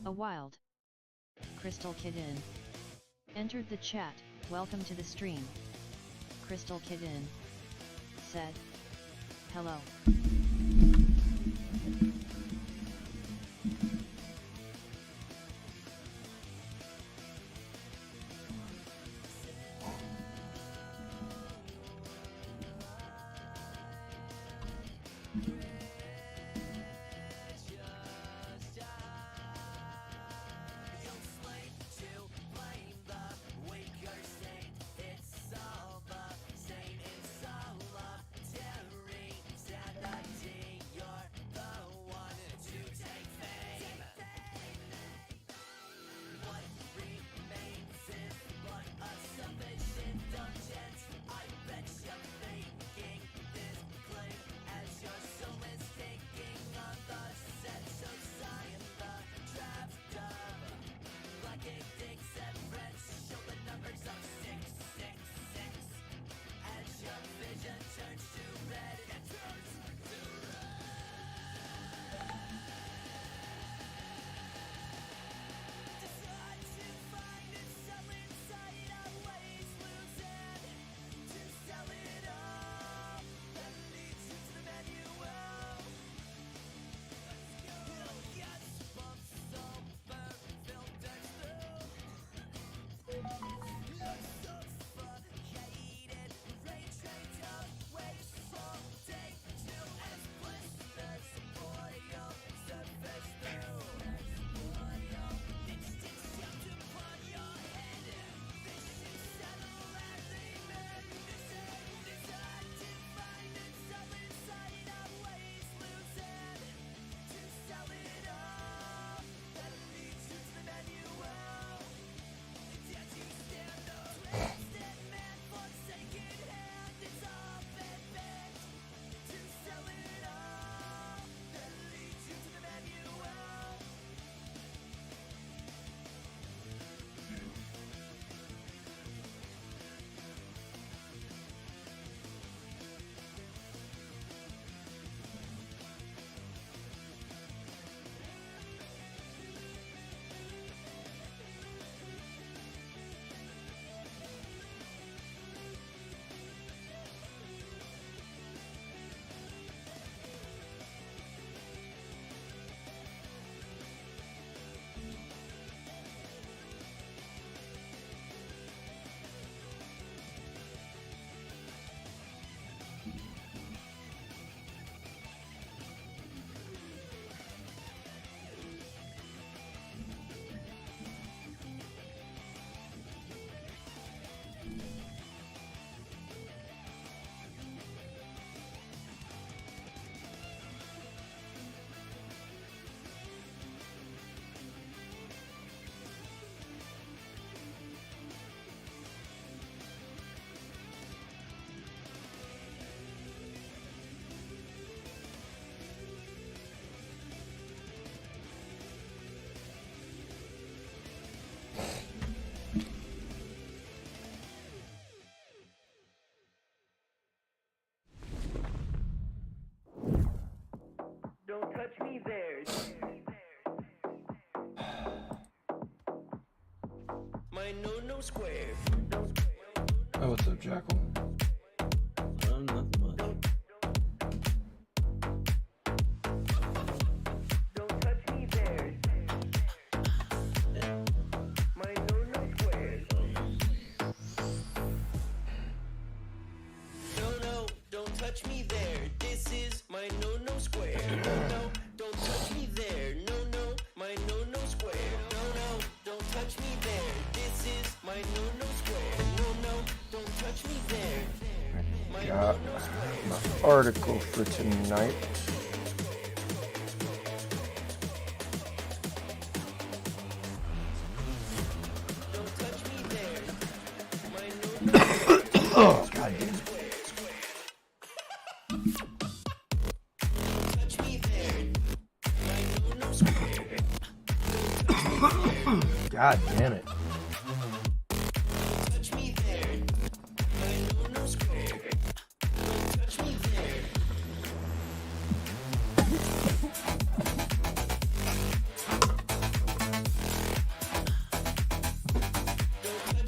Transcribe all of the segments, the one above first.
A wild Crystal Kitten entered the chat. Welcome to the stream. Crystal Kitten said hello. Don't touch me there. My no square. Oh, what's up, Jackal? Nothing much. Don't touch me there. My no square. No, don't touch me there. This is my no square. No, don't touch me there. No, my no square. No, don't touch me there. This is my no square. No, don't touch me there. My Got no square. my article for tonight. Don't touch me there. My no Oh, God damn it. touch me there. My no square. God damn it. Touch me there. My no square. Don't touch me there.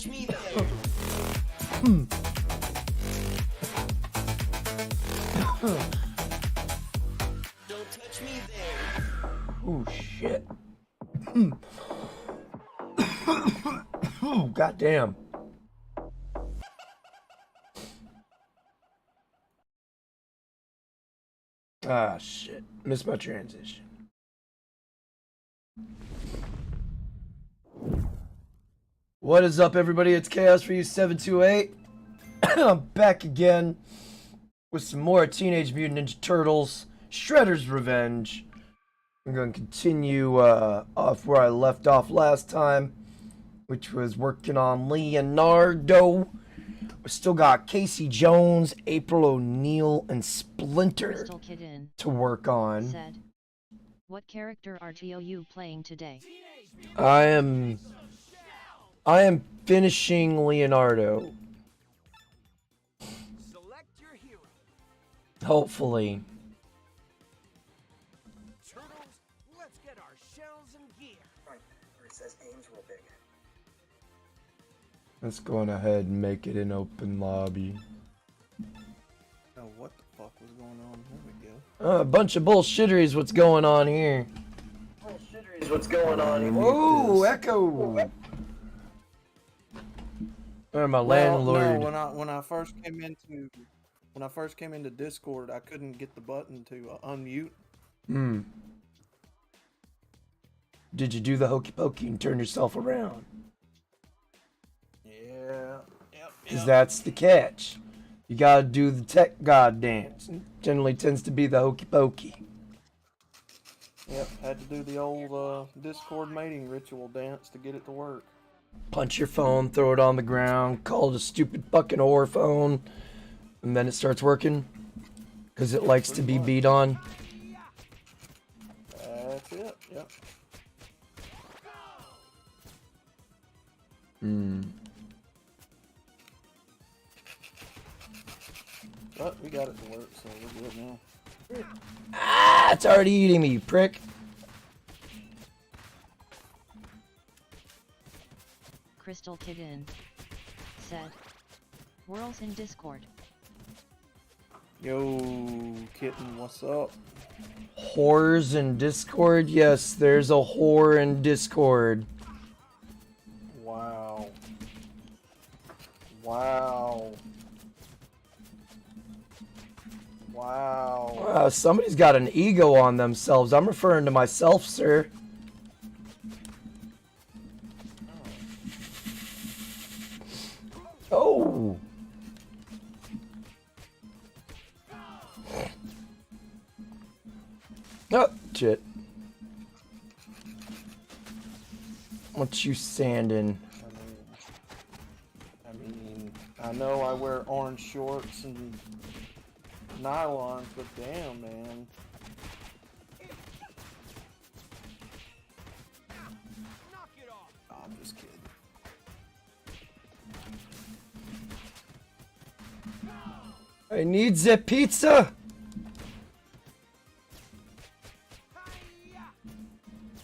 touch me there. Don't touch me there. Oh shit. Oh goddamn. Ah shit. Missed my transition. What is up, everybody? It's Chaos for You 728. I'm back again with some more Teenage Mutant Ninja Turtles Shredder's Revenge. I'm going to continue off where I left off last time, which was working on Leonardo. We still got Casey Jones, April O'Neil, and Splinter Crystal Kid to work on. said, "What character are you playing today?" I am finishing Leonardo. Select your hero. Hopefully. Turtles, let's get our shells and gear. Right, where it says aim's real big. Let's go on ahead and make it an open lobby. Oh, what the fuck was going on? There we go. A bunch of bullshitteries. What's going on here? What's going on here? Oh, Echo! My landlord. No, when I first came into Discord, I couldn't get the button to unmute. Did you do the hokey pokey and turn yourself around? Yeah. Yep. Because that's the catch. You gotta do the tech god dance. It generally tends to be the hokey pokey. Yep. Had to do the old Discord mating ritual dance to get it to work. Punch your phone, throw it on the ground, call it a stupid fucking whore phone, and then it starts working. Because it likes to be beat on. That's it. Yep. But we got it to work, so we're good now. Ah, it's already eating me, you prick. Crystal Kid said, "Whirls in Discord." Yo, kitten, what's up? Whores in Discord? Yes, there's a whore in Discord. Wow. Wow. Wow. Wow, somebody's got an ego on themselves. I'm referring to myself, sir. Oh. Oh, shit. What you sanding? I know I wear orange shorts and nylons, but damn, man. Knock it off. Oh, I'm just kidding. I need the pizza.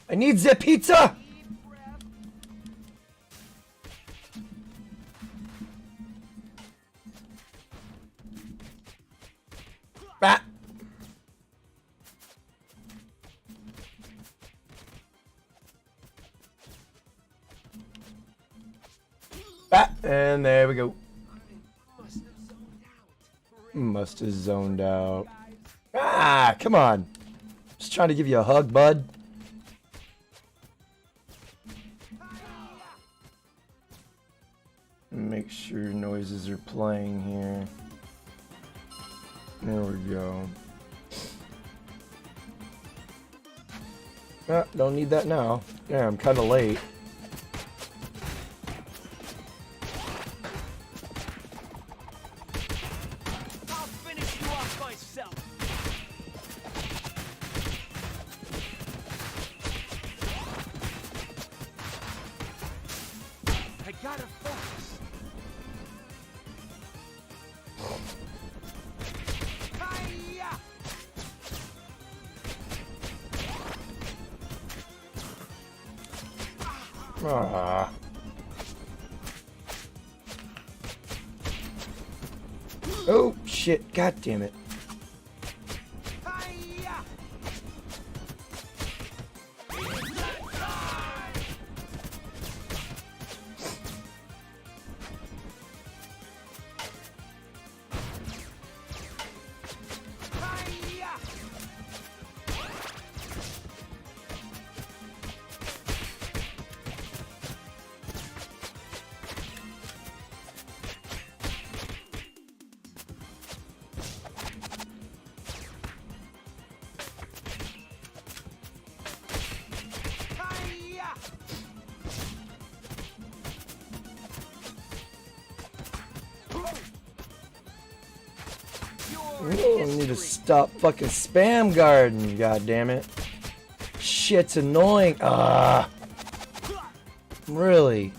I need the pizza. Bat. Bat. And there we go. Must have zoned out. Ah, come on. Just trying to give you a hug, bud. Make sure noises are playing here. There we go. Ah, don't need that now. Yeah, I'm kind of late. I'll finish you off myself. I gotta focus. Hi-ya! Ah. Oh, shit. God damn it. Hi-ya! Hi-ya! Hi-ya! Oh, I need to stop fucking spam guarding, god damn it. Shit's annoying. Ah. Really?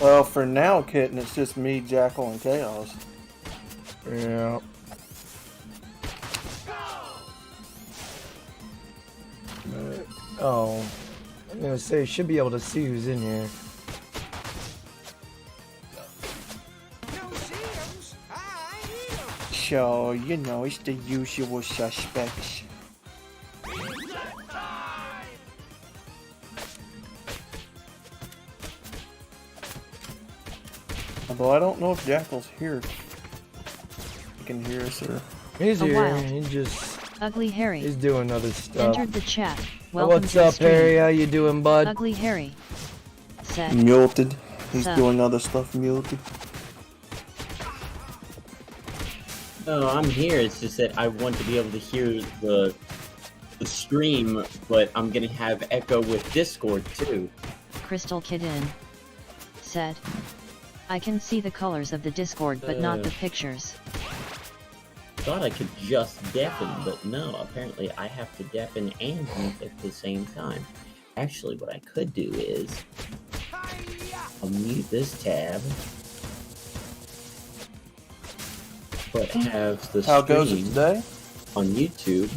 Well, for now, Kitten, it's just me, Jackal, and Chaos. Yeah. Oh. I'm gonna say, you should be able to see who's in here. Museums? I need 'em. Sure, you know, it's the usual suspects. Although I don't know if Jackal's here. He can hear us or... He's A here. wild. He just... Ugly Harry He's doing other stuff. entered the chat. Oh, Welcome what's to the up, stream. Harry? How you doing, bud? Ugly Harry said, Muted. He's Sup? doing other stuff muted. No, I'm here. It's just that I want to be able to hear the stream, but I'm gonna have echo with Discord too. Crystal Kidin said, I can see the colors of the Discord but not the pictures. Thought I could just deafen, but no, apparently I have to deafen and mute at the same time. Actually, what I could do is I'll mute this tab, but have the How goes it stream today? on YouTube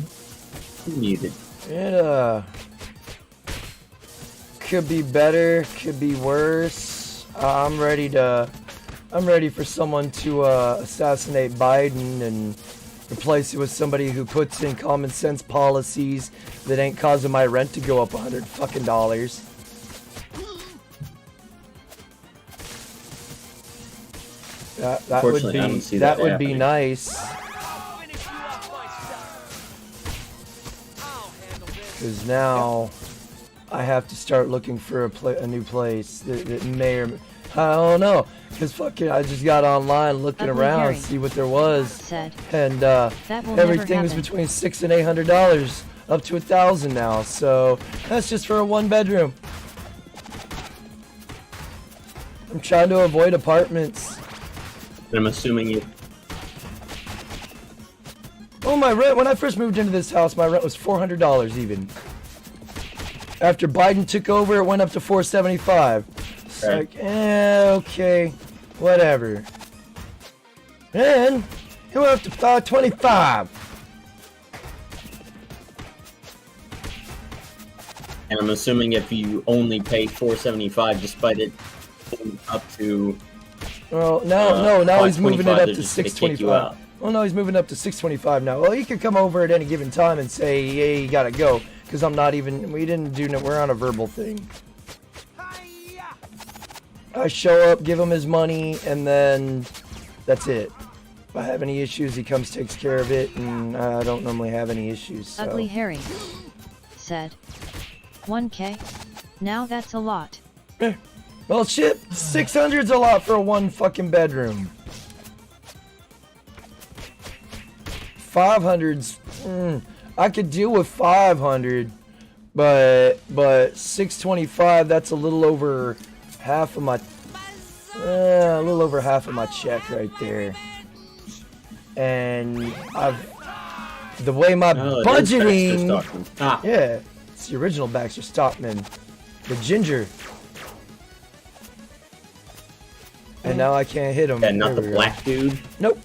muted. It, could be better, could be worse. I'm ready for someone to, assassinate Biden and replace it with somebody who puts in common sense policies that ain't causing my rent to go up $100 fucking dollars. That would Unfortunately, be I don't see that that would be happening. nice. I'll finish you off myself. I'll handle this. Because now I have to start looking for a new place that may or I don't know. Because fucking I just got online looking Ugly around Harry see what there was, said, and that will never everything is happen. between $600 and $800, up to $1,000 now. So that's just for a 1-bedroom. I'm trying to avoid apartments. And I'm assuming you. Oh, my rent, when I first moved into this house, my rent was $400 even. After Biden took over, it went up to $475. It's Right. like, okay, whatever. Then, it went up to $525. And I'm assuming if you only pay $475, despite it going up to Well, now he's moving it up they're to just gonna kick you $625. out. Well, no, he's moving up to $625 now. Well, he could come over at any given time and say, "Hey, you gotta go," because I'm not even. We didn't do. We're on a verbal thing. Hi-ya! I show up, give him his money, and then that's it. If I have any issues, he comes, takes care of it, and I don't normally have any issues. So. Ugly Harry said, 1K? Now that's a lot. Well, shit, 600's a lot for a 1 fucking bedroom. 500's, I could deal with 500, but 625, that's a little over half of my, a little over half of my check right there. And the way my Oh, it is Baxter budgeting, Stockman. Ah, yeah, it's the original Baxter Stockman, the ginger. And now I can't hit him. yeah, not the There we go. black dude. Nope.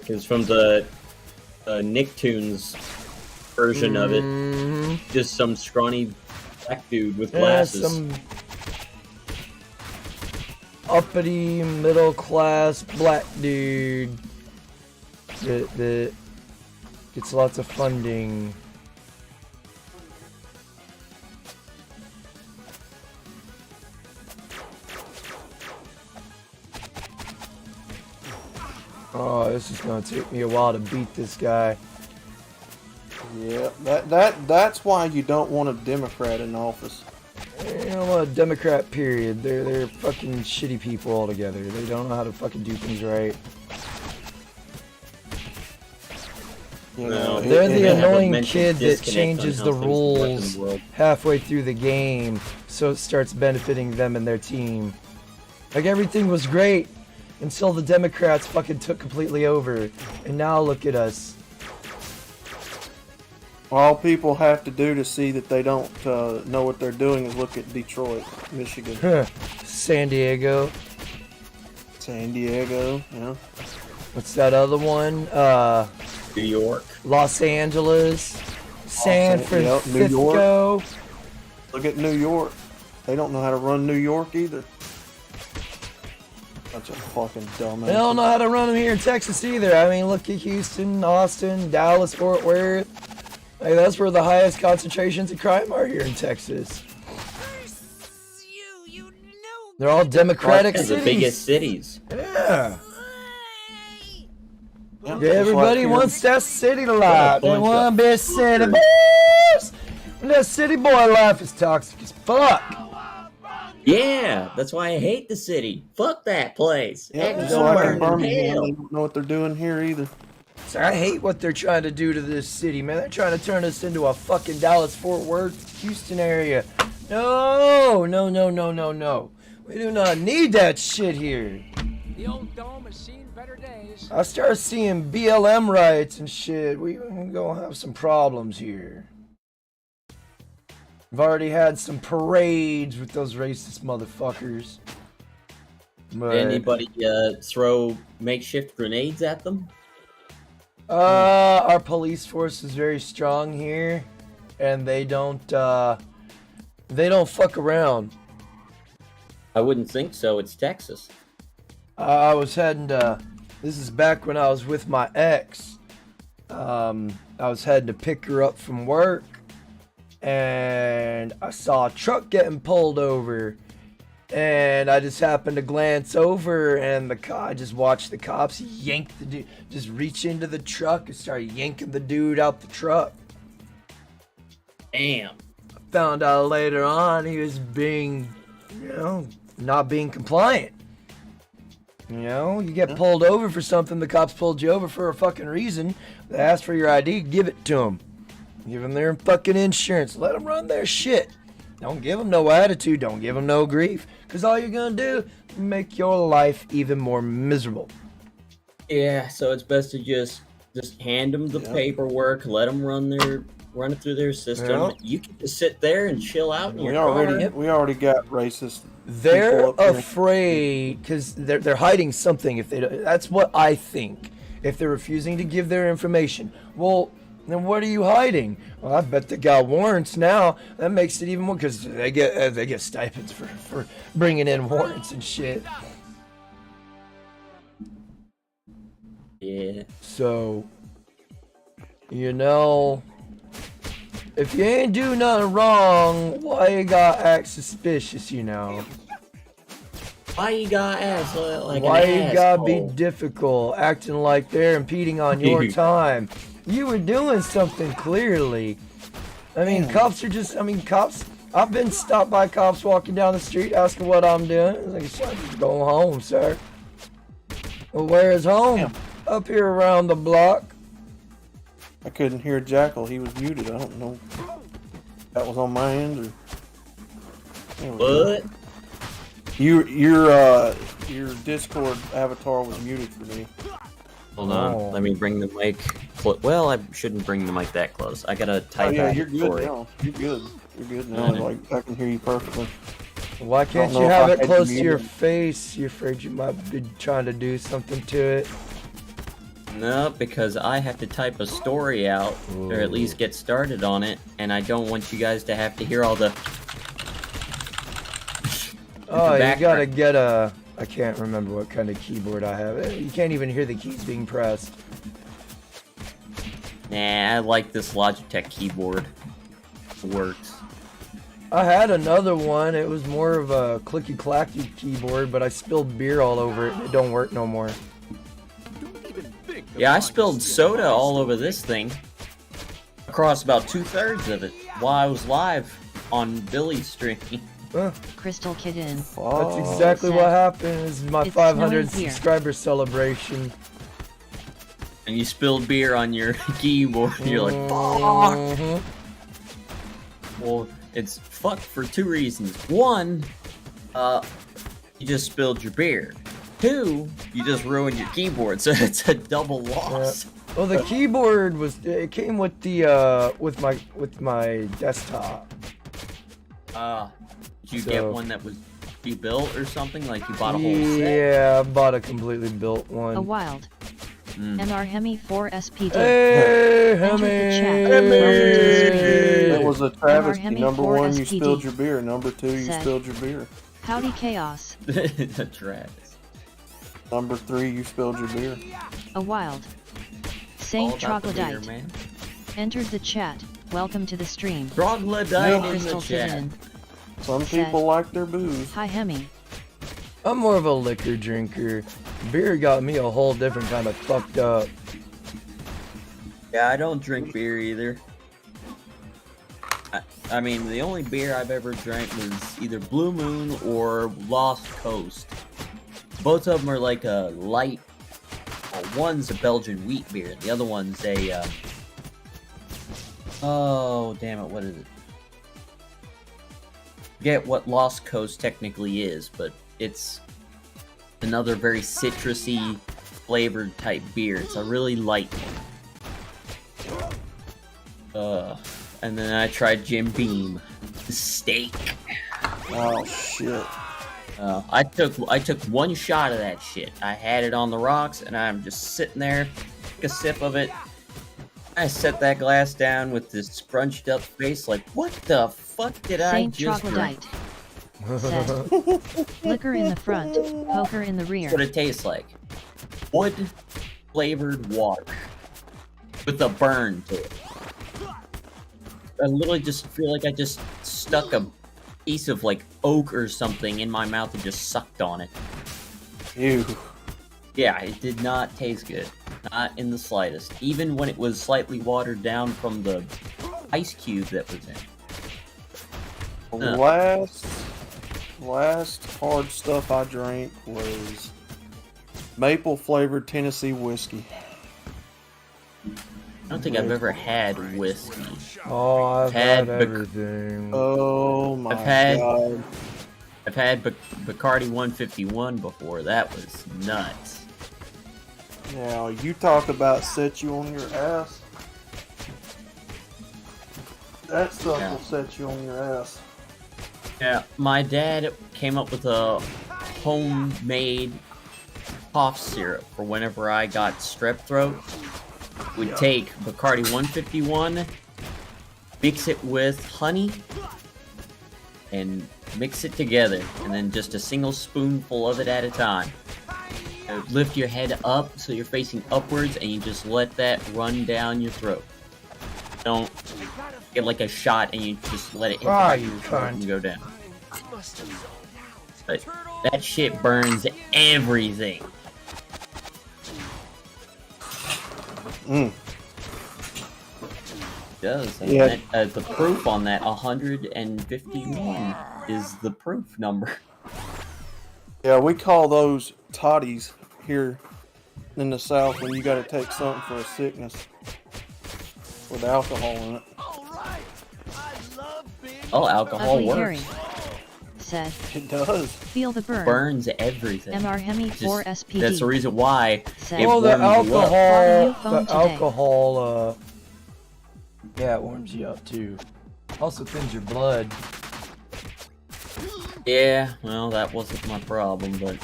It's from the Nicktoons version of it. Just some scrawny black dude with glasses. Yeah, some uppity middle class black dude that gets lots of funding. Oh, this is gonna take me a while to beat this guy. Yeah, that's why you don't want a Democrat in office. You don't want a Democrat, period. They're fucking shitty people altogether. They don't know how to fucking do things right. You No, know, They're the have a annoying mental kid that disconnect on changes how the things work in the rules world. halfway through the game so it starts benefiting them and their team. Like, everything was great until the Democrats fucking took completely over. And now look at us. all people have to do to see that they don't know what they're doing is look at Detroit, Michigan, San Diego. San Diego. Yeah. What's that other one? New York. Los Angeles. San Yep, Francisco. New York. Look at New York. They don't know how to run New York either. Bunch of fucking dumbass. They don't know how to run them here in Texas either. I mean, look at Houston, Austin, Dallas, Fort Worth. Like, that's where the highest concentrations of crime are here in Texas. Curse you, you know. They're all Democratic Yeah, the cities. biggest cities. Yeah. Yep, Yeah, just everybody like wants that city life. They bunch want of to be city boys. And that city boy life is toxic as fuck. Yeah, that's why I hate the city. Fuck that place. Yep, Heck, just go like burn in in Birmingham, hell. they don't know what they're doing here either. So I hate what they're trying to do to this city, man. They're trying to turn us into a fucking Dallas, Fort Worth, Houston area. No, no, no, no, no, no. We do not need that shit here. The old dome has seen better days. I start seeing BLM riots and shit. We're gonna have some problems here. I've already had some parades with those racist motherfuckers. But, Anybody throw makeshift grenades at them? our police force is very strong here, and they don't fuck around. I wouldn't think so. It's Texas. I was heading to, this is back when I was with my ex. I was heading to pick her up from work, and I saw a truck getting pulled over, and I just happened to glance over, and I just watched the cops yank the dude, just reach into the truck and start yanking the dude out the truck. Damn. Found out later on he was being, not being compliant. You get pulled over for something, the cops pulled you over for a fucking reason. They ask for your ID, give it to them. Give them their fucking insurance. Let them run their shit. Don't give them no attitude. Don't give them no grief. Because all you're going to do is make your life even more miserable. Yeah, so it's best to just hand them the paperwork, let them run it through their system. Yeah. You can just sit there and chill out in your We already got racist. They're people up here. afraid because they're hiding something. If they don't, that's what I think. If they're refusing to give their information, well, then what are you hiding? Well, I bet they got warrants now. That makes it even more because they get stipends for bringing in warrants and shit. Yeah. So, if you ain't do nothing wrong, why you gotta act suspicious, Why you got ass like Why an you gotta be asshole? difficult, acting like they're impeding on your time? You were doing something clearly. I mean, cops. I've been stopped by cops walking down the street asking what I'm doing. It's like, I'm just going home, sir. Well, where is home? Damn. Up here around the block. I couldn't hear Jackal. He was muted. I don't know if that was on my end or. There we go. What? Your Discord avatar was muted for me. Hold on. Oh. Let me bring the mic. Well, I shouldn't bring the mic that close. I gotta Oh type yeah, out you're the good story. now. You're good. You're good now. Mhm. Like I can hear you perfectly. Why can't know you if have I it had close you to your muted. face? You're afraid you might be trying to do something to it. No, because I have to type a story out, or at least get started on it, and I don't want you guys to have to hear all the... Oh, you gotta get a... I can't remember what kind of keyboard I have. You can't even hear the keys being pressed. Nah, I like this Logitech keyboard. It works. I had another one. It was more of a clicky-clacky keyboard, but I spilled beer all over it and it don't work no more. Yeah, I spilled soda all over this thing. Across about 2/3 of it while I was live on Billy's stream. Crystal Kitten. That's exactly what happened. This is my It's 500 snowing here. subscriber celebration. And you spilled beer on your keyboard. And you're like, fuck! Mhm. Well, it's fuck for two reasons. One, you just spilled your beer. Two, you just ruined your keyboard, so it's a double loss. Well, the keyboard it came with the with my desktop. Did you get one that was rebuilt or something? Like you bought a whole set? Yeah, I bought a completely built one. A wild. MR Hemi 4 SPD. Hey, Enter the chat. Hemi! Welcome to the stream. That was a travesty. Hemi Number 4 one, you SPD. spilled your beer. Number two, you Said. spilled your beer. Howdy Chaos. Travis. Number three, you spilled your beer. A wild. All Saint about the beer, Troglodyte. man. Entered the chat. Welcome to the stream. Troglodyte in the Crystal chat. Kitten. Some Said. people like their booze. Hi Hemi. I'm more of a liquor drinker. Beer got me a whole different kind of fucked up. Yeah, I don't drink beer either. I mean, the only beer I've ever drank was either Blue Moon or Lost Coast. Both of them are like a light. Well, one's a Belgian wheat beer. The other one's a. Oh, damn it! What is it? Forget what Lost Coast technically is, but it's another very citrusy flavored type beer. It's a really light one. And then I tried Jim Beam, the steak. Oh shit! I took one shot of that shit. I had it on the rocks, and I'm just sitting there, took a sip of it. I set that glass down with this scrunched up face, like, what the fuck did Saint I just drink? Troglodyte. Said. Liquor in the front, poker in the rear. That's what it tastes like. Wood flavored water with a burn to it. I literally just feel like I just stuck a piece of like oak or something in my mouth and just sucked on it. Ew. Yeah, it did not taste good. Not in the slightest. Even when it was slightly watered down from the ice cube that was in it. Last hard stuff I drank was maple flavored Tennessee whiskey. I don't think I've ever had whiskey. Oh, I've Had had Bac- everything. Oh my had- god! I've had Bacardi 151 before. That was nuts. Now you talk about set you on your ass. That stuff Yeah. will set you on your ass. Yeah, my dad came up with a homemade cough syrup for whenever I got strep throat. We'd take Bacardi 151, mix it with honey, and mix it together, and then just a single spoonful of it at a time. Lift your head up so you're facing upwards, and you just let that run down your throat. Don't get like a shot and you just let it hit the back of your throat and go down. But that shit burns everything. It does. And Yeah. the proof on that 151 is the proof number. Yeah, we call those toddies here in the South when you got to take something for a sickness with alcohol in it. Oh, alcohol Ugly Harry. works. Said. It does. Feel the burn. Burns everything. MR Hemi Just- 4 SPD. That's the reason why Said. it Well, the warms you up. Bought a new alcohol, phone the today. alcohol, yeah, it warms you up too. Also thins your blood. Yeah, well, that wasn't my problem, but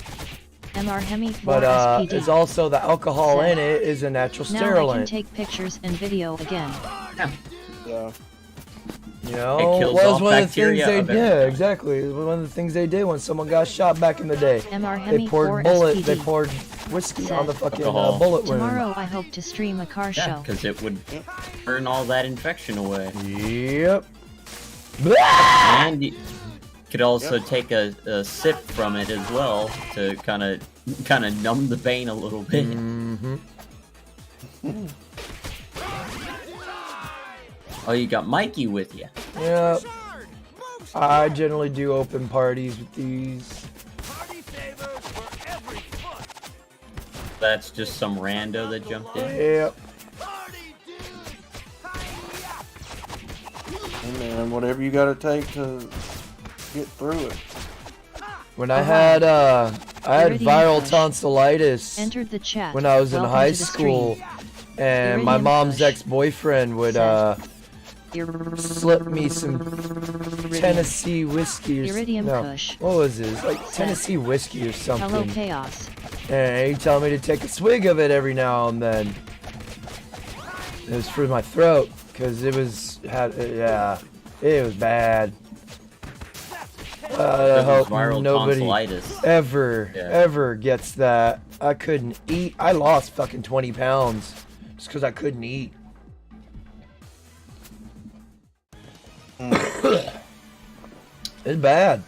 MR Hemi 4 But SPD. it's also the alcohol Said. in it is a natural Now I can sterilant. take pictures and video again. Yeah. Yeah. You know, It kills was off one of the things bacteria they of did. every kind. Exactly. It was one of the things they did when someone got shot back in the day. MR They Hemi 4 poured SPD. They poured whiskey Said. on the fucking Alcohol. bullet wound. Tomorrow I hope to stream a car Yeah, show. because it would burn all that infection away. Yep. And you could also take a sip from it as well to kind of numb the pain a little bit. Mm-hmm. Oh, you got Mikey with you. Yep. I generally do open parties with these. Party favors for every foot. That's just some rando that jumped in. Yep. Party dude. Hiya. And man, whatever you gotta take to get through it. When I had Iridium viral Kush. tonsillitis Entered the chat. when I was in Welcome high to the school, stream. and my Iridium mom's Kush. ex-boyfriend would slip me some Tennessee whiskey or Iridium no, Kush. what was it? Like Tennessee whiskey or Hello something. Chaos. And he told me to take a swig of it every now and then. It was for my throat because it was it was bad. I This is hope viral nobody tonsillitis. ever gets that. I couldn't eat. I lost fucking 20 pounds just because I couldn't eat. It's bad.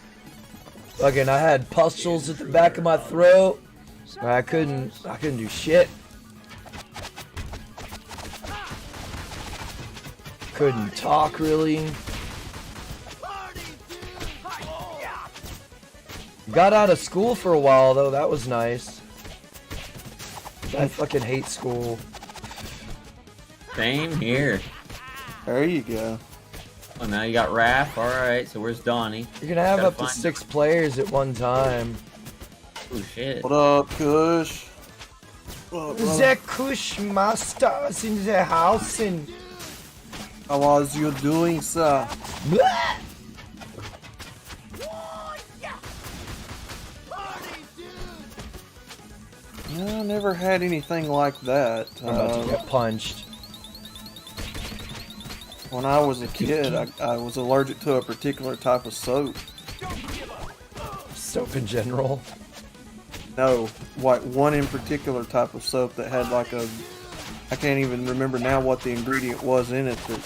Fucking, I had pustules at the back of my throat. I couldn't do shit. Couldn't talk really. Got out of school for a while though. That was nice. I fucking hate school. Same here. There you go. Oh, now you got Raph. Alright, so where's Donnie? You're gonna have Gotta up to find- 6 players at one time. Oh, shit. What up, Kush? What up, brother? The Kush Masters in the house and How was you doing, sir? No, I never had anything like that. I'm about to get punched. When I was a kid, I was allergic to a particular type of soap. Soap in general. No, like one in particular type of soap that had like a... I can't even remember now what the ingredient was in it that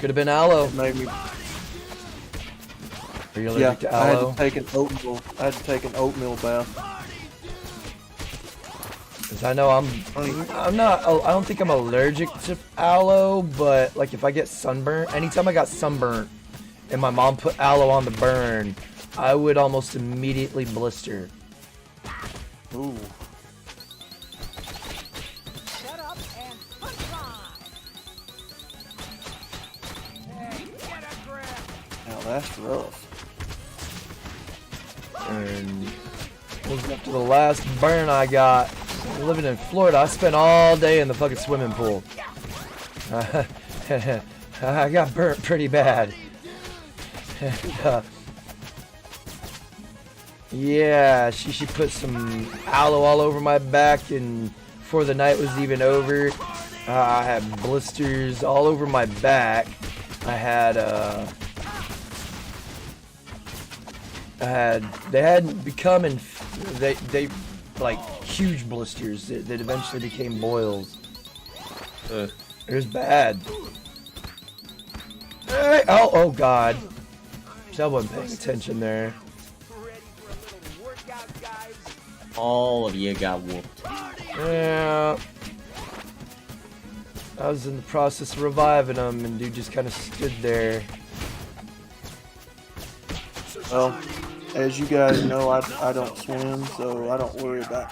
Could have been aloe. made me... Are you Yeah, allergic to I had aloe? to take an oatmeal. I had to take an oatmeal bath. 'Cause I know I'm not. I don't think I'm allergic to aloe, but like if I get sunburnt, anytime I got sunburnt, and my mom put aloe on the burn, I would almost immediately blister. Ooh. Shut up and punch on. Hey, get a grip. Now that's rough. And moving up to the last burn I got. Living in Florida, I spent all day in the fucking swimming pool. I got burnt pretty bad. Yeah, she put some aloe all over my back, and before the night was even over, I had blisters all over my back. They hadn't become they like huge blisters that eventually became boils. It was bad. Hey, oh god. I wasn't paying attention there. Ready for a little workout, guys? All of you got whooped. Yeah. I was in the process of reviving him, and dude just kind of stood there. Well, as you guys know, I don't swim, so I don't worry about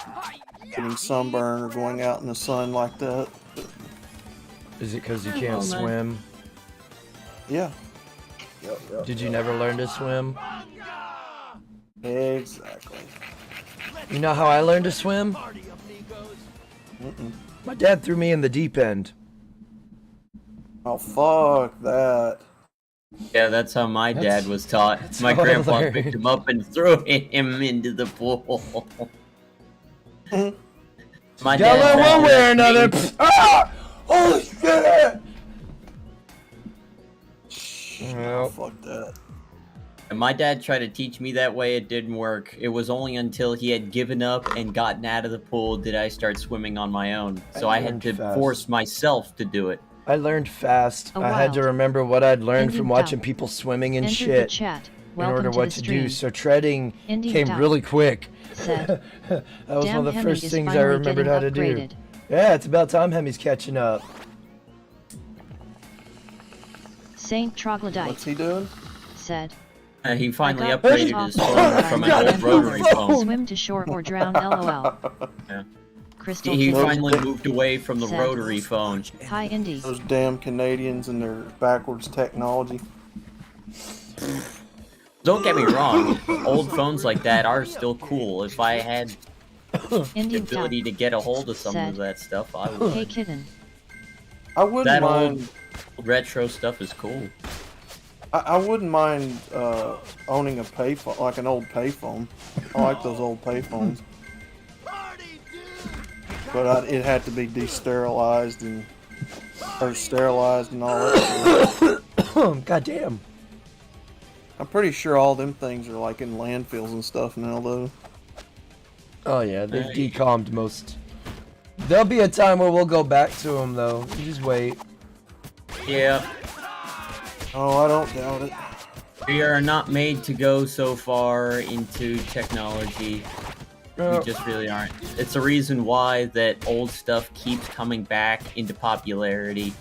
getting sunburn or going out in the sun like that. But, Is it because you can't well, man. swim? yeah. Did you never learn to swim? Exactly. You know how I learned to swim? Mm-mm. My dad threw me in the deep end. Oh, fuck that. Yeah, that's how my dad was taught. that's My how I grandpa learned. picked him up and threw him into the pool. My Gotta dad learn tried one to way or another. teach- Ah! Holy shit! Oh, fuck that. My dad tried to teach me that way. It didn't work. It was only until he had given up and gotten out of the pool did I start swimming on my own. So I had learned to fast. force myself to do it. I learned fast. A I had to wild remember what I'd learned Indian from watching town. people swimming and Entered the shit chat. in Welcome order to what the to stream. do. So treading Indian came town. really quick. Said. That was Damn, one of the Hemi first is things I finally remembered getting how to do. upgraded. Yeah, it's about time Hemi's catching up. Saint What's Troglodyte he doing? said. He finally I got upgraded his phone from an old rotary phone. Swim to shore or drown. LOL. Yeah. Crystal He Kitten finally moved away from the Sad. rotary phone. Hi Indy. Those damn Canadians and their backwards technology. Don't get me wrong, old phones like that are still cool. If I had the Indian ability town. to get a hold of some Said. of that stuff, I would. Hey kitten. I wouldn't That mind. old retro stuff is cool. I wouldn't mind owning a payphone, like an old payphone. I like those old payphones. But it had to be de-sterilized or sterilized and all that. God damn. I'm pretty sure all them things are like in landfills and stuff now, though. Oh yeah, they've Hey. decommed most. There'll be a time where we'll go back to them though. You just wait. Yeah, Oh, I don't doubt it. we are not made to go so far into technology. We just really aren't. It's a reason why that old stuff keeps coming back into popularity.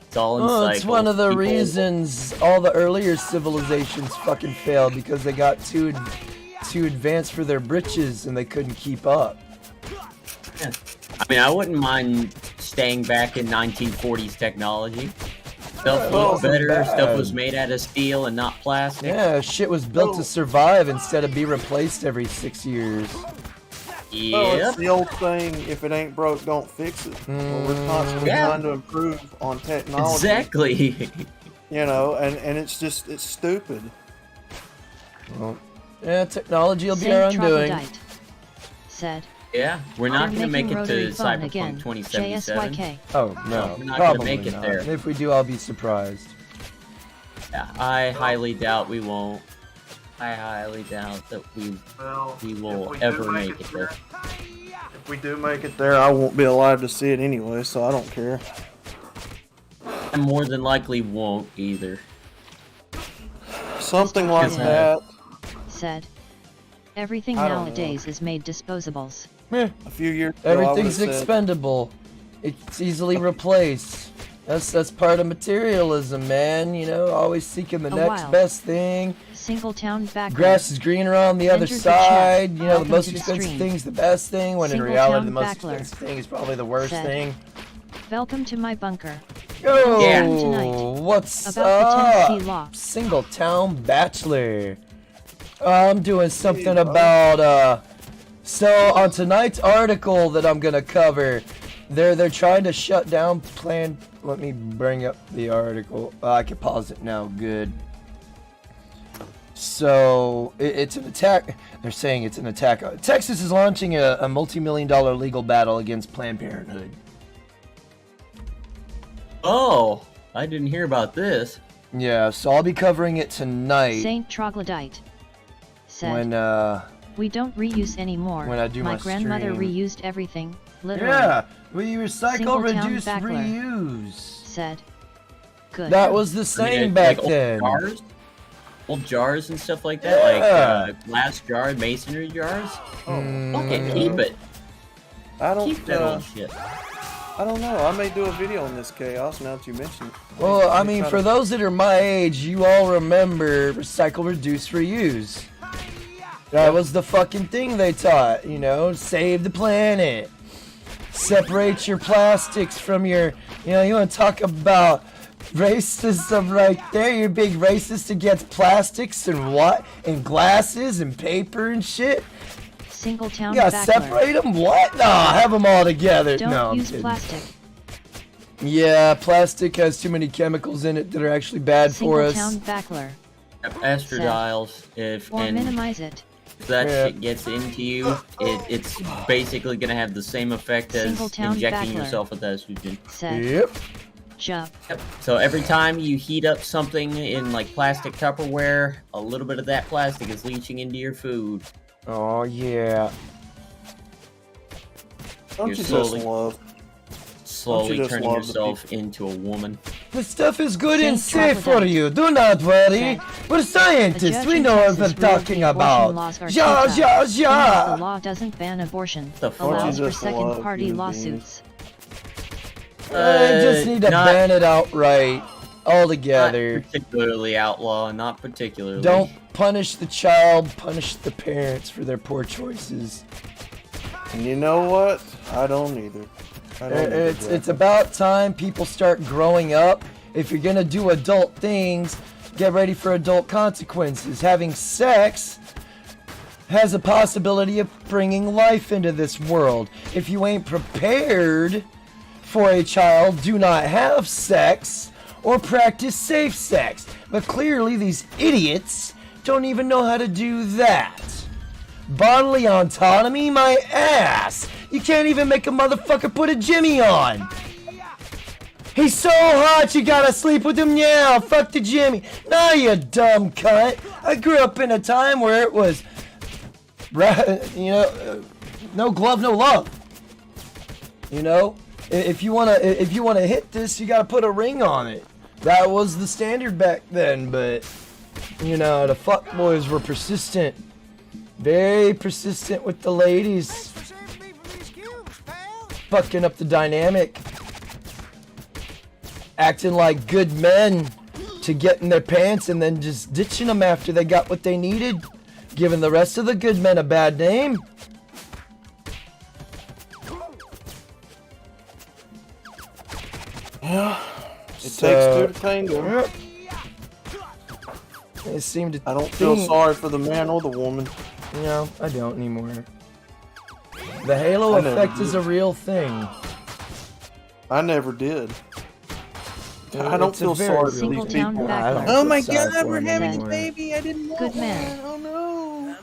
It's all in Oh, cycles. it's one of the People- reasons all the earlier civilizations fucking failed because they got too advanced for their britches and they couldn't keep up. Yeah. I mean, I wouldn't mind staying back in 1940s technology. Stuff well, looked better. bad. Stuff was made out of steel and not plastic. Yeah, shit was built to survive instead of be replaced every 6 years. Well, Yep. it's the old thing, if it ain't broke, don't fix it. Well, we're constantly Yeah. trying to improve on technology. Exactly. You know, and it's just, it's stupid. Well, yeah, technology will be Saint our undoing. Troglodyte said. Yeah, we're not They're going to make making it to rotary phone Cyberpunk again. 2077. JSYK. Oh no, We're not gonna probably make it not. there. And if we do, I'll be surprised. Yeah, I highly doubt we won't. I highly doubt that we will ever make it there. If we do make it there, I won't be alive to see it anyway, so I don't care. I more than likely won't either. Something like Because, that. Said. Everything I don't nowadays is made disposables. Meh, A few years ago, I would've everything's said, expendable. It's easily replaced. That's part of materialism, man. You know, always seeking the A next while. best thing. Singletown background. Grass is greener on the other Entered the chat. side. You know, the Welcome most to the expensive stream. thing's the best thing, when in Singletown reality, the most backler. expensive thing is probably the worst Said. thing. Welcome to my bunker. Yo, Yeah. Tonight. what's About the up? Tennessee law. Singletown Bachelor. I'm doing something about so on tonight's article that I'm gonna cover, they're trying to shut down Planned. Let me bring up the article. I can pause it now. Good. So it's an attack. They're saying it's an attack. Texas is launching a multi-million-dollar legal battle against Planned Parenthood. Oh, I didn't hear about this. Yeah, so I'll be covering it tonight Saint Troglodyte. Said. when We don't reuse anymore. when I do my grandmother stream. reused everything. Literally. Yeah, we recycle, Singletown reduce, Backler. reuse. Said. Good. That was the I same mean, back like then. Old jars and stuff like that, Yeah. like glass jar, masonry jars. Mm, Okay, keep it. I don't, Keep that old shit. I don't know. I may do a video on this chaos now that you mention it. Well, I Let me mean, try for to- those that are my age, you all remember recycle, reduce, reuse. That was the fucking thing they taught, you know, save the planet. Separate your plastics from your, you know, you want to talk about racism right there. You're big racist against plastics and what? And glasses and paper and shit. Singletown You gotta Backler. separate them? What? Nah, have them all together. Don't no, I'm use kidding. plastic. Yeah, plastic has too many chemicals in it that are actually bad for us. Singletown Backler. Estradiol's, Or minimize it. if that Yeah. shit gets into you, it's basically gonna have the same effect as Singletown injecting Backler. yourself with estrogen. Said. Yep. Jup. Yep. So every time you heat up something in like plastic Tupperware, a little bit of that plastic is leaching into your food. Oh yeah. Don't You're you slowly- just love? Slowly just turning love the yourself into a woman. The stuff is good and Saint safe for Troglodyte. you. Do not worry. Said. We're A scientists. judge We in know what Texas we're ruled talking the abortion about. laws are Yeah, futile. yeah, Meaning The yeah. law doesn't ban abortion. The fuck? Allows for just love second-party human lawsuits. I just need to not- ban it outright, Not altogether. particularly outlaw, not particularly. Don't punish the child. Punish the parents for their poor choices. And you know what? I don't either. I don't either, It's Jack. about time people start growing up. If you're gonna do adult things, get ready for adult consequences. Having sex has a possibility of bringing life into this world. If you ain't prepared for a child, do not have sex or practice safe sex. But clearly these idiots don't even know how to do that. Bodily autonomy, my ass! You can't even make a motherfucker put a Jimmy on! He's so hot you gotta sleep with him now! Fuck the Jimmy! Nah, you dumb cunt! I grew up in a time where it was... no glove, no love. You know? If you wanna hit this, you gotta put a ring on it. That was the standard back then, but... You know, the fuckboys were persistent. Very persistent with the ladies. Thanks for saving me from these cubes, pal. Fucking up the dynamic. Acting like good men to get in their pants and then just ditching them after they got what they needed. Giving the rest of the good men a bad name. It takes two to tango. Yep. They seem to I don't feel think- sorry for the man or the woman. No, I don't anymore. The halo I never effect is did. a real thing. I never did. Yeah, I don't it's a feel very sorry real for these Singletown people. I don't Backler. feel Oh my sorry god, for we're them having a anymore. baby. I didn't know Good man. that. Oh no.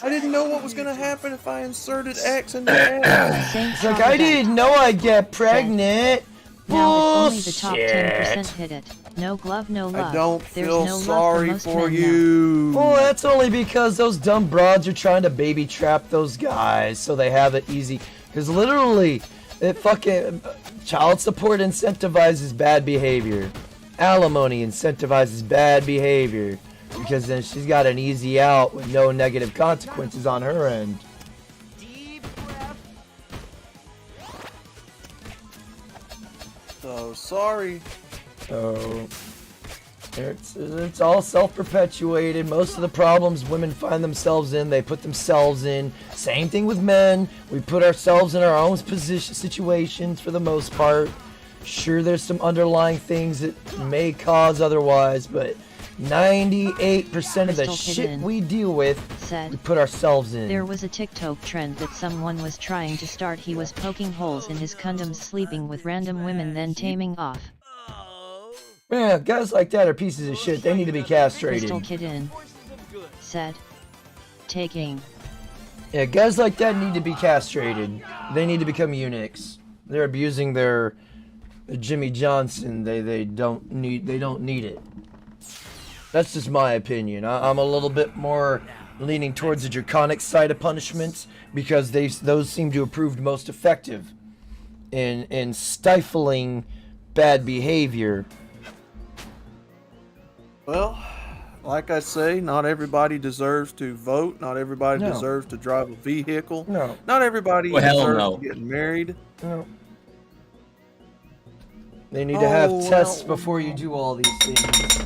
I didn't know what was gonna happen if I inserted X into X. Saint It's like, I Troglodyte. didn't know I'd get pregnant. Now if only the top Bullshit. 10% hit it. No glove, no love. I don't There's feel no love sorry most for men now. you. Well, that's only because those dumb broads are trying to baby trap those guys so they have it easy. Because literally, it fucking child support incentivizes bad behavior. Alimony incentivizes bad behavior. Because then she's got an easy out with no negative consequences on her end. Deep breath. So sorry. So it's all self-perpetuated. Most of the problems women find themselves in, they put themselves in. Same thing with men. We put ourselves in our own situations for the most part. Sure, there's some underlying things that may cause otherwise, but 98% of the Crystal shit Hidden we deal with, we Said. put ourselves in. There was a TikTok trend that someone was trying to start. He was poking holes in his condoms, sleeping with random women, then taming off. Man, guys like that are pieces of shit. They need to be castrated. Crystal Kidden said. Taking. Yeah, guys like that need to be castrated. They need to become eunuchs. They're abusing their Jimmy Johnson. They don't need it. That's just my opinion. I'm a little bit more leaning towards the draconic side of punishments because those seem to have proved most effective in stifling bad behavior. Well, like I say, not everybody deserves to vote. Not everybody No. deserves to drive a vehicle. No. Not everybody Well, hell deserves no. to get married. No. They need to have Oh, tests well. before you do all these things.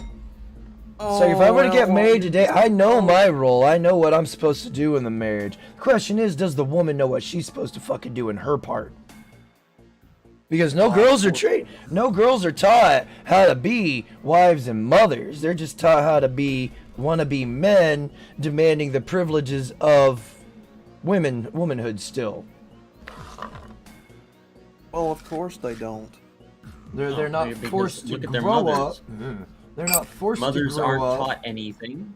So if I were to get married today, I know my role. I know what I'm supposed to do in the marriage. The question is, does the woman know what she's supposed to fucking do in her part? Because no girls are trained. No girls are taught how to be wives and mothers. They're just taught how to be wannabe men demanding the privileges of womanhood still. Well, of course they don't. They're not because forced to look at their grow up. mothers. They're not forced Mothers to aren't grow up. taught anything.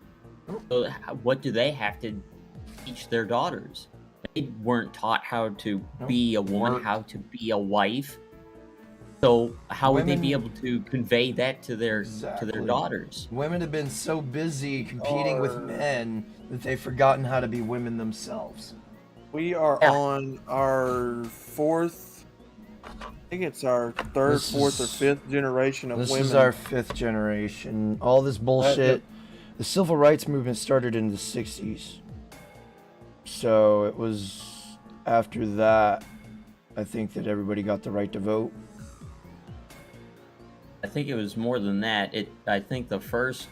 So what do they have to teach their daughters? They weren't taught how to be a woman, how to be a wife. So how would they be able to convey that to their daughters? Women have been so busy competing with men that they've forgotten how to be women themselves. We are on our fourth, I think it's our third, fourth, or fifth generation of women. This is our fifth generation. All this bullshit. The civil rights movement started in the 60s. So it was after that, I think, that everybody got the right to vote. I think it was more than that. I think the first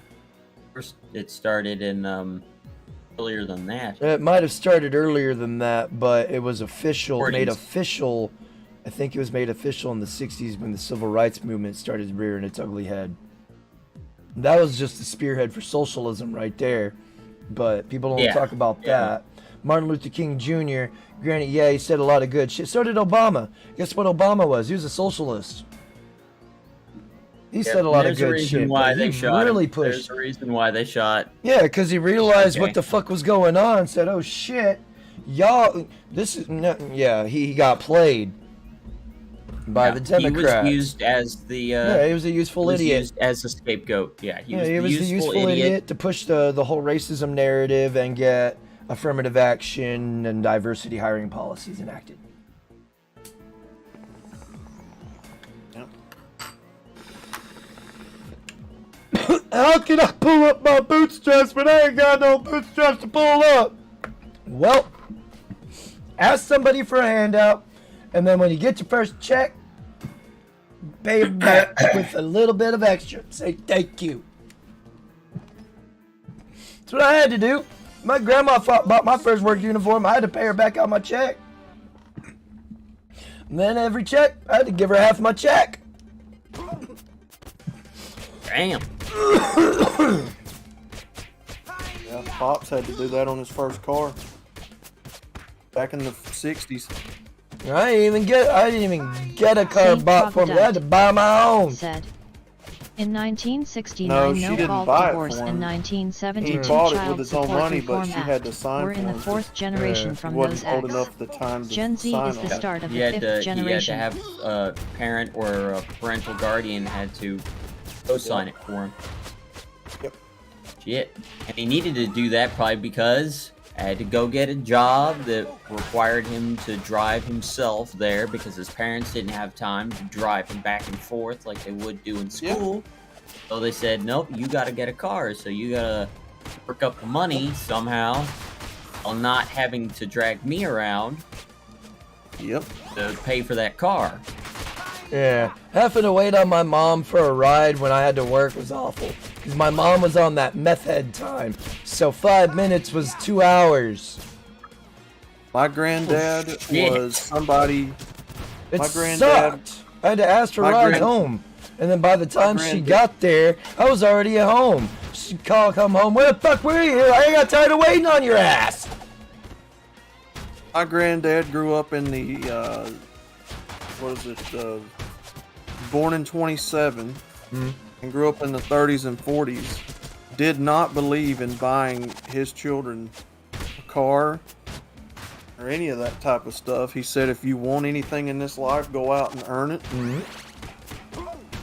it started in earlier than that. It might have started earlier than that, but it was made official. I think it was made official in the 60s when the civil rights movement started rearing its ugly head. That was just the spearhead for socialism right there. But people don't talk about that. Martin Luther King Jr., granted, he said a lot of good shit. So did Obama. Guess what Obama was? He was a socialist. He said a lot of good shit. Why they shot really him. pushed. There's a reason why they shot. Yeah, because he realized what the fuck was going on and said, oh shit, y'all, this is, he got played by the Democrats. He was used as the, he was a useful idiot. Used as a scapegoat. Yeah, he was the useful idiot to push the whole racism narrative and get affirmative action and diversity hiring policies enacted. How can I pull up my bootstraps when I ain't got no bootstraps to pull up? Well, ask somebody for a handout, and then when you get your first check, pay it back with a little bit of extra. Say thank you. That's what I had to do. My grandma bought my first work uniform. I had to pay her back out my check. And then every check, I had to give her half my check. Damn. Pops had to do that on his first car back in the 60s. I didn't even get a car bought for me. I had to buy my own. Said. In 1969, No, she didn't no-fault buy it divorce, for him. and 1972 He bought it Child with his own Support money, but Reform she Act had to sign were in the for it. fourth generation from He wasn't those old acts. enough at the time to Gen Z sign is the on it. start of He the had fifth to generation. have a parent or a parental guardian had to co-sign it for him. Yep. Shit. And he needed to do that probably because I had to go get a job that required him to drive himself there because his parents didn't have time to drive him back and forth like they would do in school. So they said, nope, you gotta get a car, so you gotta work up the money somehow while not having to drag me around Yep. to pay for that car. Yeah, having to wait on my mom for a ride when I had to work was awful. Because my mom was on that meth head time, so 5 minutes was 2 hours. My granddad was somebody. It My granddad. sucked. I had to ask for My rides grand- home. And then by the time she granddad- got there, I was already at home. She'd come home, where the fuck were you? I ain't got time to waiting on your ass. My granddad grew up in the, born in 27, and grew up in the 30s and 40s. Did not believe in buying his children a car or any of that type of stuff. He said, if you want anything in this life, go out and earn it.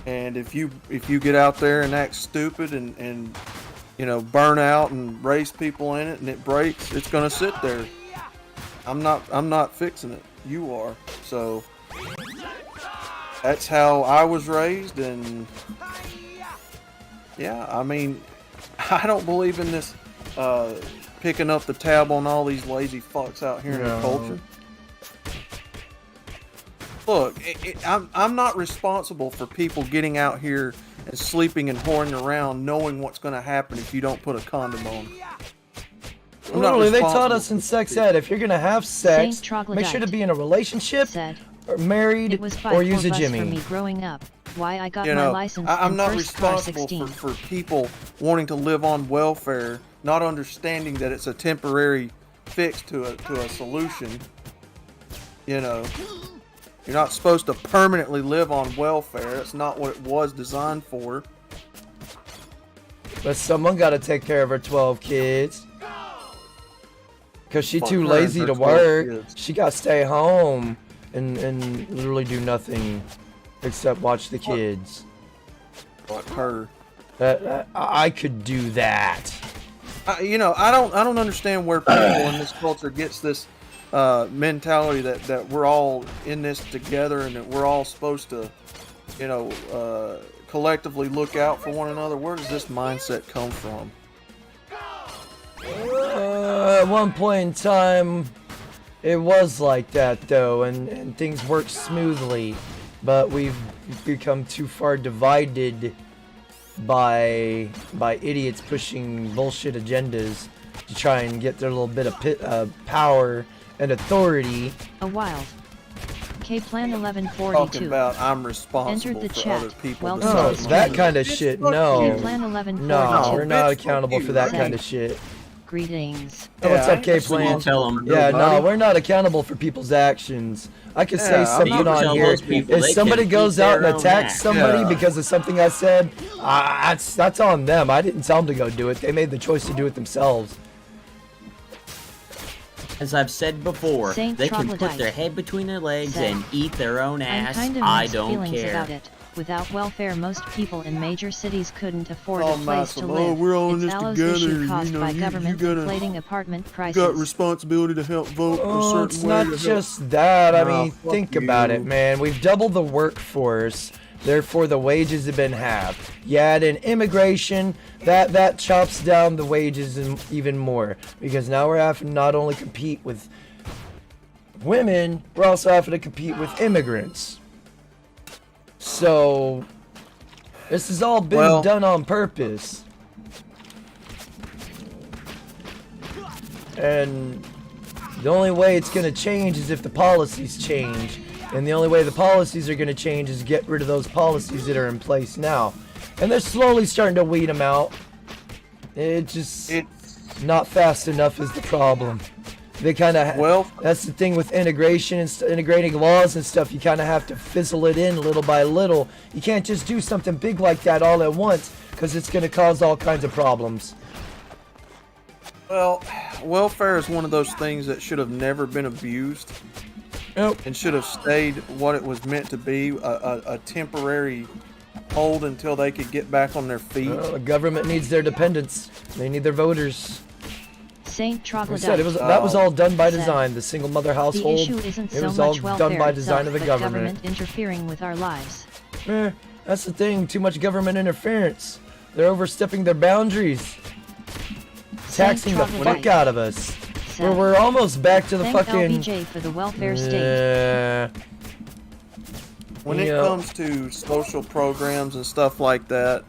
And if you get out there and act stupid and burn out and race people in it and it breaks, it's gonna sit there. I'm not fixing it. You are. So that's how I was raised, and yeah, I mean, I don't believe in this picking up the tab on all these lazy fucks out here in the culture. Look, I'm not responsible for people getting out here and sleeping and whoring around knowing what's going to happen if you don't put a condom on. Literally, they taught us in sex ed, if you're going to have sex, Saint Troglodyte make sure to be in a relationship, said. or married, It was or use a bus Jimmy. for me growing up. Why I got You my know, license I'm in not first car responsible 16. for people wanting to live on welfare, not understanding that it's a temporary fix to a solution. You're not supposed to permanently live on welfare. That's not what it was designed for. But someone got to take care of her 12 kids. Because she's Fuck too her and lazy her to 12 work. kids. She got to stay home and literally do nothing except watch the kids. Fuck her. I could do that. You know, I don't understand where people in this culture gets this mentality that we're all in this together and that we're all supposed to, you know, collectively look out for one another. Where does this mindset come from? At one point in time, it was like that though, and things worked smoothly. But we've become too far divided by idiots pushing bullshit agendas to try and get their little bit of power and authority. A wild. K-Plan Talking 1142. about I'm responsible Entered the for chat. other people. Welcome No, to the that stream. kind of shit, no. K-Plan 1142. No, we're not Bitch, accountable fuck for you. that kind of shit. Greetings. Oh, what's I up, ain't K-Plan? You tell them. Yeah, no, Nobody. we're not accountable for people's actions. I could say Yeah, something I'm not on telling here. those people If they somebody can goes eat out and their own attacks ass. somebody Yeah. because of something I said, that's on them. I didn't tell them to go do it. They made the choice to do it themselves. As I've said before, Saint they can put Troglodyte their head between their legs said, and eat their own I'm ass. kind of I mixed don't feelings care. about it. Without welfare, most people in major cities couldn't afford All a place to massive. live. Oh, we're all in it's this Alo's together, issue you caused know, by you government gotta- inflating apartment You prices. got responsibility to help vote a Oh, certain it's way. not to help. just that. I Nah, mean, fuck think about you. it, man. We've doubled the workforce. Therefore, the wages have been halved. You add in immigration, that chops down the wages even more. Because now we're having to not only compete with women, we're also having to compete with immigrants. So, this has all been Well- done on purpose. And the only way it's going to change is if the policies change. And the only way the policies are going to change is get rid of those policies that are in place now. And they're slowly starting to weed them out. It's not fast enough is the problem. They kind of Well- that's the thing with integration and integrating laws and stuff. You kind of have to fizzle it in little by little. You can't just do something big like that all at once because it's going to cause all kinds of problems. Well, welfare is one of those things that should have never been abused Nope. and should have stayed what it was meant to be, a temporary hold until they could get back on their feet. The government needs their dependents. They need their voters. Saint Like I Troglodyte. said, that was all done by Said, design. The single mother the household, issue isn't it so was all much welfare done by design of the itself, but government. interfering with our lives. That's the thing. Too much government interference. They're overstepping their boundaries, taxing the Troglodyte fuck out of us. said, We're almost back to the Thank fucking. LBJ for the welfare state. Yeah. When it Yeah. comes to social programs and stuff like that,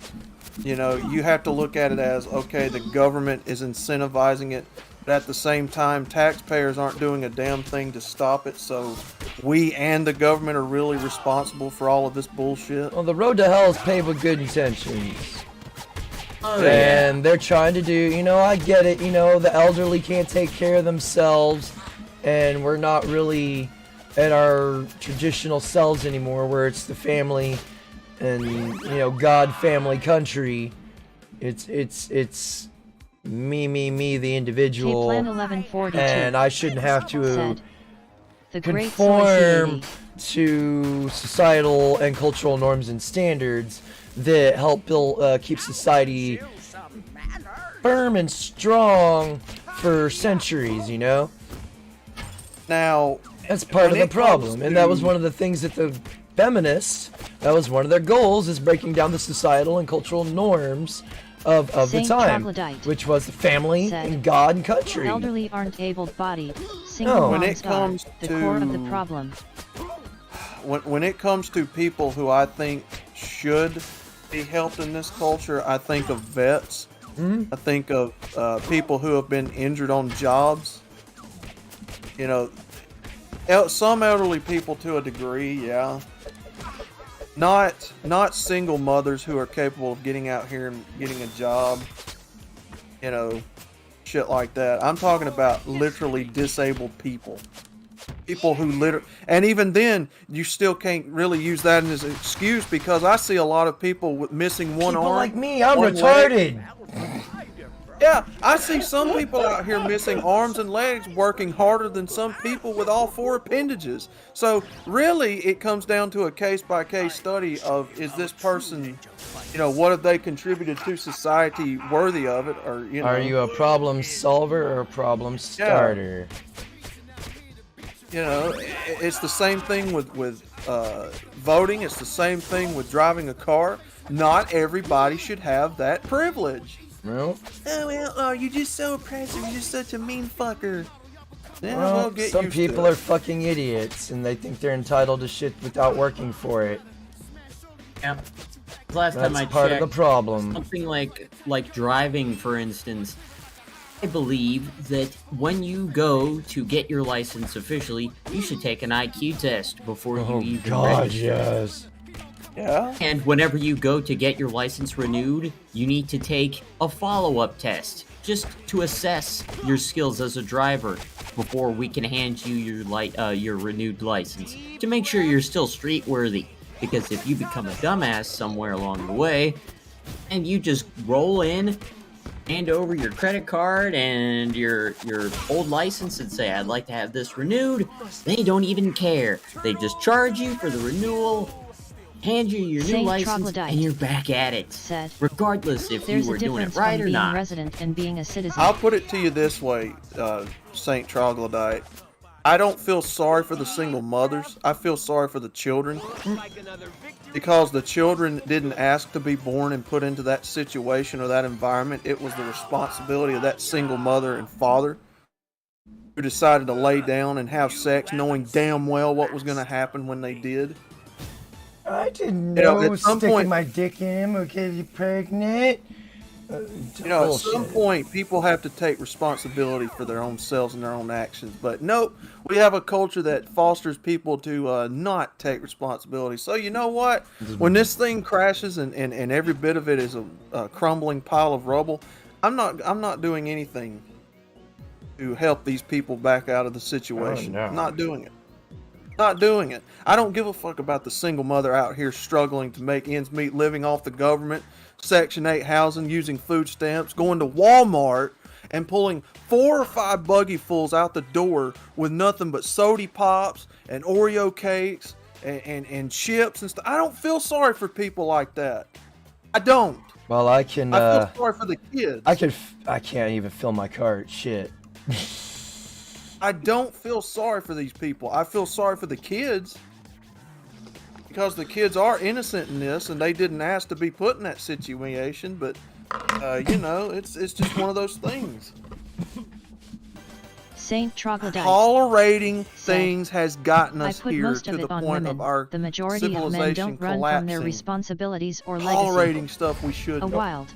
you know, you have to look at it as, okay, the government is incentivizing it, but at the same time, taxpayers aren't doing a damn thing to stop it, so we and the government are really responsible for all of this bullshit. Well, the road to hell is paved with good intentions. Oh, yeah. And they're trying to do, you know, I get it, you know, the elderly can't take care of themselves, and we're not really at our traditional selves anymore, where it's the family and, you know, God, family, country. It's me, the individual, K-Plan 1142 and I shouldn't have to said, the great soy conform deity. to societal and cultural norms and standards that help keep society firm and strong for centuries, you know? Now, That's part of when the it comes problem. And that was to- one of the things that the feminists, that was one of their goals, is breaking down the societal and cultural norms of the Saint time, Troglodyte which was the family said, and God and country. Elderly aren't able-bodied. Single No. moms When it comes are the core of the to- problem. when it comes to people who I think should be helped in this culture, I think of vets. I think of people who have been injured on jobs. You know, some elderly people to a degree, yeah. Not single mothers who are capable of getting out here and getting a job. You know, shit like that. I'm talking about literally disabled people. people who literally, and even then, you still can't really use that as an excuse because I see a lot of people with missing one People arm. like me, I'm one leg. retarded. Yeah, I see some people out here missing arms and legs working harder than some people with all 4 appendages. So really, it comes down to a case-by-case study of is this person, what have they contributed to society worthy of it, or Are you a problem solver or a problem starter? It's the same thing with voting. It's the same thing with driving a car. Not everybody should have that privilege. No. Oh, well, you're just so oppressive. You're just such a mean fucker. Yeah, Well, get some used people to are it. fucking idiots and they think they're entitled to shit without working for it. Yeah. Last time I That's part of checked, the problem. something like driving, for instance, I believe that when you go to get your license officially, you should take an IQ test before Oh you even God, register. yes. Yeah. And whenever you go to get your license renewed, you need to take a follow-up test just to assess your skills as a driver before we can hand you your renewed license to make sure you're still street worthy. Because if you become a dumbass somewhere along the way and you just roll in, hand over your credit card and your old license and say, I'd like to have this renewed, they don't even care. They just charge you for the renewal, hand you your new Saint license, Troglodyte and you're back at it. Said, regardless if there's you a were doing difference it right from or being not. a resident and being a citizen. I'll put it to you this way, Saint Troglodyte. I don't feel sorry for the single mothers. I feel sorry for the children. Because the children didn't ask to be born and put into that situation or that environment. It was the responsibility of that single mother and father who decided to lay down and have sex knowing damn well what was going to happen when they did. I didn't You know, know at some sticking point- my dick in him would get you pregnant. At some point, people have to take responsibility for their own selves and their own actions. But nope, we have a culture that fosters people to not take responsibility. So you know what? When this thing crashes and every bit of it is a crumbling pile of rubble, I'm not doing anything to help these people back out of the situation. no. I'm not doing it. Not doing it. I don't give a fuck about the single mother out here struggling to make ends meet, living off the government, Section 8 housing, using food stamps, going to Walmart and pulling 4 or 5 buggyfuls out the door with nothing but soda pops and Oreo cakes and chips and stuff. I don't feel sorry for people like that. I don't. Well, I can. I feel sorry for the kids. I can't even fill my cart. Shit. I don't feel sorry for these people. I feel sorry for the kids. Because the kids are innocent in this, and they didn't ask to be put in that situation. But, it's just one of those things. Saint Troglodyte. Tolerating things has gotten I us put here most to of the it on point women. of our The majority of men civilization don't run from their collapsing. responsibilities or legacy. Tolerating stuff we should. A wild.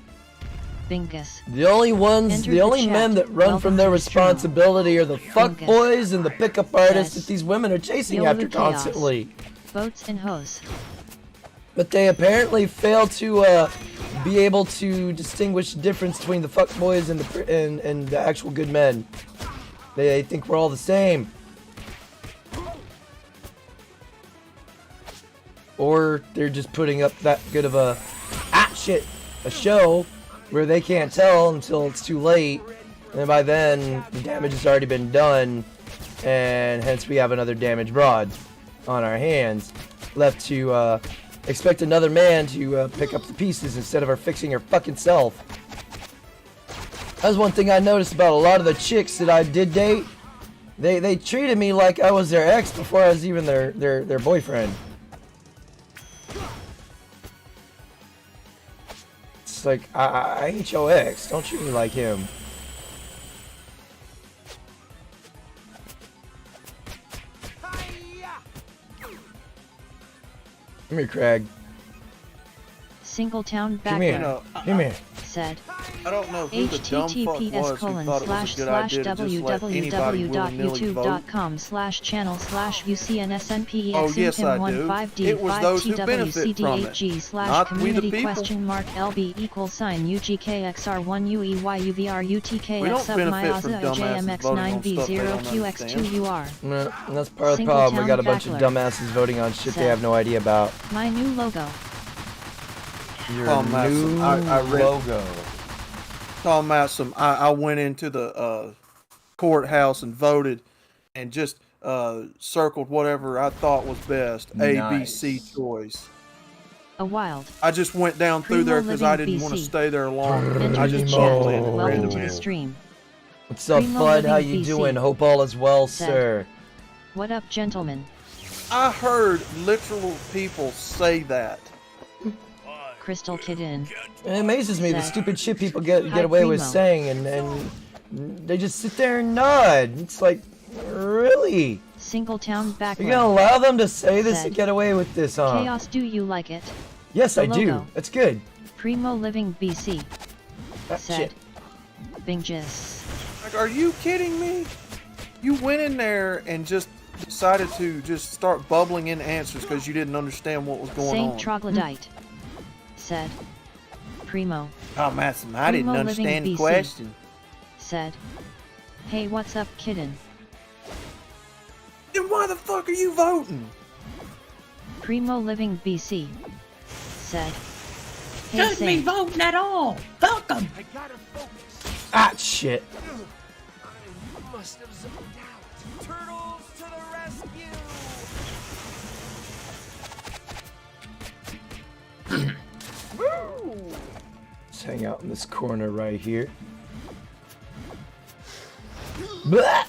Bingus. The only Enter the men chat. that run Welcome from their to the stream. responsibility are the fuck Bingus. boys and the pickup artists Says, that these women are chasing Feel after the chaos. constantly. Boats and hose. But they apparently fail to be able to distinguish the difference between the fuck boys and the actual good men. They think we're all the same. Or they're just putting up that good of a show where they can't tell until it's too late, and by then the damage has already been done, and hence we have another damaged broad on our hands, left to expect another man to pick up the pieces instead of her fixing her fucking self. That's one thing I noticed about a lot of the chicks that I did date. They treated me like I was their ex before I was even their boyfriend. It's like, I ain't your ex. Don't treat me like him. Come here, Craig. Singletown Come here. background. Come here. Said, I don't know who the dumb fuck was who thought it was a good idea to just let anybody willy-nilly vote. www.youtube.com/channel/UCNSNPEX Oh, yes, I do. It was those who benefit from it, not we the people. LB UGKXR1UEYUVRUTKX We don't sub benefit from Myaza dumbasses voting on stuff they don't OJMX9B0QX2UR. No, that's part of the problem. We got a bunch of dumbasses voting on shit they have no idea about. My new logo. Your Matt, new I read- logo. Talking about some, I went into the courthouse and voted and just circled whatever I thought was best. A, B, C choice. A wild. I just went down through there because I didn't want to stay there long. I just voted Welcome to randomly. the stream. What's up, Primo bud? How Living you BC. doing? Hope all is well, Said. sir. What up, gentlemen? I heard literal people say that. Crystal Kid in. It amazes me the Said. stupid shit people get Hi, away with Primo. saying, and they just sit there and nod. It's like, really? Singletown You're Backler. gonna allow them to say this Said. and get away with this, huh? Chaos, do you like it? Yes, The I do. logo. That's good. Primo Living BC. Ah, Said. shit. Bingus. Like, are you kidding me? You went in there and just decided to just start bubbling in answers because you didn't understand what was going Saint on. Troglodyte. Said. Primo. Oh, Matson, I didn't Primo Living understand the BC. question. Said. Hey, what's up, kidden? Then why the fuck are you voting? Primo Living BC. Said. Hey, Shouldn't be Saint. voting at all. Fuck 'em. I gotta focus. Ah, shit. I must have zoned out. Turtles to the rescue! Let's hang out in this corner right here. Blah!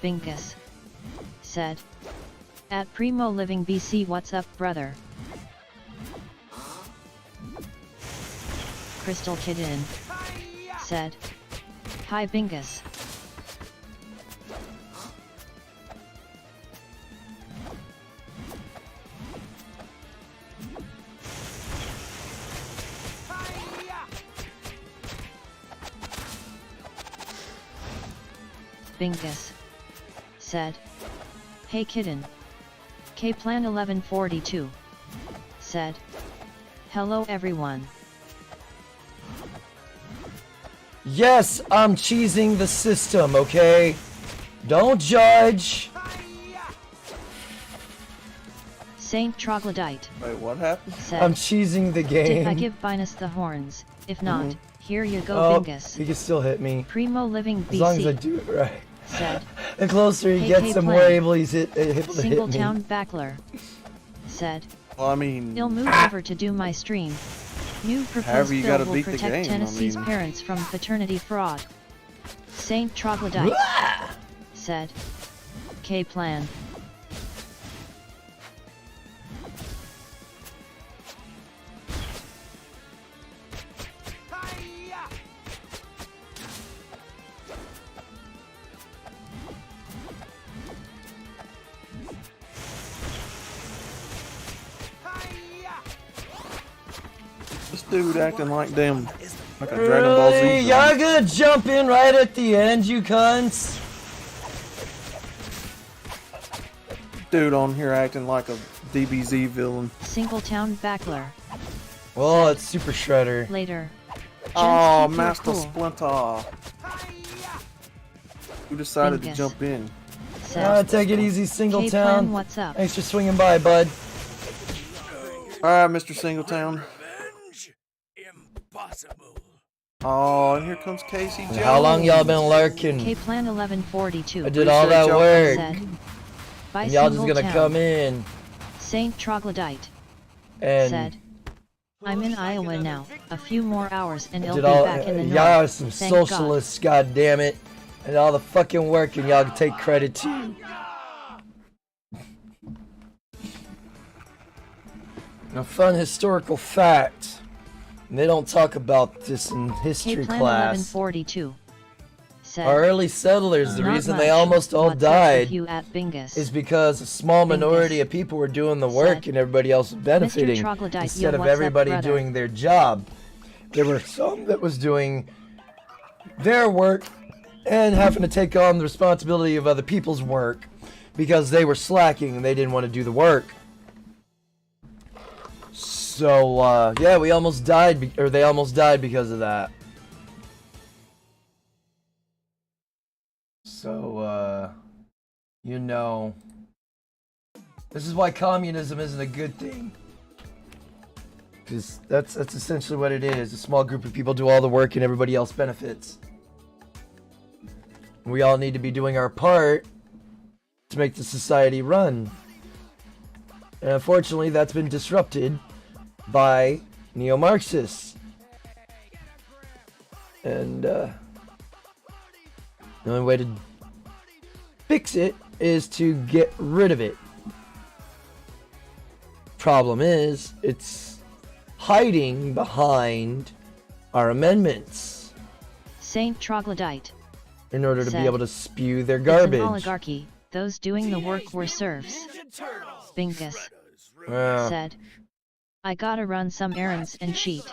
Bingus. Said. At Primo Living BC, what's up, brother? Crystal Kid in. Said. Hi, Bingus. Bingus. Said. Hey, kidden. K-Plan 1142. Said. Hello, everyone. Yes, I'm cheesing the system, okay? Don't judge. Saint Troglodyte. Wait, what happened? Said. I'm cheesing the Did I game. give Binus the horns? If not, here you go, Oh, Bingus. he can still hit me. Primo Living BC. As long as I do it right. Said. The closer he Hey, gets, hey, the more plan. able he's able to hit me. Singletown Backler. Said. Well, I mean, He'll move over to do my stream. New However proposed you bill gotta will beat the protect game, I Tennessee's mean. parents from paternity fraud. Saint Troglodyte. Said. K-Plan. this dude acting like damn, like a Dragon Ball Z. Really? villain. Y'all gonna jump in right at the end, you cunts? Dude on here acting like a DBZ villain. Singletown Backler. Well, it's Super Shredder. Later. Gents, Oh, keep your Master cool. Splinter. Who decided to Bingus. jump in? Said. Take it easy, K-Plan, Singletown. what's up? Thanks for swinging by, bud. Alright, Mr. Singletown. Revenge? Impossible. Oh, and here comes Casey Jones. How long y'all been lurking? K-Plan 1142. I did all that Appreciate y'all. work. Said. By And y'all just gonna Singletown. come in Saint Troglodyte. and Said. I'm in Iowa now. A few more hours and it'll did be all. back in the Y'all are north. some Thank God. socialists, god damn it. And all the fucking work, and y'all can take credit too. A fun historical fact. And they don't talk about this in history K-Plan class. 1142. Said. Our early settlers, the Not reason much. they almost all What's up with died you at Bingus? is because a small minority of people were doing the work Said. and everybody else was benefiting Troglodyte, yo, instead of what's up, everybody brother? doing their job. there were some that was doing their work and having to take on the responsibility of other people's work because they were slacking and they didn't want to do the work. So, yeah, we almost died, or they almost died because of that. So, you know, this is why communism isn't a good thing. Because that's essentially what it is. A small group of people do all the work and everybody else benefits. We all need to be doing our part to make the society run. And unfortunately, that's been disrupted by neo-Marxists. And the only way to fix it is to get rid of it. Problem is, it's hiding behind our amendments Saint Troglodyte in order to said, be able to spew their "It's garbage. an oligarchy. Those doing the work were serfs." Bingus Yeah. said, "I gotta run some errands and cheat.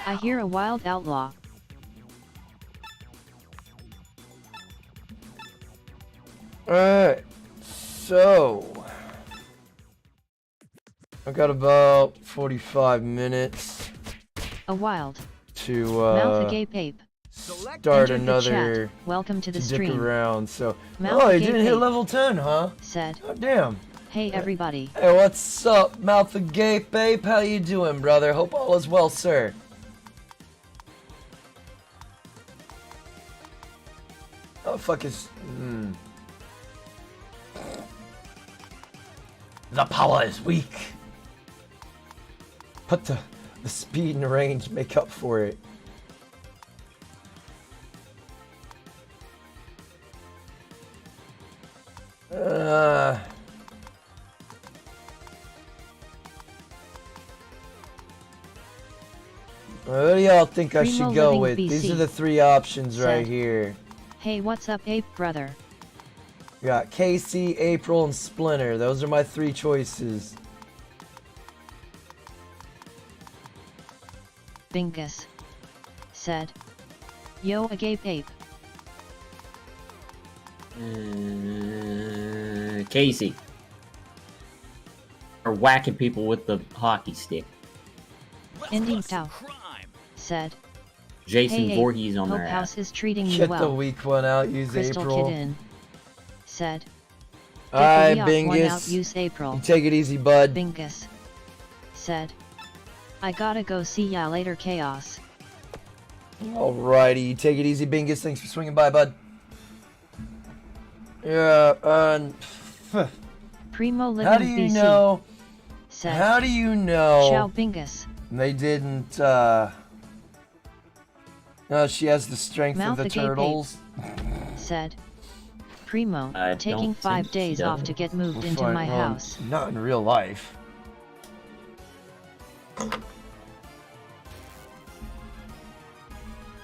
I hear a wild outlaw." Alright, so I've got about 45 minutes A wild to mouth agape ape. start Entered the another chat. Welcome to the dick stream. around. So, Mouth oh, you agape didn't hit ape. level 10, huh? Said, Oh, damn. "Hey everybody. Hey, what's up, Mouth Agape Ape? How you doing, brother? Hope all is well, sir. Oh, fuck is... The power is weak. But the speed and range make up for it. What do y'all think I Primo should go Living with? These BC are the three options said, right here. Hey, what's up, ape brother?" We got Casey, April, and Splinter. Those are my three choices. Bingus said, "Yo, agape ape." Casey. Or whacking people with the hockey stick. Indy Tao said, Jason "Hey, Voorhees on hope their house ass. is treating you Get the well." weak one out. Use Crystal April. Kidden said, "Get Alright, the weak one out, Bingus. use April." You take it easy, bud. Bingus said, "I gotta go, see ya later, Chaos." Alrighty, you take it easy, Bingus. Thanks for swinging by, bud. Yeah, Primo Living how do you BC know? said, How do you know "Ciao, Bingus." they didn't, no, she has the strength Mouth of the agape ape. turtles. Said, "Primo, I taking don't 5 think she days off does. to get moved Well, into fine, my well, house." Not in real life.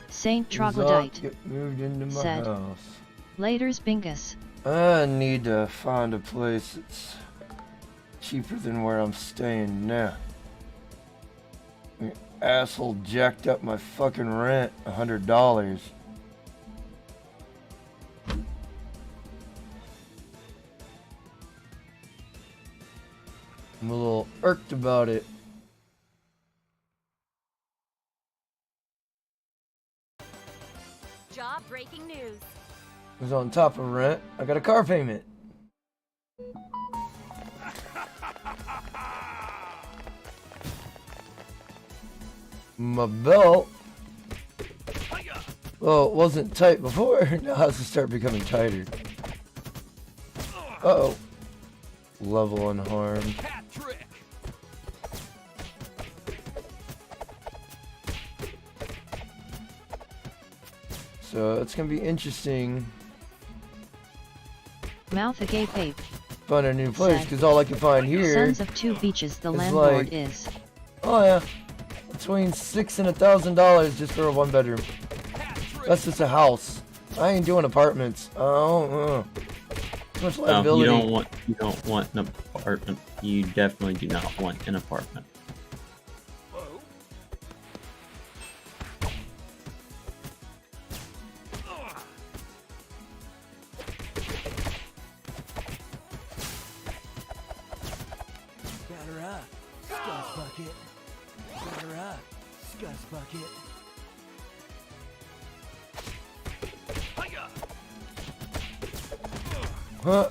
Saint Zoc Troglodyte get moved into my said, house. "Laters, Bingus." I need to find a place that's cheaper than where I'm staying now. The asshole jacked up my fucking rent, $100. I'm a little irked about it. Job breaking news. Because on top of rent, I got a car payment. My belt, well, it wasn't tight before. Now it has to start becoming tighter. Uh-oh. Level unharmed. Hat trick. So it's gonna be interesting. Mouth agape ape Find a new place, said, because all I can find here. "Sons of two beaches, the It's landlord like- is." Oh yeah, between $600 and $1,000 just for a one bedroom. That's just a house. I ain't doing apartments. Oh, too much No, liability. you don't want an apartment. You definitely do not want an apartment. Batter up, Scuzz Bucket. Batter up, Scuzz Bucket. Hiya! Huh?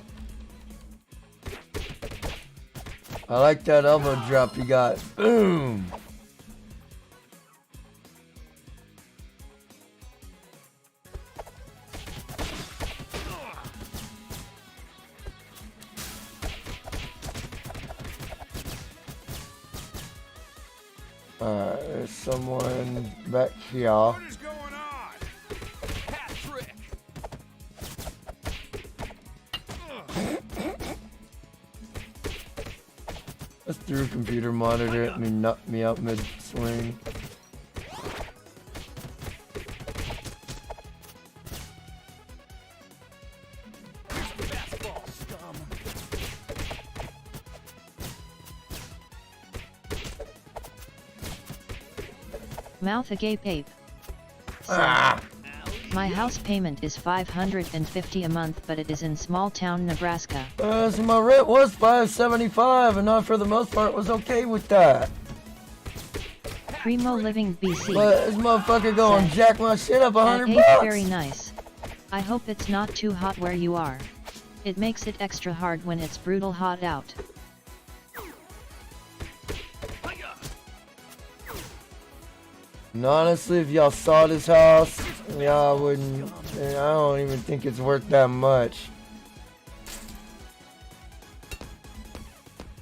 I like that elbow drop you got. Boom! There's someone back here. What is going on? Hat trick. Let's through a computer monitor at me, knock me out mid-swing. Fastball, scum. Mouth agape ape. Said, Ah! my house payment is $550 a month, but it is in small town Nebraska. So my rent was $575, and I, for the most part, was okay with that. Primo Living BC. But this motherfucker gonna Said, jack my shit up that $100 ape bucks. very nice. I hope it's not too hot where you are. It makes it extra hard when it's brutal hot out. And honestly, if y'all saw this house, y'all wouldn't. I don't even think it's worth that much.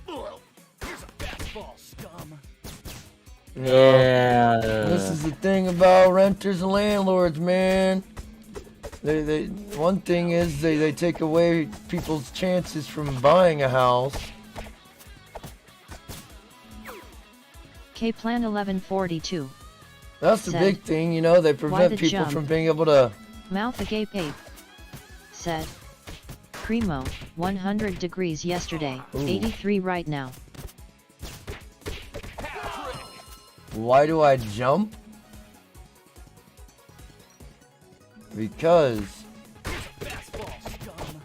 Here's a fastball, scum. Yeah. This is the thing about renters and landlords, man. One thing is they take away people's chances from buying a house. K Plan 1142. That's the Said, big thing, you know, they prevent the people jump? from being able to. Mouth agape ape. Said, Primo, 100 degrees yesterday, Ooh. 83 right now. Why do I jump? Because Fastball, scum.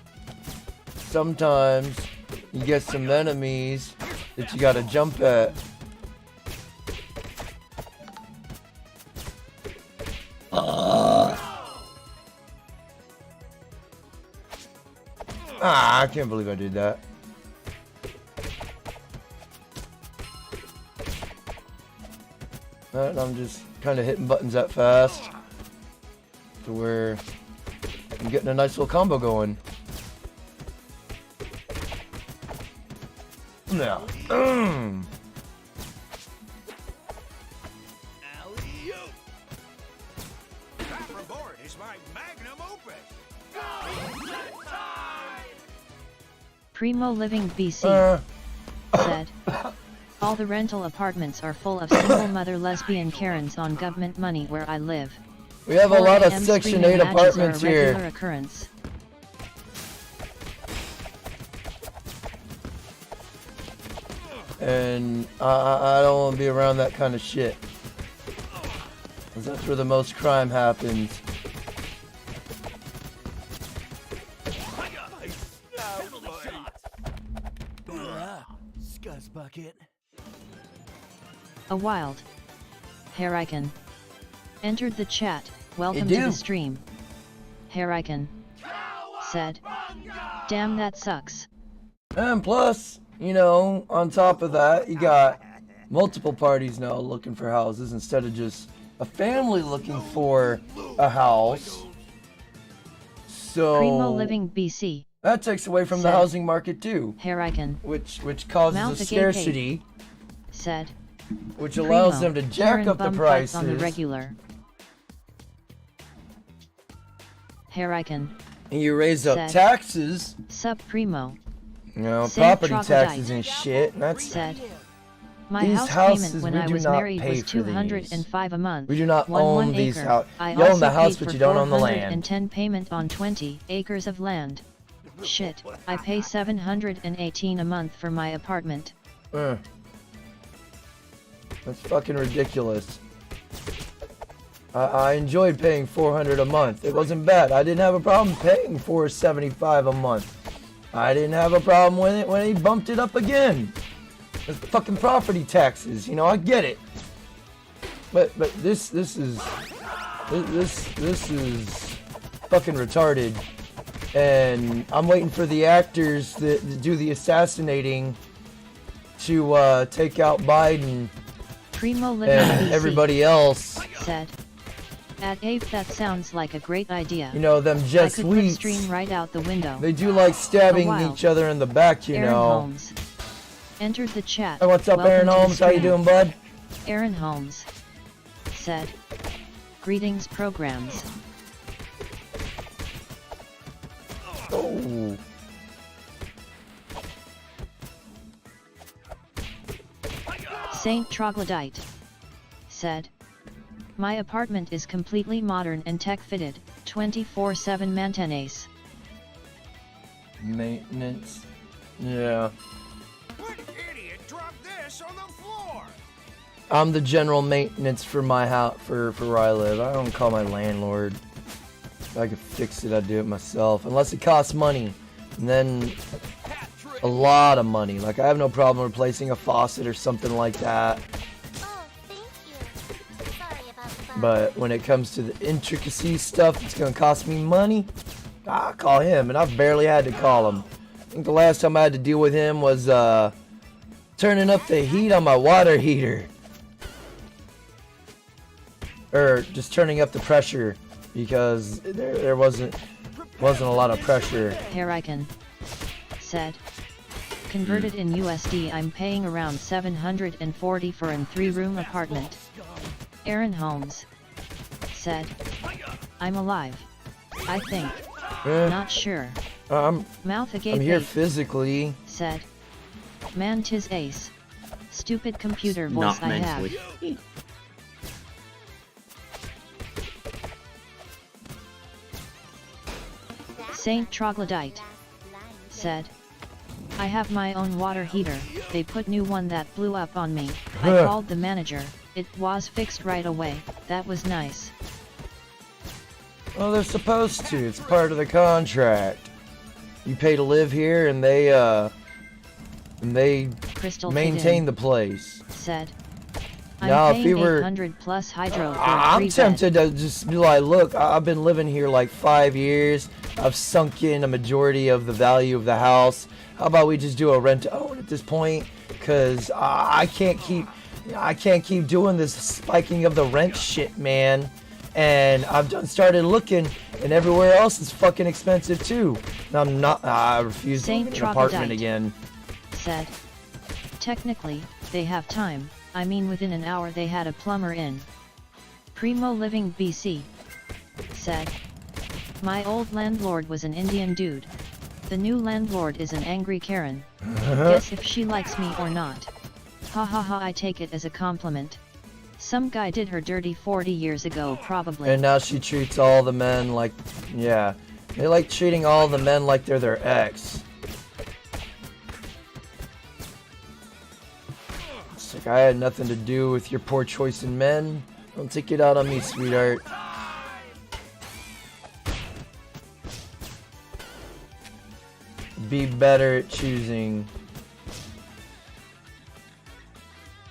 sometimes you get some enemies that you gotta jump at. Ah, I can't believe I did that. And I'm just kind of hitting buttons that fast to where I'm getting a nice little combo going. Now, Alley-oop. That report is my magnum opus. Primo Living BC. Said, all the rental apartments are full of single mother lesbian Karens on government money where I live. we have a 4 lot of a.m. Section screaming 8 matches apartments are a regular here. occurrence. And I don't want to be around that kind of shit. 'Cause that's where the most crime happens. Scuzz Bucket. A wild Hurricane entered the chat. Welcome You to the do. stream. Hurricane said, damn that sucks. And plus, you know, on top of that, you got multiple parties now looking for houses instead of just a family looking for a house. So Primo Living BC. that takes away from the Said, housing market too, Hurricane which causes Mouth a agape scarcity, said, which allows Primo, them to jack Karen up the bum butts prices. on the regular. Hurricane And you raise up Said, taxes, sub Primo you know, Save property troglodyte. taxes and shit. And that's said, my These house houses, payment when we I do was not married pay was for these. $205 a month. we do not One own these acre. houses. I You own also the house, paid but for you don't own the land. 410 payment on 20 acres of land. Shit, I pay $718 a month for my apartment. That's fucking ridiculous. I enjoyed paying $400 a month. It wasn't bad. I didn't have a problem paying $475 a month. I didn't have a problem with it when he bumped it up again. It's fucking property taxes, you know, I get it. But this is fucking retarded. And I'm waiting for the actors that do the assassinating to take out Biden Primo Living and BC everybody else. said. At Ape, that sounds like a great idea. You know, them I could put Jesuits. stream right out the window. They do like stabbing wild. each other in the back, you Aaron know. Holmes entered the chat. Hey, what's up, Welcome Aaron to the Holmes? How you stream. doing, bud? Aaron Holmes said, "Greetings, programs." Oh. Saint Troglodyte said, "My apartment is completely modern and tech-fitted, 24/7 maintenance." Maintenance. Yeah. What idiot dropped this on the floor? I'm the general maintenance for my house, for where I live. I don't call my landlord. If I could fix it, I'd do it myself. Unless it costs money. And then a lot of money. Like, I have no problem replacing a faucet or something like that. Oh, thank you. Sorry about that. But when it comes to the intricacies stuff that's gonna cost me money, I call him, and I've barely had to call him. I think the last time I had to deal with him was turning up the heat on my water heater. Or just turning up the pressure because there wasn't a lot of pressure. Herican said, "Converted in USD, I'm paying around 740 for an 3-room apartment." Aaron Holmes said, "I'm alive. I think. Not sure." Mouth agape I'm here ape physically. said, "Man, 'tis ace. Stupid computer voice Not I mentally. have." Saint Troglodyte said, "I have my own water heater. They put new one that blew up on me. I called the manager. It was fixed right away. That was nice." Well, they're supposed to. It's part of the contract. You pay to live here, and they Crystal maintain Kidin the place. said, "I'm Now, if paying you were- 800 plus hydro for a I'm 3 tempted bed." to just be like, look, I've been living here like 5 years. I've sunk in a majority of the value of the house. How about we just do a rent to own at this point? Because I can't keep doing this spiking of the rent shit, man. And I've started looking, and everywhere else is fucking expensive too. And I refuse to Saint live in an apartment Troglodyte again. said, "Technically, they have time. I mean, within an hour they had a plumber in." Primo Living BC said, "My old landlord was an Indian dude. The new landlord is an angry Karen. Guess if she likes me or not. Ha ha ha, I take it as a compliment. Some guy did her dirty 40 years ago, probably." And now she treats all the men like, yeah, they like treating all the men like they're their ex. It's like, I had nothing to do with your poor choice in men. Don't take it out on me, sweetheart. Be better at choosing.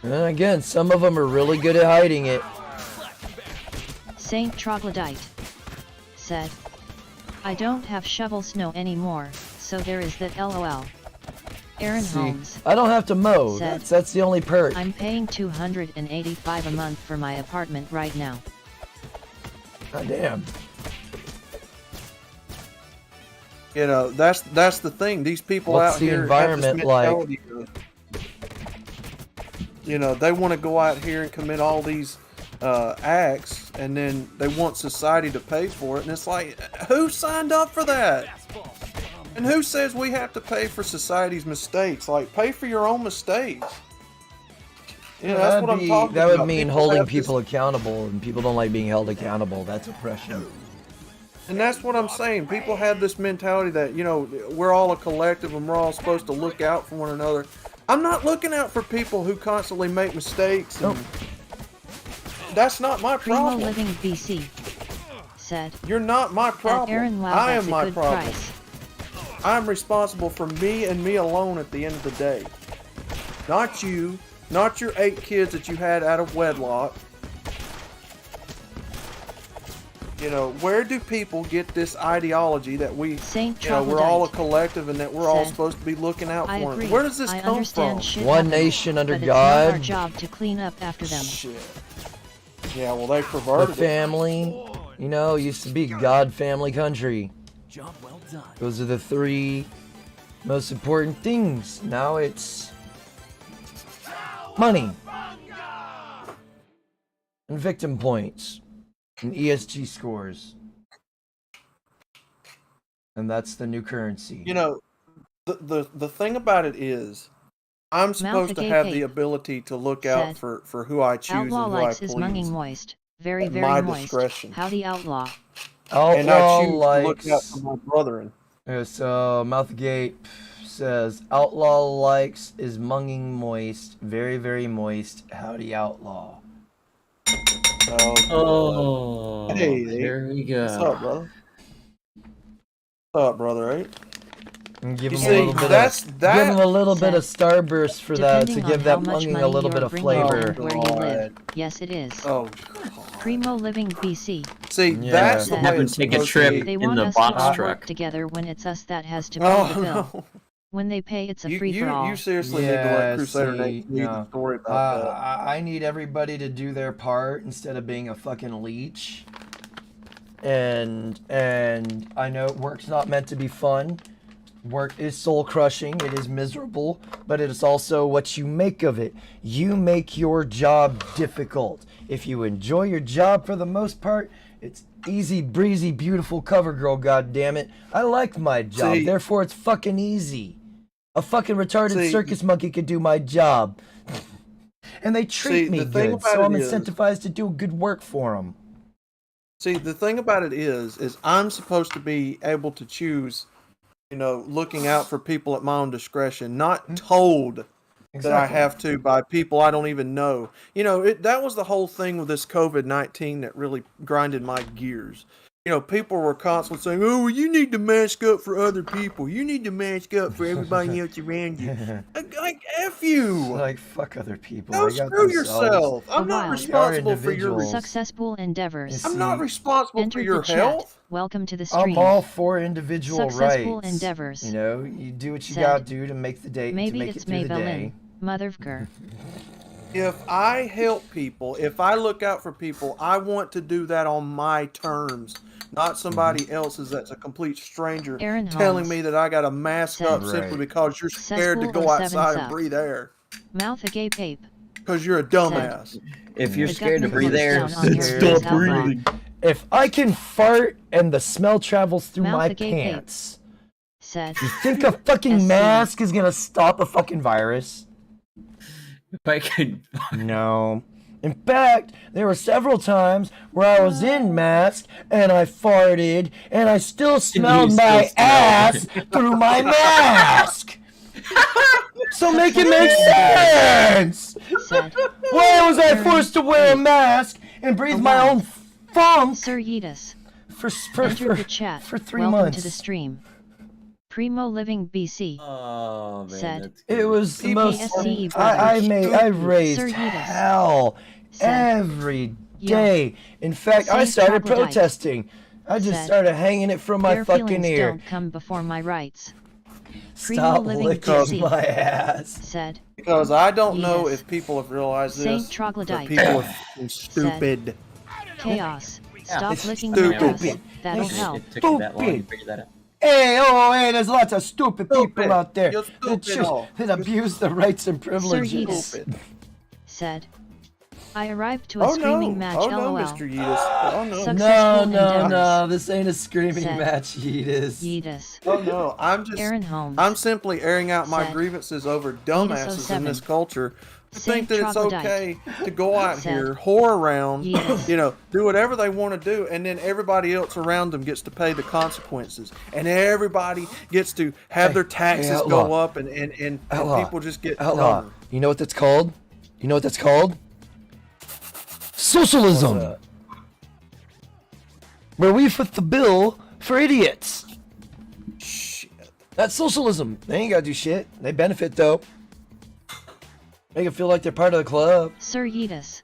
And then again, some of them are really good at hiding it. Saint Troglodyte said, "I don't have shovel snow anymore, so there is that lol." Aaron See, Holmes I don't have to mow. said, That's the only perk. "I'm paying $285 a month for my apartment right now." God damn. You know, that's the thing. These people What's out the here environment have this like? mentality of, you know, they want to go out here and commit all these acts, and then they want society to pay for it. And it's like, who signed up for that? And who says we have to pay for society's mistakes? Like, pay for your own mistakes. You know, that's what I'm talking That about. would mean People holding have this- people accountable, and people don't like being held accountable. That's oppression. And that's what I'm saying. People have this mentality that, you know, we're all a collective and we're all supposed to look out for one another. I'm not looking out for people who constantly make mistakes. And that's not my Primo problem. Living BC said, You're not my problem. "Aaron, wow, I that's am a my good problem. price." I'm responsible for me and me alone at the end of the day. Not you. Not your 8 kids that you had out of wedlock. You know, where do people get this ideology that we, Saint you know, we're all a Troglodyte collective and that we're all said, supposed to be looking out I for agree. them? Where does this I come understand from? shit One happens, nation under but it's not our God. job to clean up after them. Shit. Yeah, well, they The perverted it. family, you know, used to be God family country. Job well done. Those are the 3 most important things. Now it's money and victim points and ESG scores. And that's the new currency. You know, the thing about it is, I'm supposed to Mouth have agape the ability to look out said, for who I choose Outlaw and who I likes his munging please. moist. Very, At very my moist. discretion. Howdy, outlaw. And I Outlaw choose to look out likes. for my brethren. So Mouthgate says Outlaw likes is munging moist. Very, very moist. Howdy, Outlaw. Oh, Hey, there we go. What's up, brother? What's up, brother? Right? And give You him see, a little bit that's of, that. give him a little bit of starburst for that to Depending give on that how much munging money a little bit you're of bringing flavor. and where you live. Yes, it is. Oh, Primo Living BC. see, Yeah. that's the way Have him it's take a supposed trip to be. They in want the us to box all truck. work together when it's us that has to pay Oh the bill. no! When they pay, it's a You free-for-all. you seriously need to let Crusader see, Nate read the no. story about that. I need everybody to do their part instead of being a fucking leech. And I know work's not meant to be fun. Work is soul crushing. It is miserable, but it is also what you make of it. You make your job difficult. If you enjoy your job for the most part, it's easy breezy, beautiful cover girl. God damn it! I like my job, See- therefore it's fucking easy. A fucking retarded See- circus monkey could do my job, and they treat See, me the thing good, about so I'm it is- incentivized to do good work for them. See, the thing about it is I'm supposed to be able to choose, you know, looking out for people at my own discretion, not told that I have to by people I don't even know. You know, that was the whole thing with this COVID-19 that really grinded my gears. You know, people were constantly saying, "Oh, well, you need to mask up for other people. You need to mask up for everybody else around you." Like F you. Like fuck other people. Go They got screw themselves. yourself. I'm A not while. responsible for your. individuals. Successful endeavors. I'm not responsible for Entered your the chat. health. Welcome to the stream. I'm all for individual Successful rights. endeavors. You know, you do what you Said, gotta do to make the day. Maybe to make it's it through the day. Maybelline. Motherfucker. If I help people, if I look out for people, I want to do that on my terms, not somebody else's that's a complete stranger Aaron telling Holmes me that I got to mask said, up simply Right. because you're scared to Cesspool go 07 outside and sub. breathe air. Mouth agape ape. Because you're a dumbass. If you're The scared to government breathe air, looks down on your Stop stop breathing. If I can fart and the smell travels through Mouth my agape ape. pants, Said, you think a fucking SC. mask is gonna stop a fucking virus? if I could, No. In fact, there were several times where I was in mask and I farted and I still smelled still my smelled ass through my mask. So make it make sense. said, Why was I forced to wear a mask and breathe my own funk Sir Yeetus. for Entered the chat. 3 Welcome months? to the stream. Primo Living BC. oh man, Said, that's It good. was the most. PSCE I raised Sir Yeetus hell said, every Yo. day. In fact, I Saint started Troglodyte protesting. I just said, started hanging it from my Their fucking feelings ear. don't come before my rights. Primo Stop Living licking BC my ass. said, Because I don't know Yes. if people have realized Saint this. But Troglodyte people are fucking stupid. Chaos. Yeah, Stop it's licking my ass. stupid. That'll It's help. It took you that long to Stupid. figure that out. Hey, there's lots of stupid people Stupid. out there You're that, stupid. that abuse the rights and privileges. Yeetus. Stupid. Said, I arrived to a Oh no! screaming match. Oh no, LOL. Mr. Yeetus! Oh no! Suck- No, Successful no, endeavors. no, this ain't a screaming Said, match, Yeetus. Yeetus. Oh no! I'm just. Aaron Holmes. I'm simply airing out my Said, grievances over dumbasses in this 07. culture who Saint think that it's Troglodyte okay to go out said, here, whore around, Yes. you know, do whatever they want to do, and then everybody else around them gets to pay the consequences, and everybody gets to have their taxes outlaw. go up, and Outlaw. people just get Outlaw. dumber. You know what that's called? You know what that's called? Socialism. What's that? Where we foot the bill for idiots. Shit. That's socialism. They ain't gotta do shit. They benefit though. Make them feel like they're part of the club. Sir Yeetus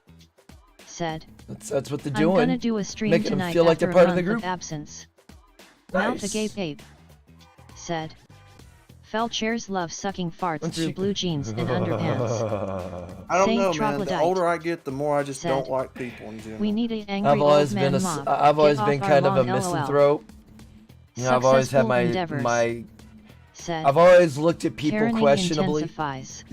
said, That's what they're I'm doing. gonna do a stream Making them tonight feel like after they're part a of the month group. absence. Nice. Mouth agape ape said, Felchairs love sucking farts Once through you- blue jeans and underpants. I don't Saint know, man. The Troglodyte older I get, the more I just said, don't like people in general. We need an angry I've always old been man a, mob. I've always Get been off kind our of a lawn, LOL. misanthrope. You know, I've always had Successful endeavors, my said, I've always looked at people Karening questionably intensifies.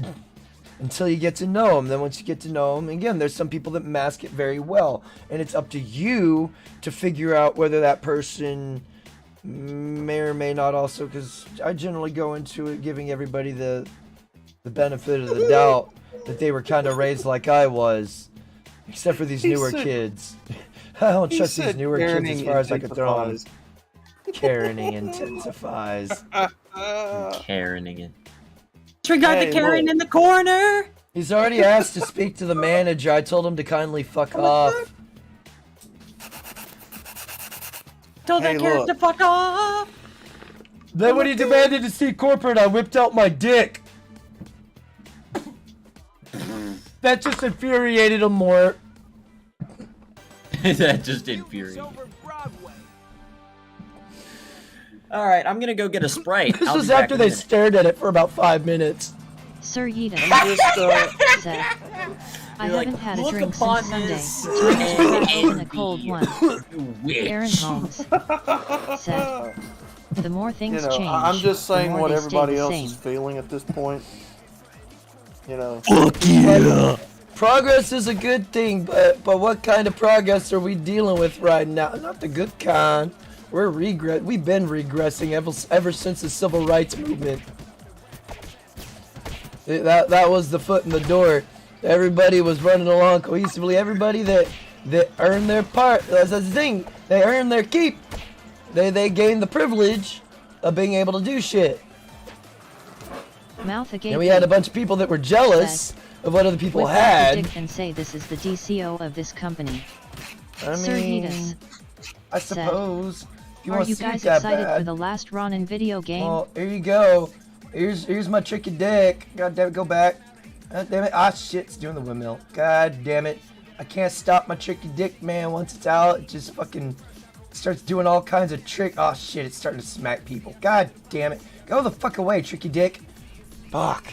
until you get to know them. Then once you get to know them, again, there's some people that mask it very well, and it's up to you to figure out whether that person may or may not also, because I generally go into it giving everybody the benefit of the doubt that they were kind of raised like I was, except for these newer kids. I don't trust these newer kids as far as I can throw them. Karening intensifies. Karening it. Disregard Hey, the Karen look. in the corner. He's already asked to speak to the manager. I told him to kindly fuck off. Told Hey, that Karen look. to fuck off. Then when he demanded to see corporate, I whipped out my dick. That just infuriated him more. That just infuriated me. Over Broadway. Alright, I'm gonna go get a Sprite. This I'll was be back after in a they minute. stared at it for about 5 minutes. Sir Yeetus Just, said, I You're like, haven't had a "Look drink upon since Sunday. this Time to crack and open a cold one. Witch. Aaron Holmes said, the more you things know, change, I'm just the saying more what they everybody stay the else same. is feeling at this point. You know, Progress is a good thing, but what kind of progress are we dealing with right now? Not the good kind. We've been regressing ever since the civil rights movement. That was the foot in the door. Everybody was running along cohesively. Everybody that earned their part. That's the thing. They earned their keep. They gained the privilege of being able to do shit. Mouth agape And we had a bunch of people that were jealous of what other people whip out the had. dick and say this is the DCO of this company. I Sir mean, Yeetus I said, suppose. If you Are want to you see guys it that excited bad. for the last Ronin video game? Well, here you go. Here's my tricky dick. God damn it, go back. God damn it. Ah, shit, it's doing the windmill. God damn it. I can't stop my tricky dick, man. Once it's out, it just fucking starts doing all kinds of trick. Oh, shit, it's starting to smack people. God damn it. Go the fuck away, tricky dick. Fuck.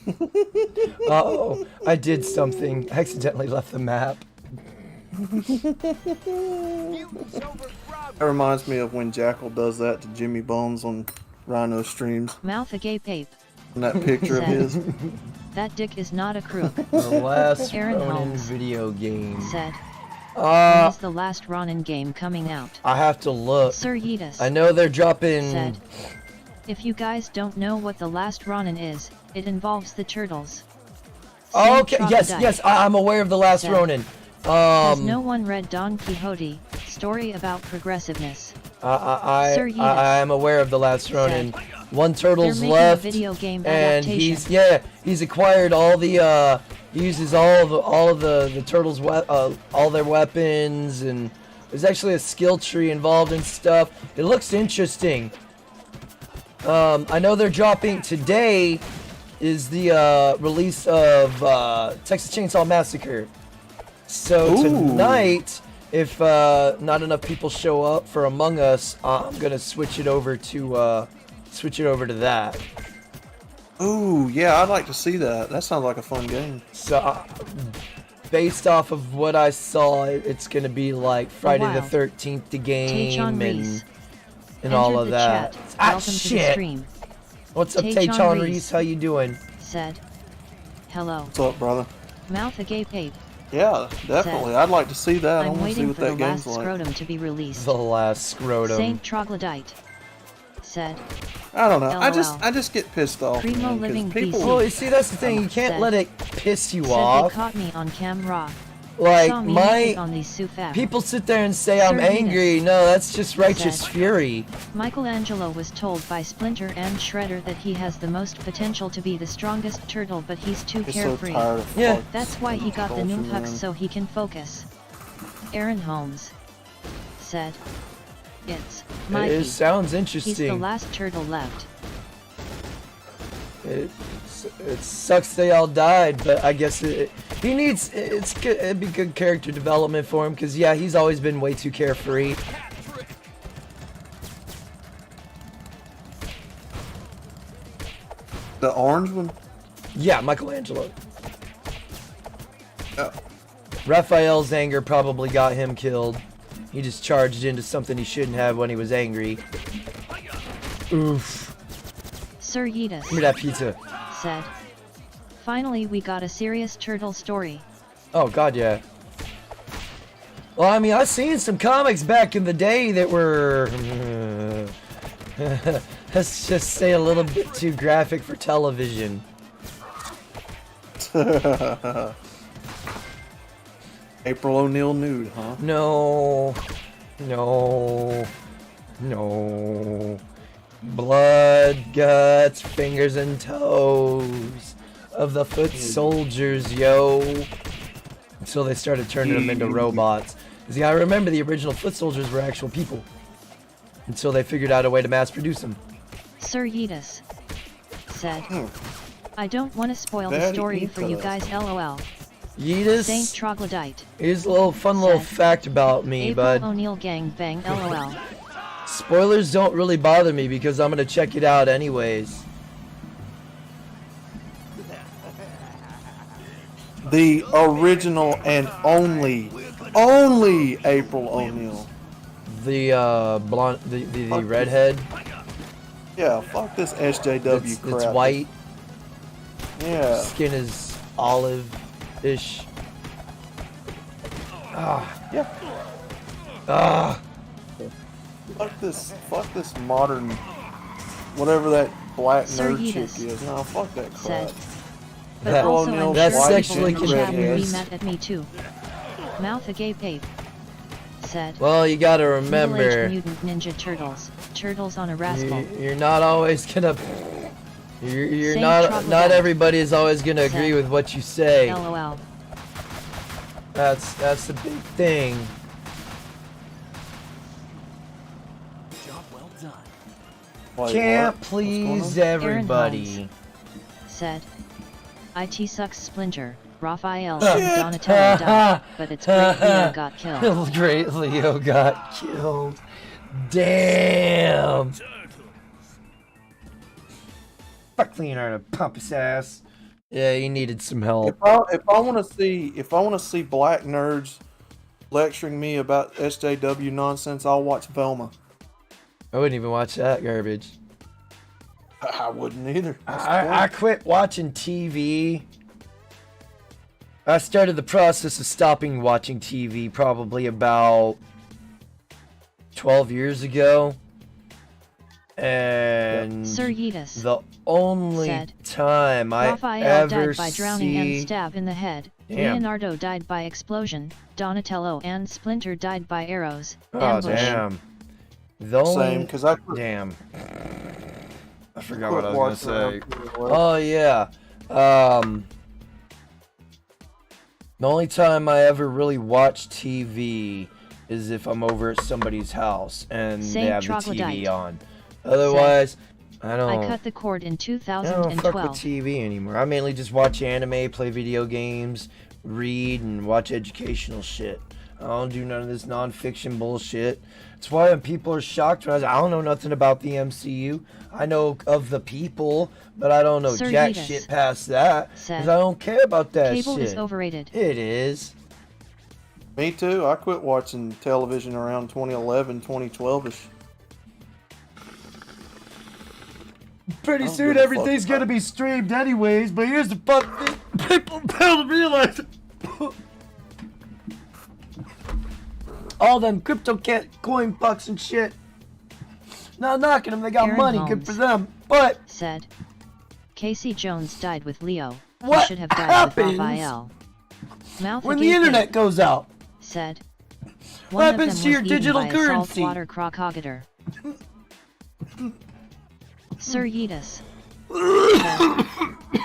Uh-oh. I did something. I accidentally left the map. that reminds me of when Jackal does that to Jimmy Bones on Rhino streams. Mouth agape ape And that picture of his. That dick is not a crook. The last Aaron Ronin Holmes video game. said, when Uh, is the last Ronin game coming out? I have to look. Sir Yeetus I know they're dropping. said, if you guys don't know what the last Ronin is, it involves the turtles. Oh, Saint okay, yes, Troglodyte yes, I'm aware of the last said, Ronin. Has no one read Don Quixote, story about progressiveness? Sir I Yeetus am aware of the last Ronin. One turtle's They're making left, a video game and adaptation. he's acquired all the he uses all of the turtles all their weapons, and there's actually a skill tree involved and stuff. It looks interesting. I know they're dropping today. Is the release of Texas Chainsaw Massacre. So Ooh. tonight, if not enough people show up for Among Us, I'm gonna switch it over to that. Ooh, yeah, I'd like to see that. That sounds like a fun game. So based off of what I saw, it's gonna be like Friday the Wild. 13th the game Taychon Reese and all entered of the that. chat. Ah, Welcome to the shit. stream. What's up, Taychon Taychon Reese. Reese? How you doing? Said, hello. What's up, brother? Mouth agape ape. Yeah, definitely. I'd like to see that. I I'm want to see waiting what for the that game's last like. scrotum to be released. The last scrotum. Saint Troglodyte said, I don't know. I LOL. just get pissed off. Primo man, 'cause living people. BC. Well, you see, that's the thing. You can't Said- let it piss you said they off. caught me on camera. Like Saw me my naked on the sofa. people sit there and say I'm Sir angry. Venus No, that's just righteous said- fury. Michelangelo was told by Splinter and Shredder that he has the most potential to be the strongest turtle, but he's too Get so carefree. tired of Yeah. fuck That's why he got the bullshit, new hux man. so he can focus. Aaron Holmes said, it's Mikey. It sounds He's the interesting. last turtle left. It It sucks they all died, but I guess he needs. It's good. It'd be good character development for him, because yeah, he's always been way too carefree. The orange one? Yeah, Michelangelo. Oh. Raphael's anger probably got him killed. He just charged into something he shouldn't have when he was angry. Oof. Sir Yeetus Give me that pizza. said, "Finally we got a serious turtle story." Oh god, yeah. Well, I mean, I've seen some comics back in the day that were, let's just say, a little bit too graphic for television. April O'Neil nude, huh? No, no, no. Blood, guts, fingers and toes of the foot soldiers, yo. Until they started turning them into robots. See, I remember the original foot soldiers were actual people. Until they figured out a way to mass produce them. Sir Yeetus said, "I don't want to spoil the story for you guys, lol. Yeetus, Saint Troglodyte. here's a little fun little said, fact about me, April bud. O'Neil gang bang, lol. Spoilers don't really bother me because I'm gonna check it out anyways. The original and only April O'Neil. The blonde, the redhead. Yeah, fuck this SJW crap. It's white. Yeah. Skin is olive-ish. Yeah. Ah. Fuck this modern, whatever that black Sir nerd chick Yeetus is. No, fuck that crap. said, but That- also O'Neil I'm that's sure sexually people in the chat would be confused. mad at me too. Mouth agape ape said, Well, you gotta Middle-aged remember, mutant ninja turtles, turtles on a rascal. you're not always gonna. You're Saint not Troglodyte everybody is always gonna agree said, with what you say. LOL. That's the big thing. Job well done. Wait, Can't what? please Aaron everybody. Said, IT sucks Splinter, Raphael and Donatello died, but it's great Leo got killed. Great Leo got killed. Damn. Fuck Leonardo, pump his ass. Yeah, he needed some help. If I want to see black nerds lecturing me about SJW nonsense, I'll watch Velma. I wouldn't even watch that garbage. I wouldn't either. I quit watching TV. I started the process of stopping watching TV probably about 12 years ago. And Sir Yeetus the only said, time I Raphael ever died by drowning and see stab in the head. Damn. Leonardo died by explosion. Donatello and Splinter died by arrows. Oh ambush. damn. The only Same, because I damn. I forgot quit what I was gonna say. watching Oh yeah. The only time I ever really watch TV is if I'm over at somebody's house and they Saint have the Troglodyte TV on. Otherwise, I I don't. cut the cord in I don't fuck with 2012. TV anymore. I mainly just watch anime, play video games, read, and watch educational shit. I don't do none of this non-fiction bullshit. That's why when people are shocked when I don't know nothing about the MCU. I know of the people, but I don't know Sir jack Yeetus shit past that. said, Because I don't care about that Cable shit. is overrated. It is. Me too. I quit watching television around 2011, 2012ish. Pretty I don't soon give a everything's fuck. gonna be streamed anyways, but here's the fuck thing. People fail to realize all them crypto coin bucks and shit. Not knocking them, they got Aaron money, Holmes good for them. But said, Casey Jones died with Leo. He What should have died happens with Raphael. Mouth when the agape internet goes out, said, what one of happens them to your was eaten digital by a currency? saltwater crocodile. Sir Yeetus said,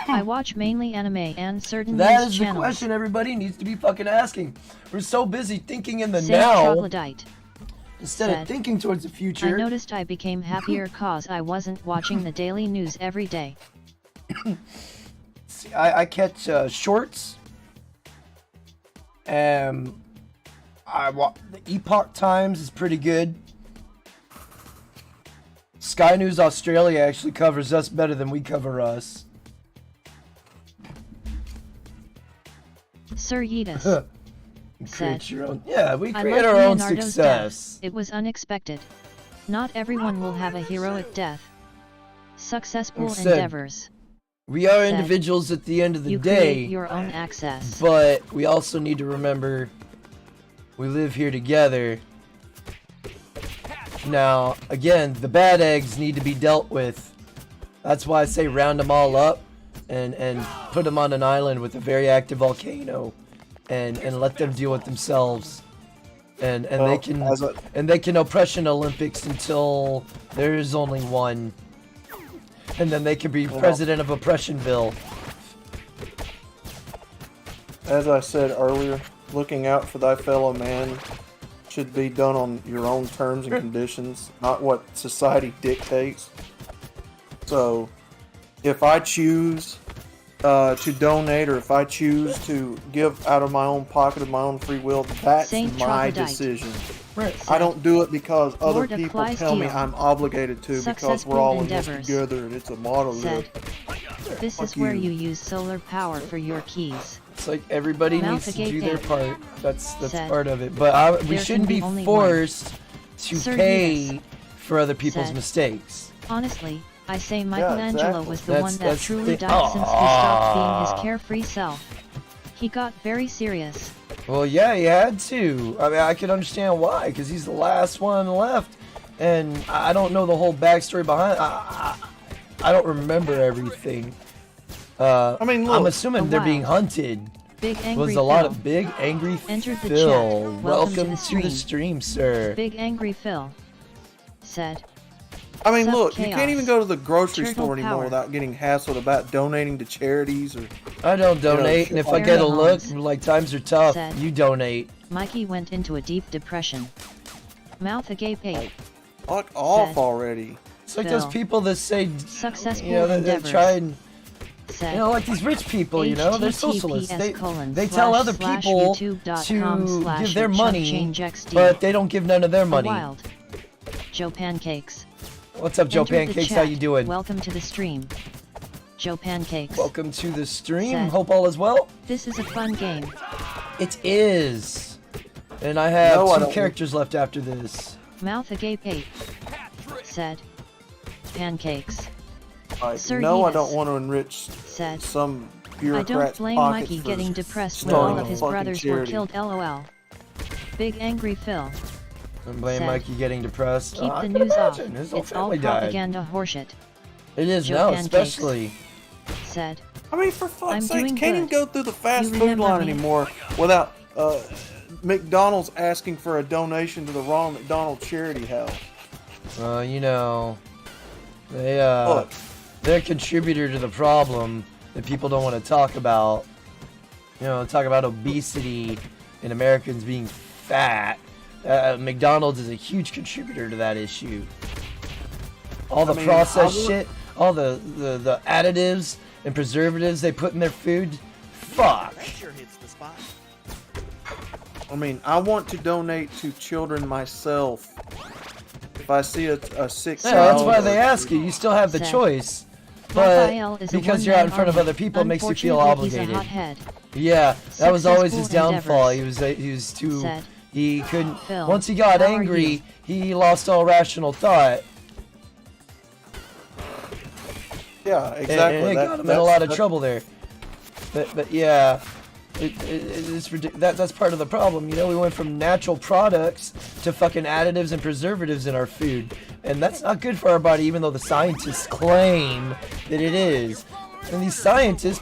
I watch mainly anime and certain That news is the channels. question everybody needs to be fucking asking. We're so busy thinking in the Saint now Troglodyte instead of said, thinking towards the I future. noticed I became happier cause I wasn't watching the daily news every day. See, I catch shorts. The Epoch Times is pretty good. Sky News Australia actually covers us better than we cover us. Sir Yeetus said, Create your own. Yeah, we I create like our own Leonardo's success. death. It was unexpected. Not everyone will have a heroic death. Successful Like I said, endeavors. We are said, individuals at the end of the You day, create your own access. but we also need to remember we live here together. Now, again, the bad eggs need to be dealt with. That's why I say round them all up and put them on an island with a very active volcano and let them deal with themselves. And Well, they can oppression Olympics until there is only one. And then they can be president of Oppressionville. As I said earlier, looking out for thy fellow man should be done on your own terms and conditions, not what society dictates. So, if I choose to donate, or if I choose to give out of my own pocket of my own free will, that's Saint my Troglodyte decision. Right. I don't do it because other Lord people applies tell me deal. I'm obligated to, because Successful we're all in this endeavors. together and it's a monolith. Said, this Fuck is where you. you use solar power for your keys. It's like everybody Mouth needs to agape do their gate. part. That's Said, part of it. But we there shouldn't can be be only forced to Sir pay Yeetus for other people's said, mistakes. Honestly, I say Michelangelo exactly. was the one that That's truly the- died since he stopped being his carefree self. He got very serious. Well, yeah, he had to. I mean, I can understand why, because he's the last one left, and I don't know the whole backstory behind. I don't remember everything. I mean, look, I'm assuming A they're being wild. hunted. Big angry Was a lot Phil. of big angry Entered the Phil. chat. Welcome to the stream, sir. Big angry Phil said, I mean, Sup look, you can't chaos. even go to the grocery Turtle store anymore power. without getting hassled about donating to charities or. I don't donate, and if I get a look, like times are tough, Said. you donate. Mikey went into a deep depression. Mouth agape ape. Fuck off Said. already. It's like Phil. those people that say, Successful you know, they endeavors. try and, Said, you know, like these rich people, you know, they're socialists. They tell other people to give their money, but they don't give none of their money. Wild. Joe Pancakes. What's up, Joe Entered the Pancakes? chat. How you doing? Welcome to the stream. Joe Pancakes. Welcome to the stream. Said. Hope all is well. This is a fun game. It is. And I have No, I two don't- characters left after this. Mouth agape ape. Said. Pancakes. Like, Sir no, I Yeetus. don't want to enrich Said. some I bureaucrat's don't blame pockets Mikey for getting depressed when all starting of a his fucking brothers were charity. killed. LOL. Big angry Phil. I blame Said. Mikey getting depressed. Keep I the can news off. imagine. His whole It's all family died. propaganda horseshit. It is Joe now, Pancakes. especially. Said. I mean, for I'm fuck's doing sake, can't even good. go through the fast You food remember line me? anymore without McDonald's asking for a donation to the wrong McDonald's charity house. You know, they Look. they're a contributor to the problem that people don't want to talk about. You know, talk about obesity and Americans being fat. McDonald's is a huge contributor to that issue. All the I mean, processed I would- shit, all the additives and preservatives they put in their food. Fuck. I mean, I want to donate to children myself. If I see a sick Yeah, child, that's why or- they ask you. You still have the Said. choice. Raphael But is a because you're out in one-man front of army. other people, it makes you feel Unfortunately, he's a obligated. hothead. Yeah, that was always his Successful downfall. endeavors. He was too. Said. He couldn't. Phil, Once he got how are angry, you? he lost all rational thought, Yeah, and exactly. it got him in a That's- lot of that- trouble there. But yeah, it's that's part of the problem. You know, we went from natural products to fucking additives and preservatives in our food, and that's not good for our body. Even though the scientists claim that it is, and these scientists,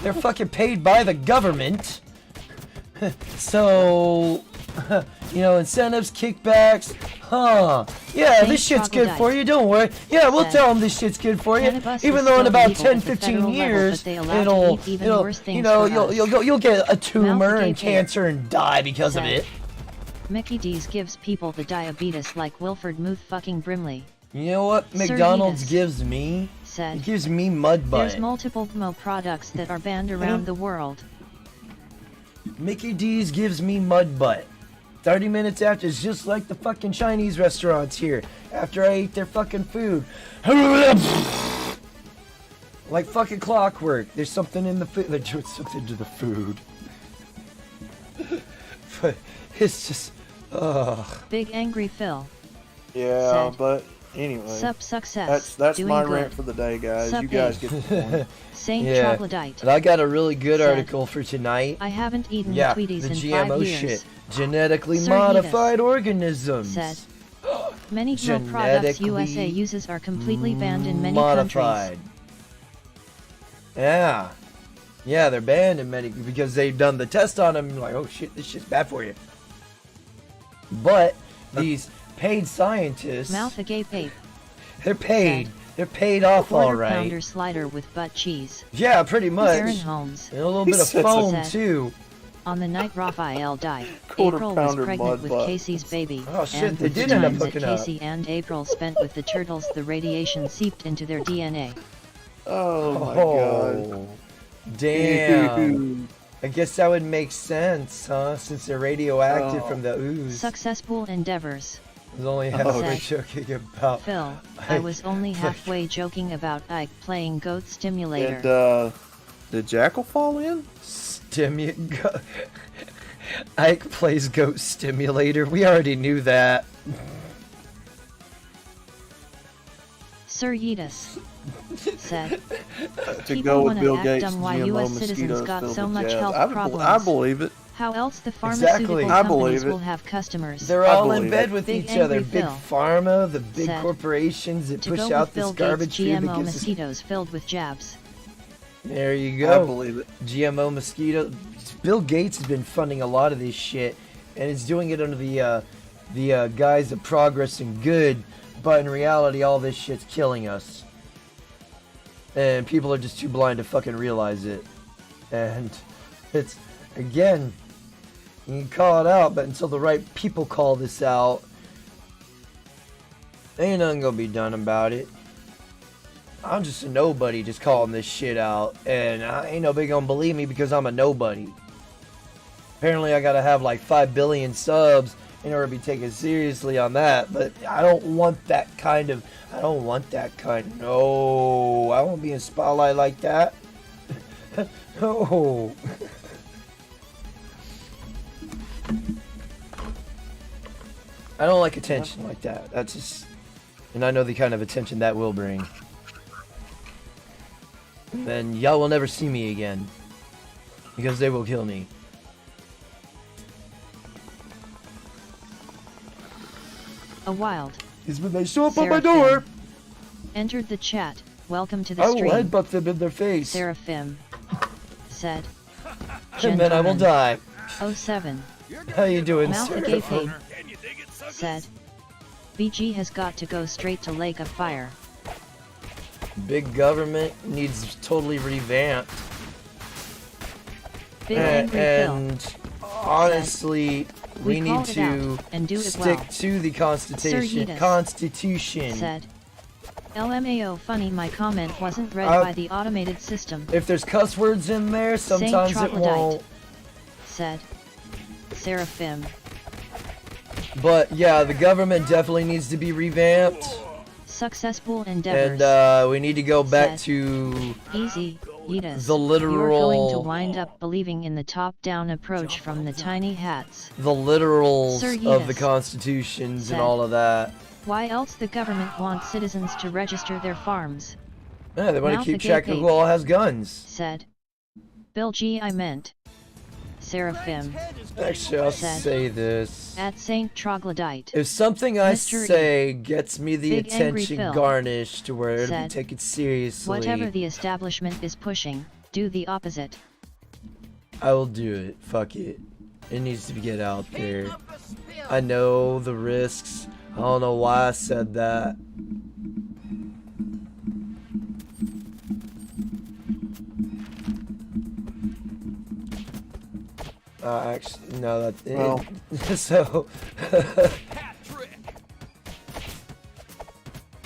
they're fucking paid by the government. So, you know, incentives, kickbacks, yeah, Saint this shit's good Troglodyte. for you, don't worry. Yeah, we'll Said. tell them this shit's good for you. Cannabis Even is though in still about legal 10, at the 15 federal level, years, but they allow to eat even worse you things know, for us. you'll get a tumor and Mouth agape. cancer and die because of Said. it. Mickey D's gives people the diabetes like Wilford Muth fucking Brimley. You know what Sir McDonald's Yeetus. gives me? said. It gives me mud butt. There's multiple PMO products that are banned around the world. Mickey D's gives me mud butt. 30 minutes after, it's just like the fucking Chinese restaurants here. After I eat their fucking food. Like fucking clockwork. There's something in the food. They're doing something to the food. But it's just, ugh. Big Angry Phil. Yeah, Said. but anyway. Success. That's Doing my good. rant for the day, guys. Sup, You guys Dave. get the point. Saint Yeah. Troglodyte. And I got a really good Said. article for tonight. I haven't eaten Yeah, Tweeties the in GMO 5 years. shit. Genetically Sir modified organisms. Said. Many PMO products USA Genetically uses are completely banned in many modified. countries. Yeah. Yeah, they're banned in many because they've done the test on them. Like, oh shit, this shit's bad for you. But these paid scientists, Mouth agape ape. they're paid. They're paid off all Quarter right. pounder slider with butt cheese. Yeah, pretty much. Aaron Holmes. And a little bit of said foam said. too. On the night Raphael died, Quarter April was pounder pregnant mud with butt. Casey's baby. Oh, shit, and they with the did end up time that hooking up. Casey and April spent with the turtles, the radiation seeped into their DNA. Oh my god. Damn. I guess that would make sense, huh? Since they're radioactive Oh. from the ooze. Successful endeavors. I was only Oh, halfway Said. joking about. Phil, I was only halfway joking about Ike playing Goat Stimulator. Did Jackal fall in? Ike plays Goat Stimulator. We already knew that. Sir Yeetus said, To People go with wanna Bill act Gates, dumb why GMO US citizens mosquitoes got filled so with much jabs. health I problems. believe it. How else the Exactly. pharmaceutical I companies believe it. will have customers? They're I all in believe bed it. with Big each other. Angry Big Phil pharma, the big said, corporations that to push go out with this Bill garbage Gates' food that GMO gives us- mosquitoes filled with jabs. There you I go. believe it. GMO mosquito. Bill Gates has been funding a lot of this shit, and it's doing it under the guise of progress and good. But in reality, all this shit's killing us, and people are just too blind to fucking realize it. And it's again, you can call it out, but until the right people call this out, ain't nothing gonna be done about it. I'm just a nobody just calling this shit out, and ain't nobody gonna believe me because I'm a nobody. Apparently I gotta have like 5 billion subs in order to be taken seriously on that, but I don't want that kind of, no, I won't be in spotlight like that. No. I don't like attention like that. That's just, and I know the kind of attention that will bring. Then y'all will never see me again, because they will kill me. A wild. Is when they show up on my Seraphim door, entered the chat. Welcome to the I will stream. headbutt them in their face, Seraphim said. and then I will die. 07 How you doing, Mouth Seraphim? agape said. BG has got to go straight to Lake of Fire. Big government needs totally revamped. Big Angry Phil And honestly, we need called it to out and do it stick well. to the Constitution. Yeetus Constitution. said. LMAO funny, my comment wasn't read Uh, by the automated system. If there's cuss words in there, sometimes it Troglodyte won't. said. Seraphim. But yeah, the government definitely needs to be revamped. Successful endeavors. And we need to go back Said. to Easy, Yeetus. the You're going to literal, wind up believing in the top-down approach from the tiny hats. the literals Sir of the Yeetus constitutions said. and all of that. Why else the government wants citizens to register their farms? Yeah, they want to Mouth keep agape track of ape who all has guns. said. Bill G. I meant. Seraphim. Actually, I'll Said. say this. At Saint Troglodyte. If something I Mr. E. say gets me the Big Angry attention Phil garnished to where it'll be said. taken seriously, Whatever the establishment is pushing, do the opposite. I will do it. Fuck it. It needs to get out there. I know the risks. I don't know why I said that. Actually, no, that. Well. So.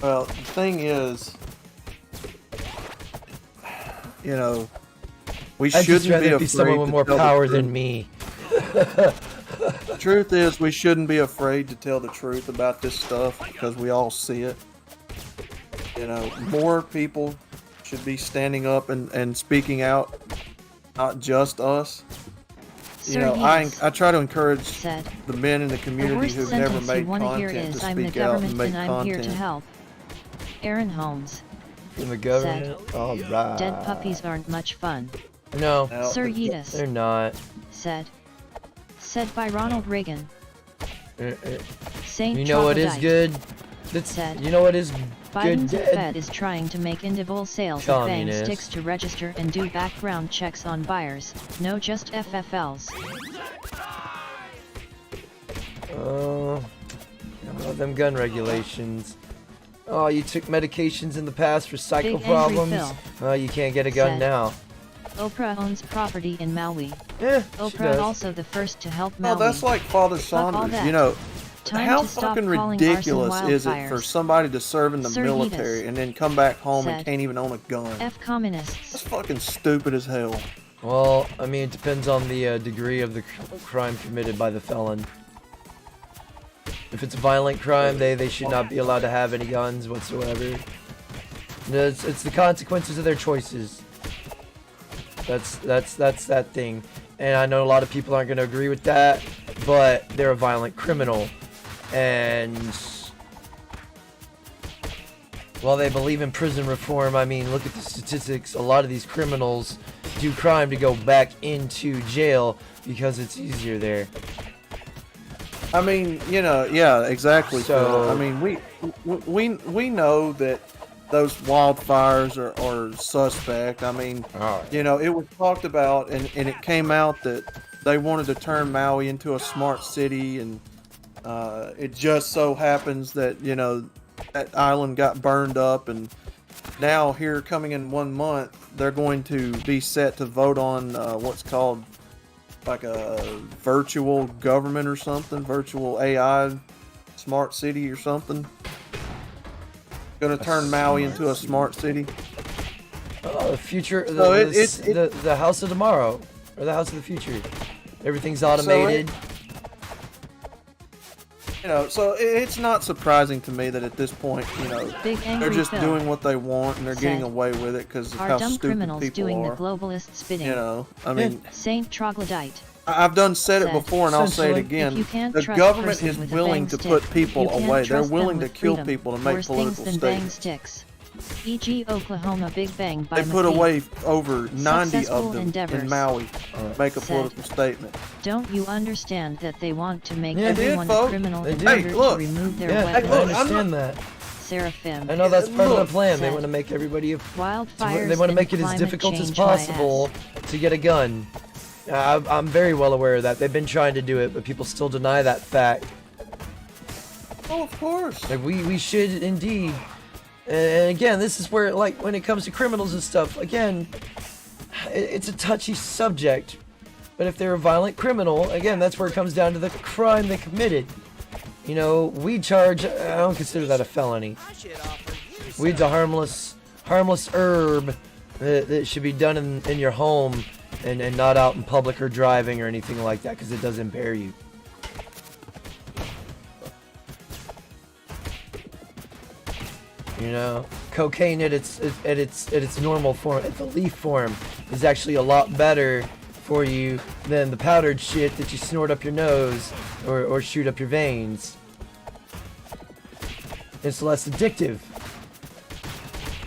Well, the thing is, you know, we I'd just shouldn't rather be it afraid be someone with to more tell the power truth. than me. The truth is, we shouldn't be afraid to tell the truth about this stuff because we all see it. You know, more people should be standing up and speaking out, not just us. You Sir know, Yeats I try to encourage said, the men in the the community worst who've never sentence you made want to hear content is, to I'm the speak out and government make and I'm here to content. help. Aaron Holmes. From the government. All right. Dead puppies aren't much fun. No, Now, Sir Yeats they're not. said by Ronald Reagan. Saint You know what is Troglodyte good? That's, said, you know what is Biden's good? Fed is trying to make individual sales of bang Communist. sticks to register and do background checks on buyers, no just FFLs. Oh, them gun regulations. Oh, you took medications in the past for psycho Big Angry problems. Oh, you can't get a gun said, now. Oprah owns property in Maui. Yeah, she Oprah does. also the first to help No, Maui. that's like Father Fuck all Saunders. that. You know, Time how to stop fucking calling ridiculous arson is it for wildfires. somebody to serve in the Sir military Yeats and then come back home and said, can't even own a gun? F communists. That's fucking stupid as hell. Well, I mean, it depends on the degree of the crime committed by the felon. If it's a violent crime, they should not be allowed to have any guns whatsoever. It's the consequences of their choices. That's that thing. And I know a lot of people aren't going to agree with that, but they're a violent criminal. And while they believe in prison reform, I mean, look at the statistics. A lot of these criminals do crime to go back into jail because it's easier there. I mean, you know, yeah, exactly. So- Phil. I mean, we know that those wildfires are suspect. I mean, you know, it was talked about, and it came out that they wanted to turn Maui into a smart city, and it just so happens that, you know, that island got burned up, and now here coming in 1 month, they're going to be set to vote on what's called like a virtual government or something, virtual AI smart city or something. Gonna turn Maui into a smart city. Oh, the future, So the house of tomorrow, or the house of the future. Everything's automated. You know, so it's not surprising to me that at this point, you know, Big they're Angry just Phil doing what they want and they're getting said, away with it because of Are how dumb stupid criminals people doing are. the globalist spitting? You know, I mean, Saint Troglodyte. I've done said it said, before and I'll say it Essentially, again. If you can't The trust government person is with a willing bang to stick, put people you can't away. They're trust them willing to with kill freedom. people to make Worse political things than bang statements. sticks. E.g. Oklahoma Big Bang by They put McCain. away over 90 Successful of them endeavors. in Maui to make a said, political statement. Don't you understand that they want to make Yeah, they did, everyone a folks. criminal They in did. order Hey, to look. remove their Yeah, weapons? I look, I'm understand that. Seraphim. I know that's part of Look, the plan. They said, want to make everybody. Wildfires They want to and make it as climate difficult as change possible to get a gun. I'm very well aware of that. They've been trying to do it, but people still deny that fact. Oh, of course. Like we should indeed. And again, this is where, like, when it comes to criminals and stuff, again, it's a touchy subject. But if they're a violent criminal, again, that's where it comes down to the crime they committed. You know, weed charge, I don't consider that a felony. Weed's a harmless herb that should be done in your home and not out in public or driving or anything like that, because it does impair you. You know, cocaine at its normal form, at the leaf form, is actually a lot better for you than the powdered shit that you snort up your nose or shoot up your veins. It's less addictive.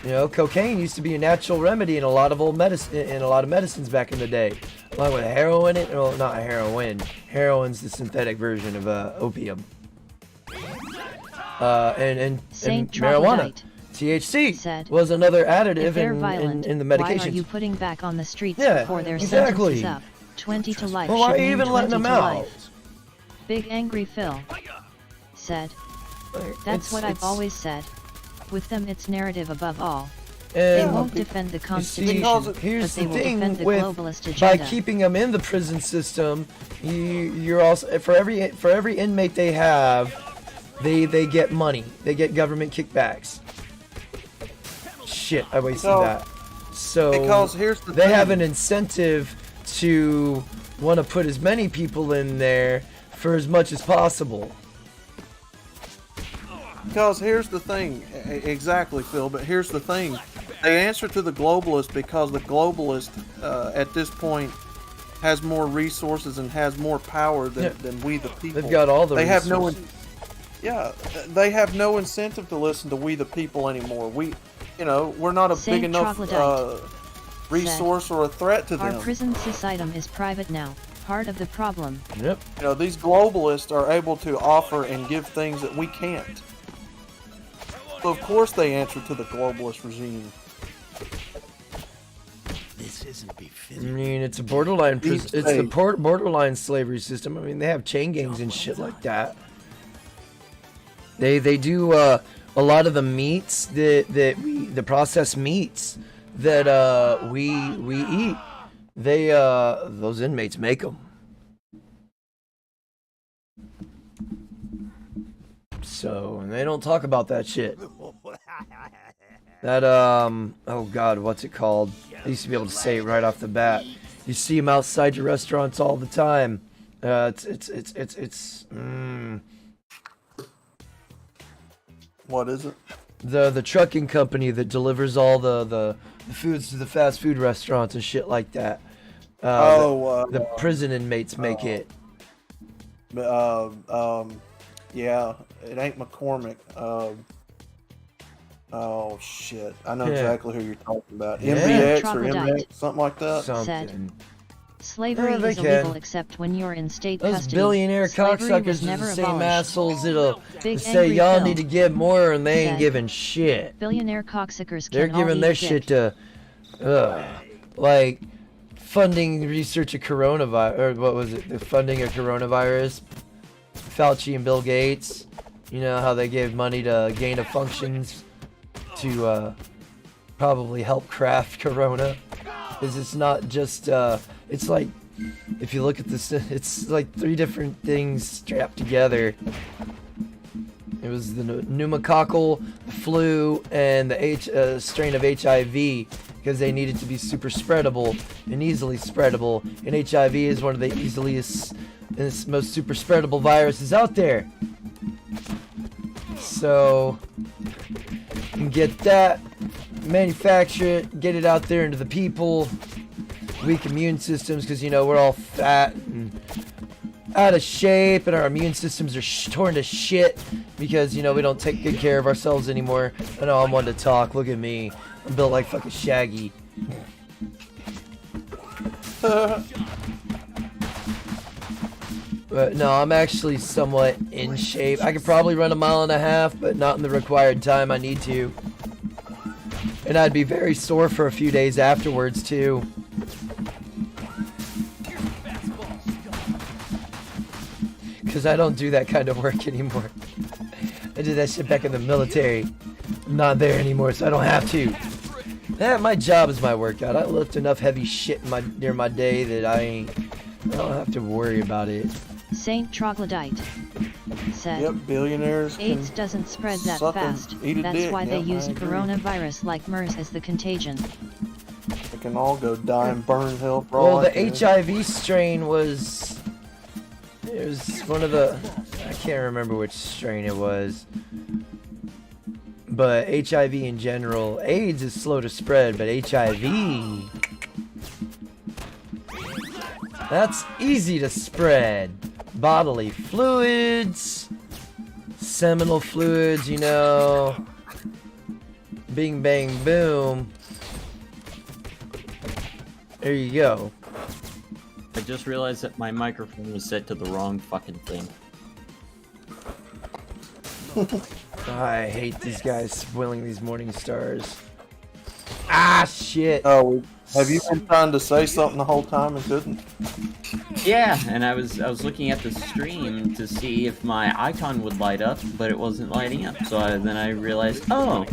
You know, cocaine used to be a natural remedy in a lot of medicines back in the day, along with heroin. Well, not heroin. Heroin's the synthetic version of opium. And Saint marijuana. Troglodyte THC said, was another additive If they're violent, in the why are medications. you putting back on the streets Yeah, before their exactly. sentence is up? 20 to life. Well, why should are you mean even letting 20 them to out? life. Big Angry Phil said, That's what I've always said. With them it's narrative above all. They won't defend the Constitution, Here's but they the will thing defend the with globalist by agenda. keeping them in the prison system, you're also for every inmate they have, they get money. They get government kickbacks. Shit, I wasted that. So Because here's the they thing. have an incentive to want to put as many people in there for as much as possible. Because here's the thing, exactly, Phil. But here's the thing: they answer to the globalist because the globalist, at this point, has more resources and has more power than we the people. They've got all the they resources. they have no incentive to listen to we the people anymore. We're not a Saint big enough Troglodyte resource or a threat to Our them. prison system is private now. Part of the problem. Yep. These globalists are able to offer and give things that we can't. So of course they answer to the globalist regime. This isn't I befitting. mean, it's a borderline Deep it's the state. borderline slavery system. I mean, they have chain gangs and shit like that. They do a lot of the meats the processed meats that we eat. Those inmates make them. So, and they don't talk about that shit. That oh god, what's it called? I used to be able to say it right off the bat. You see them outside your restaurants all the time. What is it? The trucking company that delivers all the foods to the fast food restaurants and shit like that. The prison inmates make it. Yeah, it ain't McCormick. Oh shit, I know Yeah. exactly who you're talking about. Yeah. MBX or Troglodyte. MX, something like that. Something. Slavery Yeah, they is illegal can. except when you're in state Those custody. billionaire Slavery cocksuckers was are never the same abolished. assholes that'll Big say angry y'all Phil need to give more and they ain't said, giving shit. Billionaire cocksuckers They're can all giving eat their dick. shit to, like, funding research of coronavirus, or what was it, the funding of coronavirus. Fauci and Bill Gates, you know how they gave money to Gain of Functions to probably help craft corona. Because it's not just, it's like, if you look at this, it's like 3 different things strapped together. It was the pneumococcal, the flu, and the strain of HIV, because they needed to be super spreadable and easily spreadable. And HIV is one of the easiest and most super spreadable viruses out there. So, you can get that, manufacture it, get it out there into the people. Weak immune systems, because we're all fat and out of shape, and our immune systems are torn to shit because we don't take good care of ourselves anymore. I know I'm one to talk. Look at me, I'm built like fucking Shaggy. But no, I'm actually somewhat in shape. I could probably run 1.5 miles, but not in the required time I need to. And I'd be very sore for a few days afterwards too. Because I don't do that kind of work anymore. I did that shit back in the military. I'm not there anymore, so I don't have to. Yeah, my job is my workout. I lift enough heavy shit during my day that I don't have to worry about it. Saint Troglodyte said, Yep, billionaires. AIDS can doesn't spread that suck and fast. eat a That's dick. why they Yep, I used agree. coronavirus like MERS as the contagion. They can all go die and burn in hell for all Well, I the care. HIV strain was... It was one of the... I can't remember which strain it was. But HIV in general... AIDS is slow to spread, but HIV... That's easy to spread. Bodily fluids... Seminal fluids, Bing, bang, boom. There you go. I just realized that my microphone was set to the wrong fucking thing. I hate these guys spoiling these morning stars. Ah, shit. Oh, have you been trying to say something the whole time and couldn't? Yeah, and I was looking at the stream to see if my icon would light up, but it wasn't lighting up. So then I realized, oh,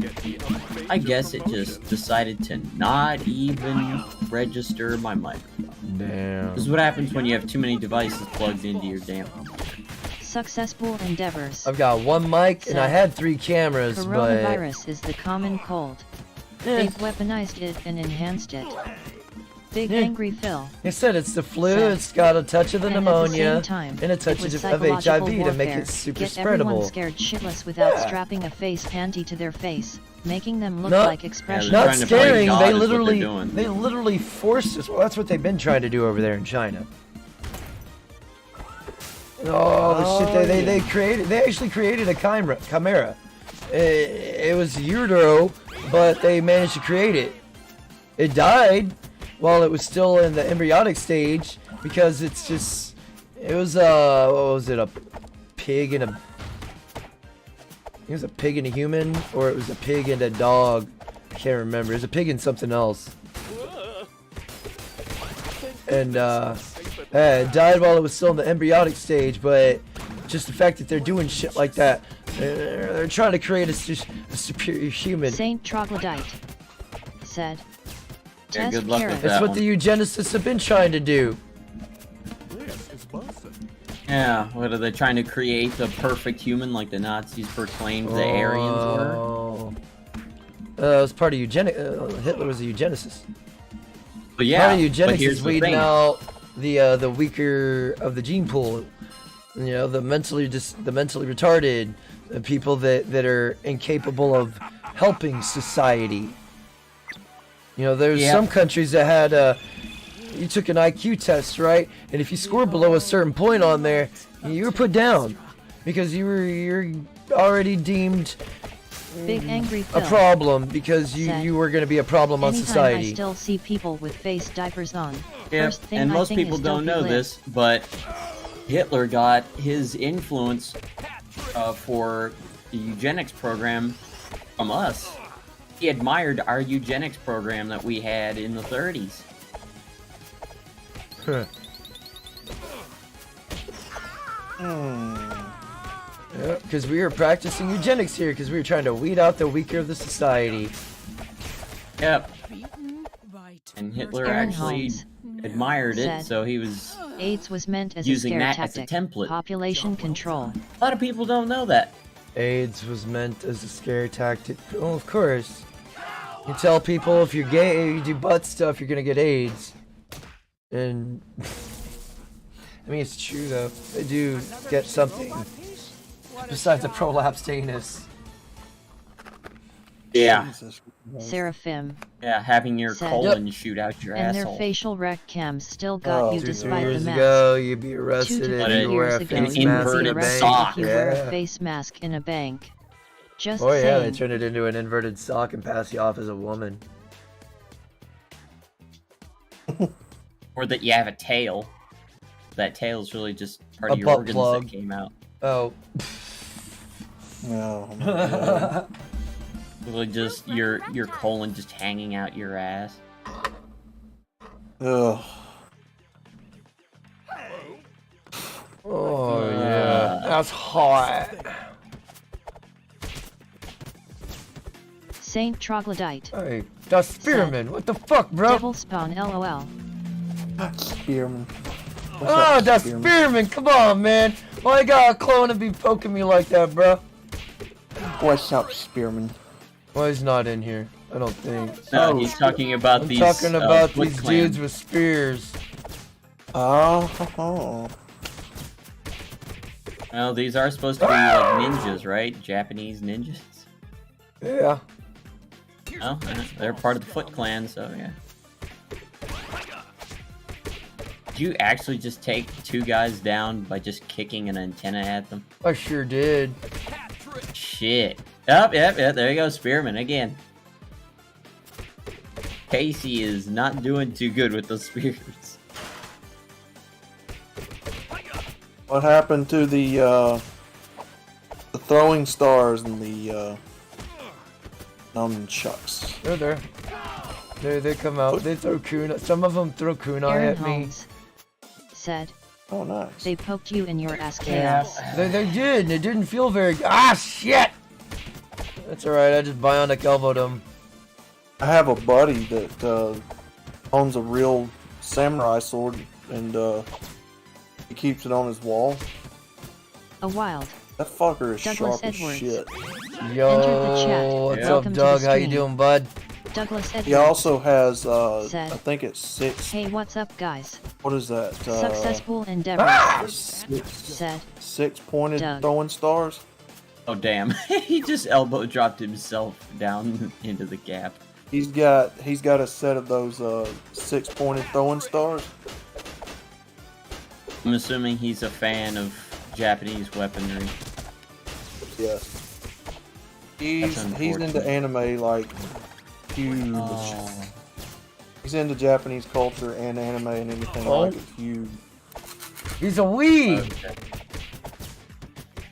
I guess it just decided to not even register my microphone. Damn. This is what happens when you have too many devices plugged into your damn phone. Successful endeavors. I've got 1 mic and I had 3 cameras, but Coronavirus is the common cold. They've weaponized it and enhanced it. Big Yeah. Angry Phil. He said it's the flu, Said. it's got a touch of the And at the pneumonia, same time, and a touch it was of psychological HIV to make warfare. it super Get everyone spreadable. scared shitless without Yeah. strapping a face panty to their face, making them look Not- like expressions. they're Not trying to play scaring, God they is what they're literally, doing. they literally forced us. Well, that's what they've been trying to do over there in China. Oh, the shit they actually created a chimera. It was a urdo, but they managed to create it. It died while it was still in the embryonic stage because it was what was it, a pig and a it was a pig and a human, or it was a pig and a dog. I can't remember. It was a pig and something else. And it died while it was still in the embryonic stage, but just the fact that they're doing shit like that, they're trying to create a superior human. Saint Troglodyte said. Yeah, Test good luck with carrot. That's that what one. the eugenicists have been trying to do. Yeah, what are they trying to create the perfect human like the Nazis proclaimed the Aryans were? Oh. It was part of Hitler was a eugenicist. But yeah, Part of but eugenics here's is the weeding thing. out the weaker of the gene pool. You know, the mentally retarded, the people that are incapable of helping society. You know, there's Yep. some countries that had you took an IQ test, right? And if you scored below a certain point on there, you were put down because you're already deemed Big Angry a Phil. problem because Said. you were going to be a problem on Anytime society. I still see people with face diapers on. Yeah, First thing and I most think people is don't know dopey this, but Hitler got his influence for the eugenics program from us. He admired our eugenics program that we had in the 30s. Huh. Yeah, because we were practicing eugenics here because we were trying to weed out the weaker of the society. Yep. And Hitler Aaron actually Holmes admired it, said, so he was... AIDS was meant as Using a scare that as a tactic. template. Population control. A lot of people don't know that. AIDS was meant as a scare tactic. Oh, of course. You tell people if you're gay, you do butt stuff, you're gonna get AIDS. And I mean, it's true though. They do get something besides a prolapsed anus. Yeah. Jesus. Seraphim. Yeah, having your Said. colon shoot out your And their asshole. facial rec cams still got you 2 despite the years mask. ago, you'd be 2 arrested to if 3 you wear years a ago, face An mask you'd in inverted a be arrested bank. if you wear a face mask in a bank. Just Oh yeah, they saying. turned it into an inverted sock and pass you off as a woman. Or that you have a tail. That tail's really just part A of your butt organs plug. that came out. Oh. No. my God. Really just your colon just hanging out your ass. Ugh. Oh yeah, that's hot. Saint Troglodyte. Hey, that's Spearman. What the fuck, bro? Devil spawn LOL. Spearman. Oh, that's Spearman. Come on, man. Why you got a clone and be poking me like that, bro? What's up, Spearman? Well, he's not in here. I don't think. No, he's talking about I'm these. talking about Foot these Clan. dudes with spears. Oh. Well, these are supposed to be like ninjas, right? Japanese ninjas. Yeah. Oh, they're part of the Foot Clan, so yeah. Did you actually just take 2 guys down by just kicking an antenna at them? I sure did. Shit. Oh, yep, there you go, Spearman again. Casey is not doing too good with those spears. What happened to the throwing stars and the nunchucks? They're there. They come out. They throw kunai. Some of them throw kunai Aaron at me. Holmes said. Oh, nice. They poked you in your ass chaos. They did. And it didn't feel very. Ah, shit. That's alright. I just bionic elbowed them. I have a buddy that owns a real samurai sword, and he keeps it on his wall. A wild. That fucker is Douglas sharp as Edwards. shit. Yo, Enter the chat. what's Yeah. up, Welcome to Doug? the How you stream. doing, bud? Douglas Edwards He also has, said, I think it's 6. Hey, what's up, guys? What is that? Successful endeavors, 6, said 6 pointed Doug. throwing stars. Oh damn! He just elbow dropped himself down into the gap. He's got a set of those 6 pointed throwing stars. I'm assuming he's a fan of Japanese weaponry. Yes. He's into unfortunate. anime like huge. Oh. He's into Japanese culture and anime and anything like it huge. He's a weeb. Okay.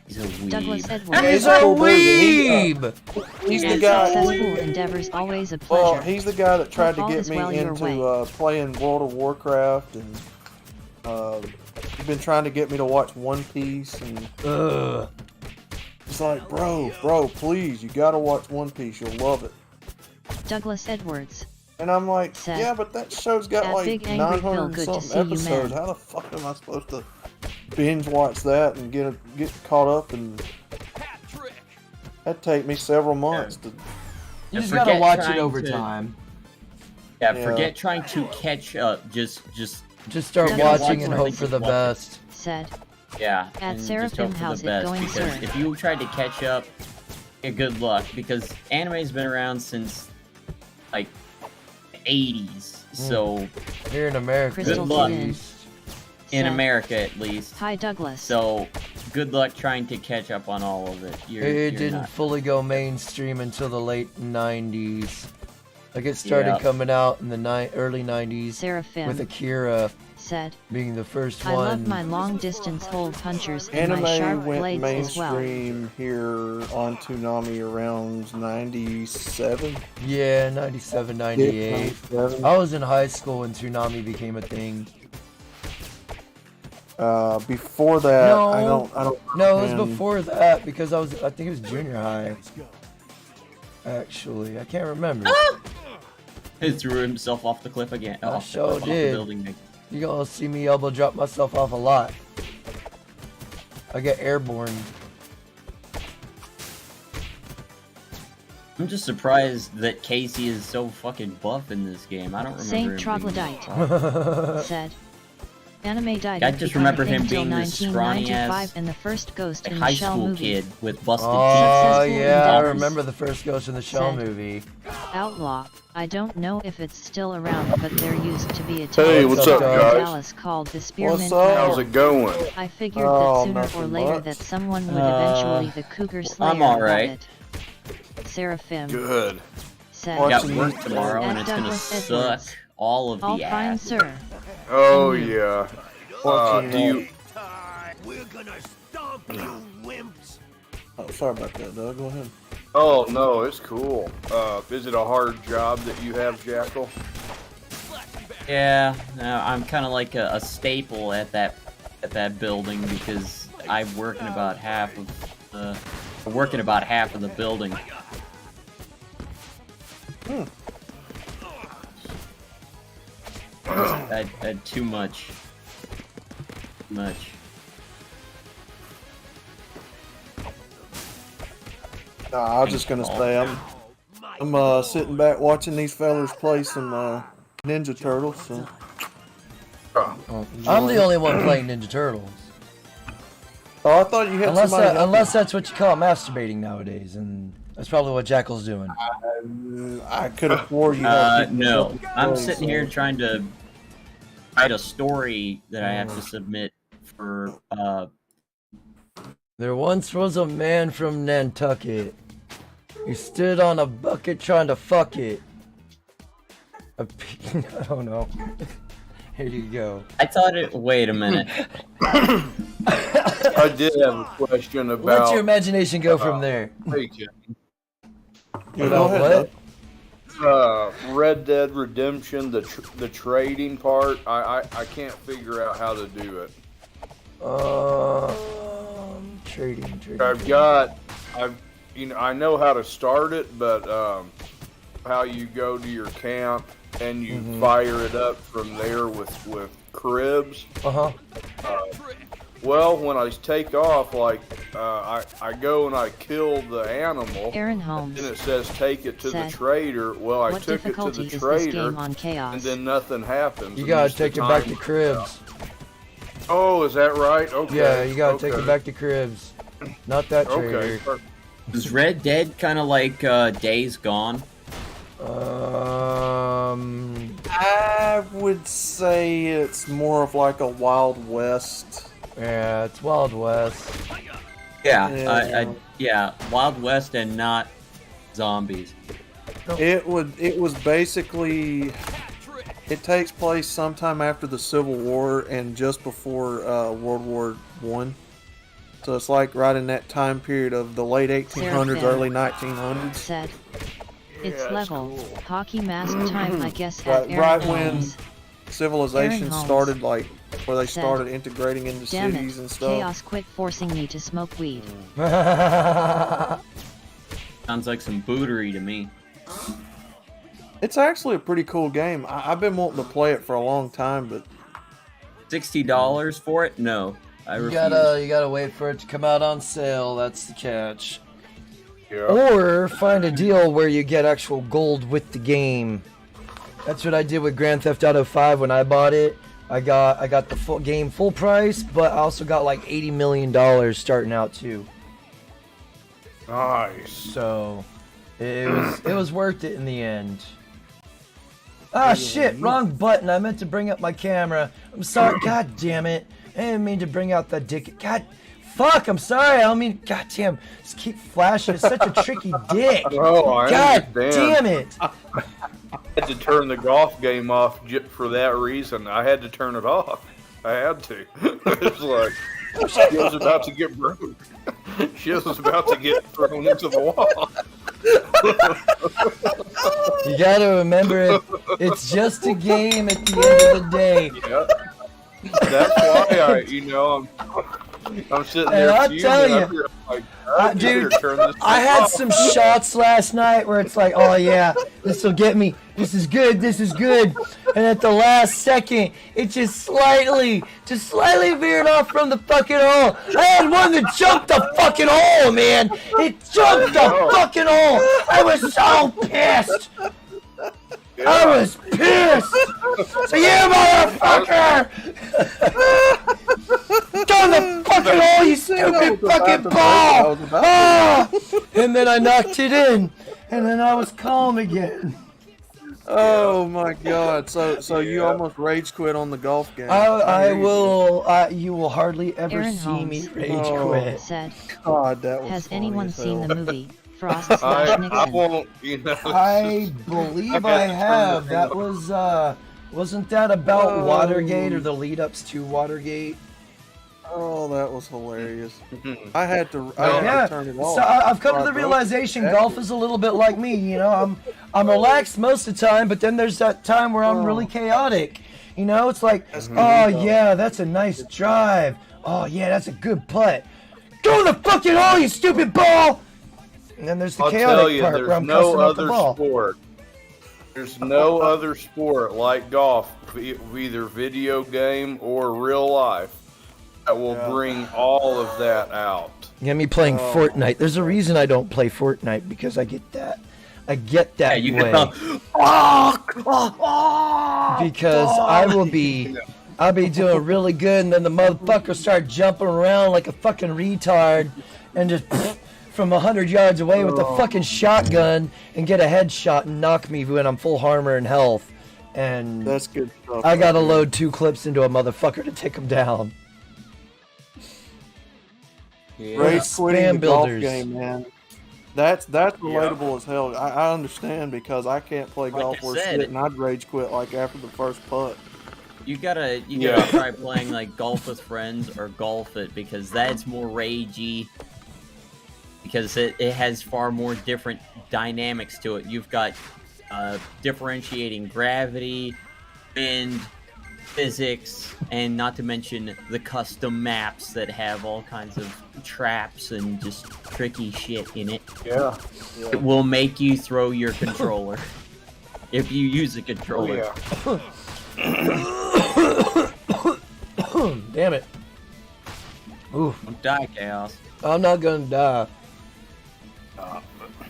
He's a weeb. Douglas Edwards. He's a weeb. He's the And guy. successful endeavors always a pleasure. Well, he's the guy that tried to Hope all get is me well your into playing World of Warcraft, and he's been trying to get me to watch One Piece, and it's like, bro, please, you gotta watch One Piece, you'll love it. Douglas Edwards. And I'm like, Said, yeah, but that show's got "That like big angry Phil, 900 good to something see you, episodes. man." How the fuck am I supposed to binge watch that and get caught up? And that'd take me several months to. You just Forget gotta watch it trying over to- time. Yeah, Yeah. forget trying to catch up. Just Just start Douglas watching and Edwards. hope for the best. Said yeah. At and just Seraphim, hope for how's the it best, going, because sir? if you tried to catch up, yeah, good luck, because anime's been around since like the 80s. So Here in America, Crystal at luck. least. in said, America at least. Hi, Douglas. So good luck trying to catch up on all of it. You're It didn't not. fully go mainstream until the late 90s. Like it started Yeah. coming out in the early 90s Seraphim with Akira said, being the first I one. love my long distance hole punchers and my Anime sharp went blades as well. mainstream here on Toonami around 97. Yeah, 97, 98. 97. I was in high school when Toonami became a thing. Before that, No. I don't. No, it was man. before that because I think it was junior high. Actually, I can't remember. He threw himself off the cliff again. I Off the sure cliff, off the did. building again. You gonna see me elbow drop myself off a lot. I get airborne. I'm just surprised that Casey is so fucking buff in this game. I don't remember Saint him being Troglodyte buff. said, Anime died I didn't just become a remember him thing till being this scrawny 1995 ass and the first Ghost like in the high Shell school movie. kid with busted Oh Successful yeah, I endeavors. remember the first Ghost in the Shell Said. movie. Outlaw. I don't know if it's still around, but there used to be a Hey, town what's in up, guys? Dallas called the Spearmint What's up? Fire. How's it going? I figured Oh, that sooner or nothing later much. that someone would eventually the Cougar Slayer I'm all about right. it. Seraphim Good. said, I got Watching work these- tomorrow and At it's gonna Douglas suck Edwards. all of all the fine, ass. sir. Oh yeah. Watching, Do you? We're gonna stomp you, wimps. Oh, sorry about that, Doug. Go ahead. Oh no, it's cool. Is it a hard job that you have, Jackal? Yeah, no, I'm kind of like a staple at that building because I work in about half of the building. I had too much. Nah, I was just gonna say I'm sitting back watching these fellers play some Ninja Turtles. So I'm the only one playing Ninja Turtles. oh, I thought you had Unless somebody. unless that's what you call masturbating nowadays, and that's probably what Jackal's doing. I could have swore you. had people No, something to I'm say, sitting so- here trying to write a story that I have to submit for There once was a man from Nantucket. He stood on a bucket trying to fuck it. I don't know. Here you go. I thought it. Wait a minute. I did have a question about. Let your imagination go from there. Hey, Jim. Yeah, go About ahead, what? Doug. Red Dead Redemption, the trading part. I can't figure out how to do it. Trading. I know how to start it, but how you go to your camp and you fire it up from there with cribs. Uh-huh. Well, when I take off, like I go and I kill the animal. Aaron Holmes. And it says take it to the said, trader. Well, I what took it to difficulty the is this trader, game on Chaos? and then nothing happens. You and gotta just the take it back time- to Cribs. Oh, is that right? Okay. Yeah, you gotta take okay. it back to Cribs. Not that trader. Okay. perfect. Is Red Dead kind of like Days Gone? I would say it's more of like a Wild West. Yeah, it's Wild West. Yeah, yeah, Wild West and not zombies. It was basically. It takes place sometime after the Civil War and just before World War I. So it's like right in that time period of the late 1800s, Sarah early 1900s. Said, it's Yeah, that's level. cool. Hockey mask time, I guess, Right- at Aaron right when Holmes. Civilization Aaron Holmes started, like where they said, started integrating into Damn cities it, and stuff. Chaos, quit forcing me to smoke weed. Sounds like some bootery to me. It's actually a pretty cool game. I've been wanting to play it for a long time, but $60 for it? No, I You refuse. you gotta wait for it to come out on sale. That's the catch. Yeah. Or find a deal where you get actual gold with the game. That's what I did with Grand Theft Auto 5 when I bought it. I got the full game full price, but I also got like $80 million starting out too. Nice. So it was worth it in the end. Ah shit, wrong button. I meant to bring up my camera. I'm sorry. God damn it. I didn't mean to bring out the dick. God fuck, I'm sorry. I don't mean, god damn. Just keep flashing. It's such a tricky dick. Oh, I God understand. damn it. I had to turn the golf game off just for that reason. I had to turn it off. I had to. It's like she was about to get broke. She was about to get thrown into the wall. You gotta remember it's just a game at the end of the day. Yeah. That's why I'm sitting And there I'll fuming tell up you, here, like, I dude, better turn this I thing had off. some shots last night where it's like, oh yeah, this will get me. This is good. This is good. And at the last second, it just slightly veered off from the fucking hole. I had one that jumped the fucking hole, man. It jumped the fucking hole. I was so pissed. I was pissed. So you motherfucker! Down the fucking hole, you stupid fucking ball! Ah! And then I knocked it in, and then I was calm again. oh my god! So you almost rage quit on the golf game. I will. You will hardly ever Aaron see me Holmes rage Oh. quit. Said, God, that was has funny anyone as seen hell. the movie Frost slash I Nixon? won't, I believe I have. That was. Wasn't that about Oh. Watergate or the lead-ups to Watergate? Oh, that was hilarious. I had to Yeah, turn it off. so I've come to the Bro, realization that golf was- is a little bit like me. You know, I'm relaxed most of the time, but then there's that time where I'm really chaotic. You know, it's like, oh yeah, that's a nice drive. Oh yeah, that's a good putt. Go in the fucking hole, you stupid ball! And then there's the I'll chaotic tell you, part there's where I'm no cussing up the other ball. sport. There's no other sport like golf, either video game or real life, that will bring all of that out. Get me playing Fortnite. There's a reason I don't play Fortnite because I get that. I get that Yeah, you way. get Because I'll be doing really good, and then the motherfucker start jumping around like a fucking retard, and just from 100 yards away with a fucking shotgun and get a headshot and knock me when I'm full armor and health. And That's good stuff. I gotta load 2 clips into a motherfucker to take him down. Rage Spam quitting the golf builders. game, man. That's relatable as hell. I understand because I can't play Like golf I worth said, shit, and I'd rage quit like after the first putt. You gotta Yeah. try playing like golf with friends or golf it, because that's more ragey. Because it has far more different dynamics to it. You've got differentiating gravity, wind, physics, and not to mention the custom maps that have all kinds of traps and just tricky shit in it. Yeah. It will make you throw your controller if you use a Oh, controller. yeah. Damn it. Oof. Don't die, Chaos. I'm not gonna die.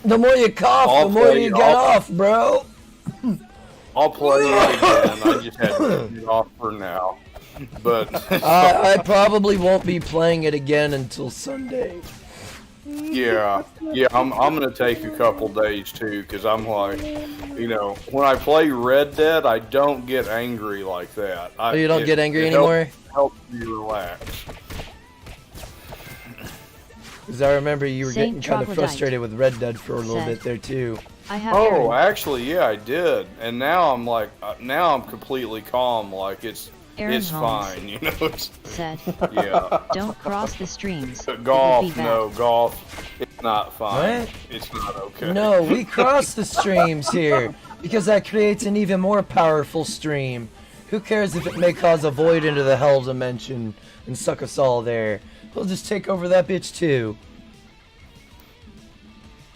The more you cough, the more you get off, bro. I'll play it again. I just had to get it off for now. But I probably won't be playing it again until Sunday. yeah, I'm gonna take a couple days too, because I'm like, you know, when I play Red Dead, I don't get angry like that. You don't get angry anymore? Helps me relax. Because I remember you were Saint getting kind of Troglodyte frustrated with Red Dead for a little said, bit there too. I have Oh, Aaron actually, yeah, I did, and now I'm like, now I'm completely calm. Like it's Holmes fine, you know. It's, said, yeah. don't cross the streams. But It would golf, be bad. no, golf, it's not fine. What? It's not okay. No, we cross the streams here because that creates an even more powerful stream. Who cares if it may cause a void into the hell dimension and suck us all there? We'll just take over that bitch too.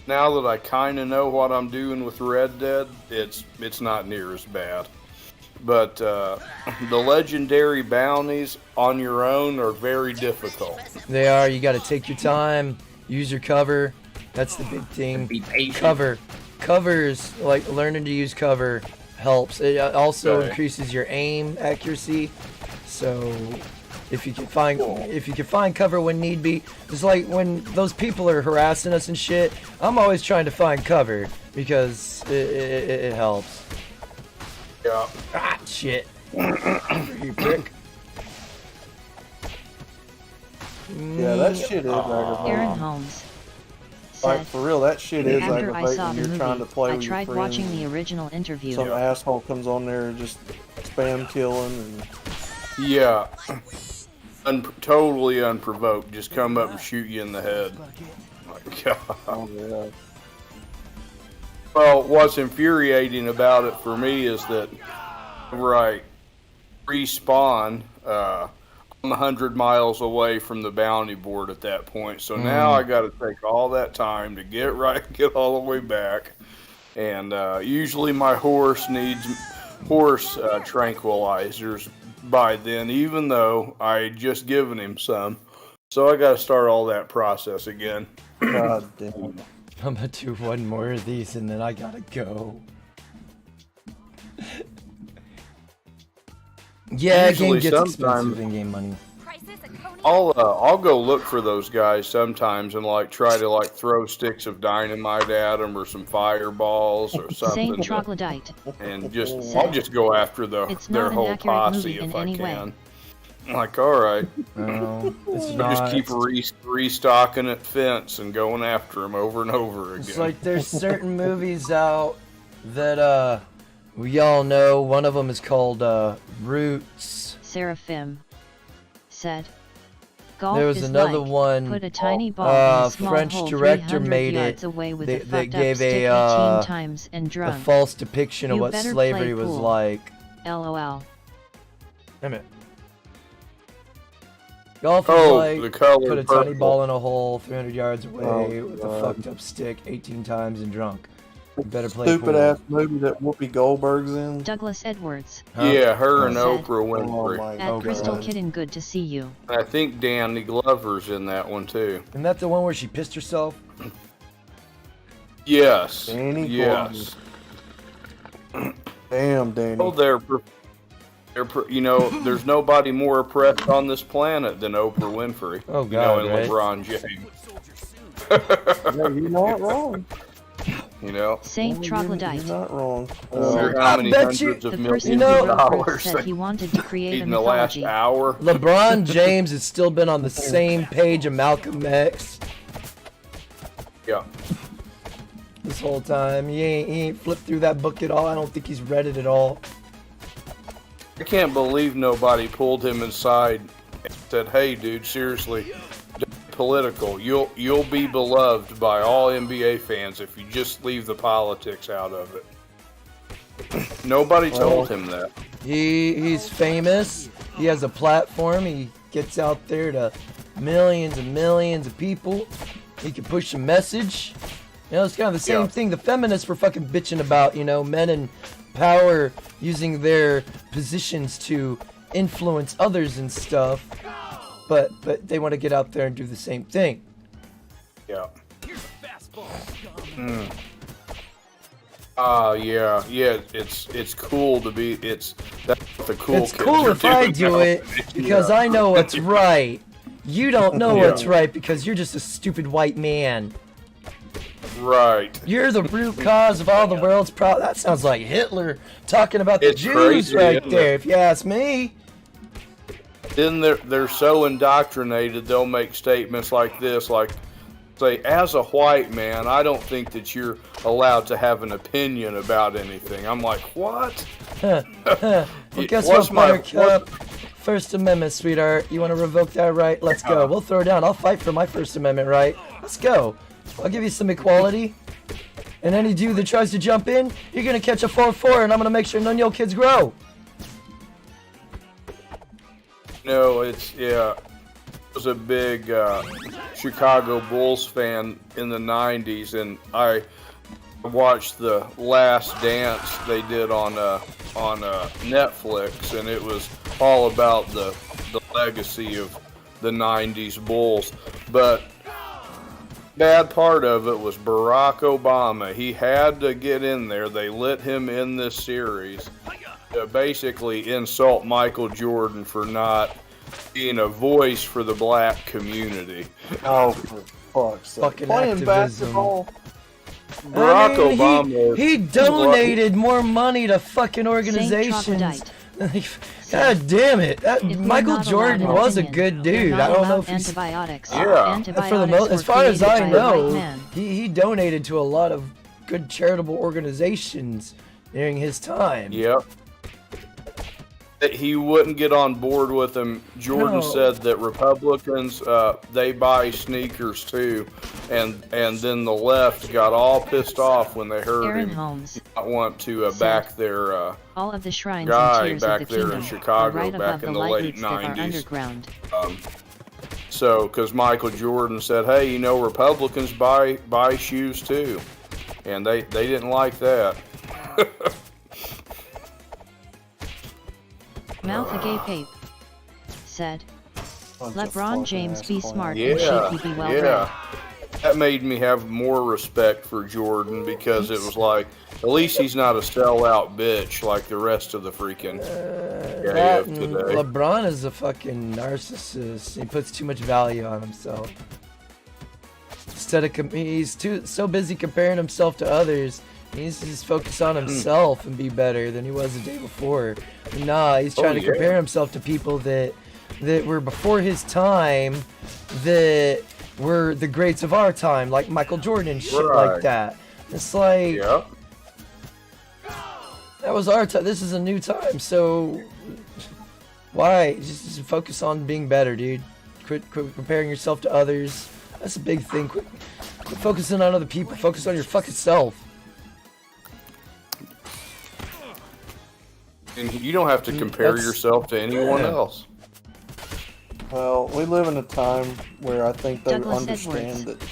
Now that I kind of know what I'm doing with Red Dead, it's not near as bad. But the legendary bounties on your own are very difficult. They are. You got to take your time, use your cover. That's the big thing. Be patient. Covers, like learning to use cover helps. It also Okay. increases your aim accuracy. So if you can find cover when need be, it's like when those people are harassing us and shit. I'm always trying to find cover because it helps. Yeah. Ah, shit. You prick. Yeah, that shit is aggravating. Aaron Holmes Like said, for real, that shit is after I aggravating saw when the you're trying to movie, play I with tried your watching friends. the original interview. Some asshole comes on there and just spam killing and Yeah. Totally unprovoked. Just come up and shoot you in the head. My God. oh yeah. Well, what's infuriating about it for me is that whenever I respawn, I'm 100 miles away from the bounty board at that point. So now I got to take all that time to get all the way back. And usually my horse needs tranquilizers by then, even though I had just given him some. So I got to start all that process again. God damn. I'm gonna do one more of these and then I gotta go. Yeah, Usually game gets sometimes- expensive in game money. I'll go look for those guys sometimes and like try to like throw sticks of dynamite at them or some fireballs or something, Saint Troglodyte. and I'll just go after It's their not an whole accurate posse movie in if I any way. can. Like, all right, No, it's I'll not. just keep restocking at fence and going after them over and over again. It's like there's certain movies out that we all know. One of them is called Roots. Seraphim said, golf There was is another like, one. put a tiny ball in a small French hole director 300 made yards it. away with They a fucked gave up stick a 18 times and a drunk. false depiction of You what better slavery play was pool. like. LOL. Damn it. Golf is Oh, like the color put a tiny purple. ball in a hole 300 yards away Oh, with God. a fucked up stick 18 times and drunk. You better play Stupid pool. ass movie that Whoopi Goldberg's in. Douglas Edwards. Huh? Yeah, her and Said- Oprah Oh Winfrey. my At Oh, Crystal God. Kitten, good to see you. I think Danny Glover's in that one too. Isn't that the one where she pissed herself? Yes. Danny Yes. Damn, Danny. Oh, you know, there's nobody more oppressed on this planet than Oprah Winfrey. Oh, You God, know, and right? LeBron James. Yeah, you're not wrong. You know, Saint Troglodyte. You're not wrong. wonder I how many bet you- hundreds of The millions person You know- who of wrote dollars Earth said he wanted to create a in the last mythology. hour. LeBron James has still been on the same page of Malcolm X Yeah. this whole time. He ain't flipped through that book at all. I don't think he's read it at all. I can't believe nobody pulled him inside and said, "Hey, dude, seriously, don't be political. You'll be beloved by all NBA fans if you just leave the politics out of it." Nobody told him that. He's famous. He has a platform. He gets out there to millions and millions of people. He can push a message. You know, it's kind of the same Yeah. thing the feminists were fucking bitching about, you know, men in power using their positions to influence others and stuff. But they want to get out there and do the same thing. Yeah. Here's a fastball. Yeah. It's cool to be. That's the cool. It's kids cool are if I doing do now. it because I know what's right. You don't know Yeah. what's right because you're just a stupid white man. Right. You're the root cause of all the world's problems. That sounds like Hitler talking about the It's Jews crazy, right isn't there, it? if you ask me. Then they're so indoctrinated, they'll make statements like this, like, say, as a white man, I don't think that you're allowed to have an opinion about anything. I'm like, what? Well, guess What's what, my- Buttercup? First Amendment, sweetheart. You want to revoke that right? Let's go. We'll throw down. I'll fight for my First Amendment right. Let's go. I'll give you some equality. And any dude that tries to jump in, you're going to catch a 4-4, and I'm going to make sure none of your kids grow. No, I was a big Chicago Bulls fan in the 90s, and I watched the Last Dance they did on Netflix, and it was all about the legacy of the 90s Bulls. But bad part of it was Barack Obama. He had to get in there. They let him in this series to basically insult Michael Jordan for not being a voice for the black community. Oh, for fuck's sake. Fucking Playing activism. basketball. Barack I mean, Obama. He donated more money to fucking Saint organizations. Troglodyte. God damn it. If we're Michael not Jordan allowed an was a opinion, good we're dude. not I don't know allowed if he's... antibiotics. Yeah. Antibiotics For the were as far as created I by a know, white man. he donated to a lot of good charitable organizations during his time. Yep. That he wouldn't get on board with him. Jordan No. said that Republicans, they buy sneakers too, and then the left got all pissed off when they heard Aaron him Holmes. not want to said, back their All of the shrines guy and tiers back of the there in kingdom Chicago are right back above in the the light late roots that are 90s. underground. So, because Michael Jordan said, "Hey, you know, Republicans buy shoes too," and they didn't like that. Mouth agape ape said, Bunch of LeBron fucking James ass be clowns. smart Yeah, and Shaky be well read. yeah. That made me have more respect for Jordan because it was like, at least he's not a sellout bitch like the rest of the freaking guy That of and today. LeBron is a fucking narcissist. He puts too much value on himself. Instead of he's so busy comparing himself to others, he needs to just focus on himself and be better than he was the day before. Nah, he's trying to yeah. compare himself to people that were before his time, that were the greats of our time, like Michael Jordan and shit like Right. that. It's like, Yep. that was our time. This is a new time, so why? Just focus on being better, dude. Quit comparing yourself to others. That's a big thing. Quit focusing on other people. Focus on your fucking self. And you don't have to compare that's- yourself to anyone yeah. else. Well, we live in a time where I think they Douglas understand Edwards. that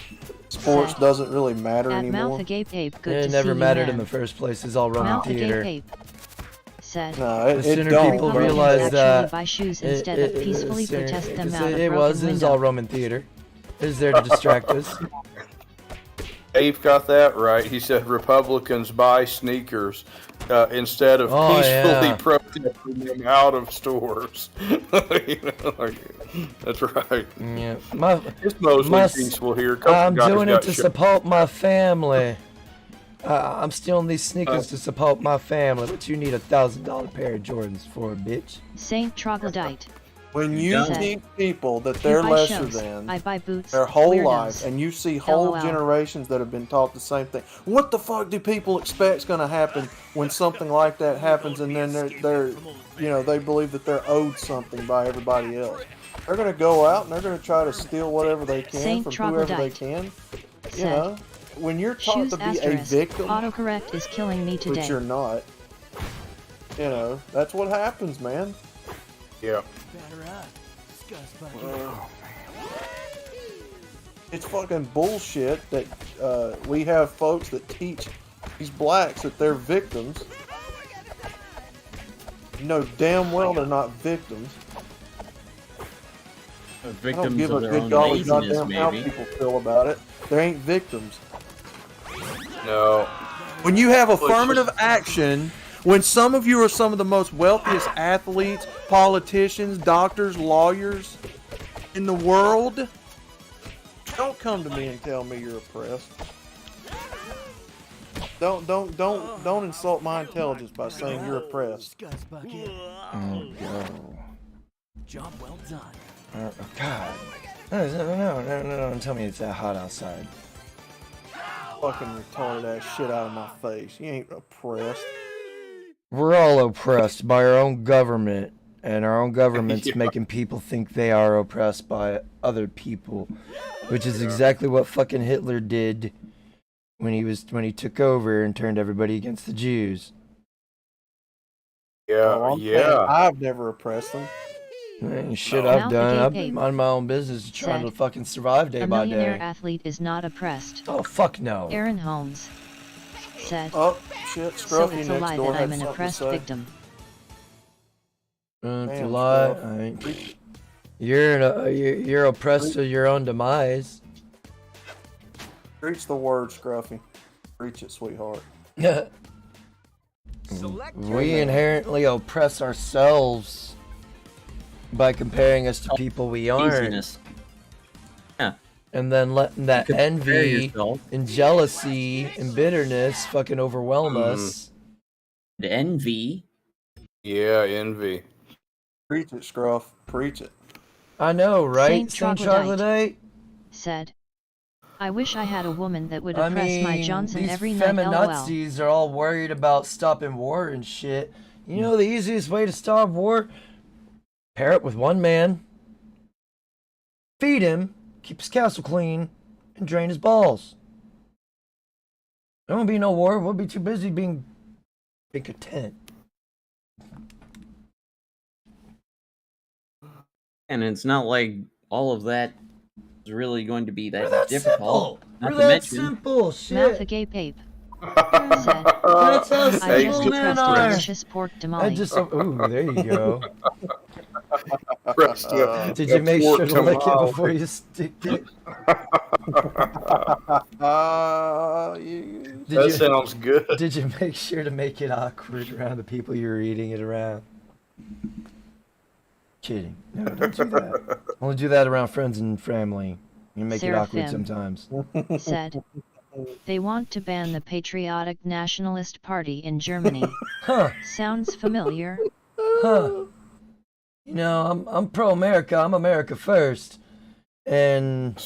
sports Said, doesn't really matter At anymore. Mouth agape ape, good It to never see mattered you, in the man. first place. It's all Roman Mouth theater. agape ape said, No, The it sooner don't. people bro. realize actually that buy shoes instead of peacefully protest them out of it broken was window. all Roman theater. It was there to distract us. Abe got that right. He said Republicans buy sneakers instead of Oh, peacefully yeah. protesting them out of stores. You know, like, that's right. Yeah, It's mostly my- peaceful here. A couple I'm guys doing it got to shot. support my family. I'm stealing these sneakers to support my family, but you need $1,000 pair of Jordans for a bitch. Saint Troglodyte. When you Said, see people that You they're buy lesser shows, than I buy boots. their whole weirdos. life, and you see whole LOL. generations that have been taught the same thing. What the fuck do people expect's going to happen when something like that happens, and then they're you know, they believe that they're owed something by everybody else? They're going to go out and they're going to try to steal whatever they can Saint from whoever they Troglodyte can. You said, know, when you're taught Shoes to be asterisk. a victim, Autocorrect is killing me today. which you're not, you know, that's what happens, man. Yeah. It's fucking bullshit that we have folks that teach these blacks that they're victims. You know damn well they're not victims. I don't Victims give of a their good own golly laziness, goddamn how maybe. people feel about it. They ain't victims. No. When you have it's affirmative just- action, when some of you are some of the most wealthiest athletes, politicians, doctors, lawyers in the world, don't come to me and tell me you're oppressed. Don't insult my intelligence by saying you're oppressed. Discuss bucket. Oh, go. Job well done. Oh, God. No, don't tell me it's that hot outside. Fucking retarded ass shit out of my face. You ain't oppressed. We're all oppressed by our own government, and our own government's Yeah. making people think they are oppressed by other people, which is exactly what fucking Hitler did when he took over and turned everybody against the Jews. Well, Yeah, I'm saying yeah. I've never oppressed them. Shit No. I've Mouth done. agape I've been minding my own business, trying to said, fucking survive day A by millionaire day. athlete is not oppressed. Oh, fuck no. Aaron Holmes said, Oh, shit, so Scruffy it's a next lie door that had I'm an something to oppressed say. victim. It's a Damn, lie. Scruff. You're oppressed to your own demise. Preach the word, Scruffy. Preach it, sweetheart. Select We inherently oppress ourselves by comparing us to people we aren't, Laziness. and then letting that Compare envy yourself. and jealousy and bitterness fucking overwhelm us. The envy. Yeah, envy. Preach it, Scruff. Preach it. I know, right? Saint Saint Troglodyte Troglodyte? said, I wish I had a woman that would I oppress my mean, Johnson these every night. LOL. feminazis are all worried about stopping war and shit. You know the easiest way to stop war? Pair it with one man, feed him, keep his castle clean, and drain his balls. There won't be no war. We'll be too busy being content. And it's not like all of that is really going to be We're that that difficult. simple. Not We're to that mention, simple. Mouth Shit. agape ape That's said, how I just simple men oppressed a are. delicious pork I tamale. just, ooh, there you go. Press the- Did you the make pork sure to lick it tamale. before you stick it? Did That you, sounds good. did you make sure to make it awkward around the people you were eating it around? Kidding. No, don't do that. Only do that around friends and family. You make it awkward Seraphim sometimes. said, they want to ban the Patriotic Nationalist Party in Germany. Huh. Sounds familiar. Huh. You know, I'm pro-America. I'm America first. And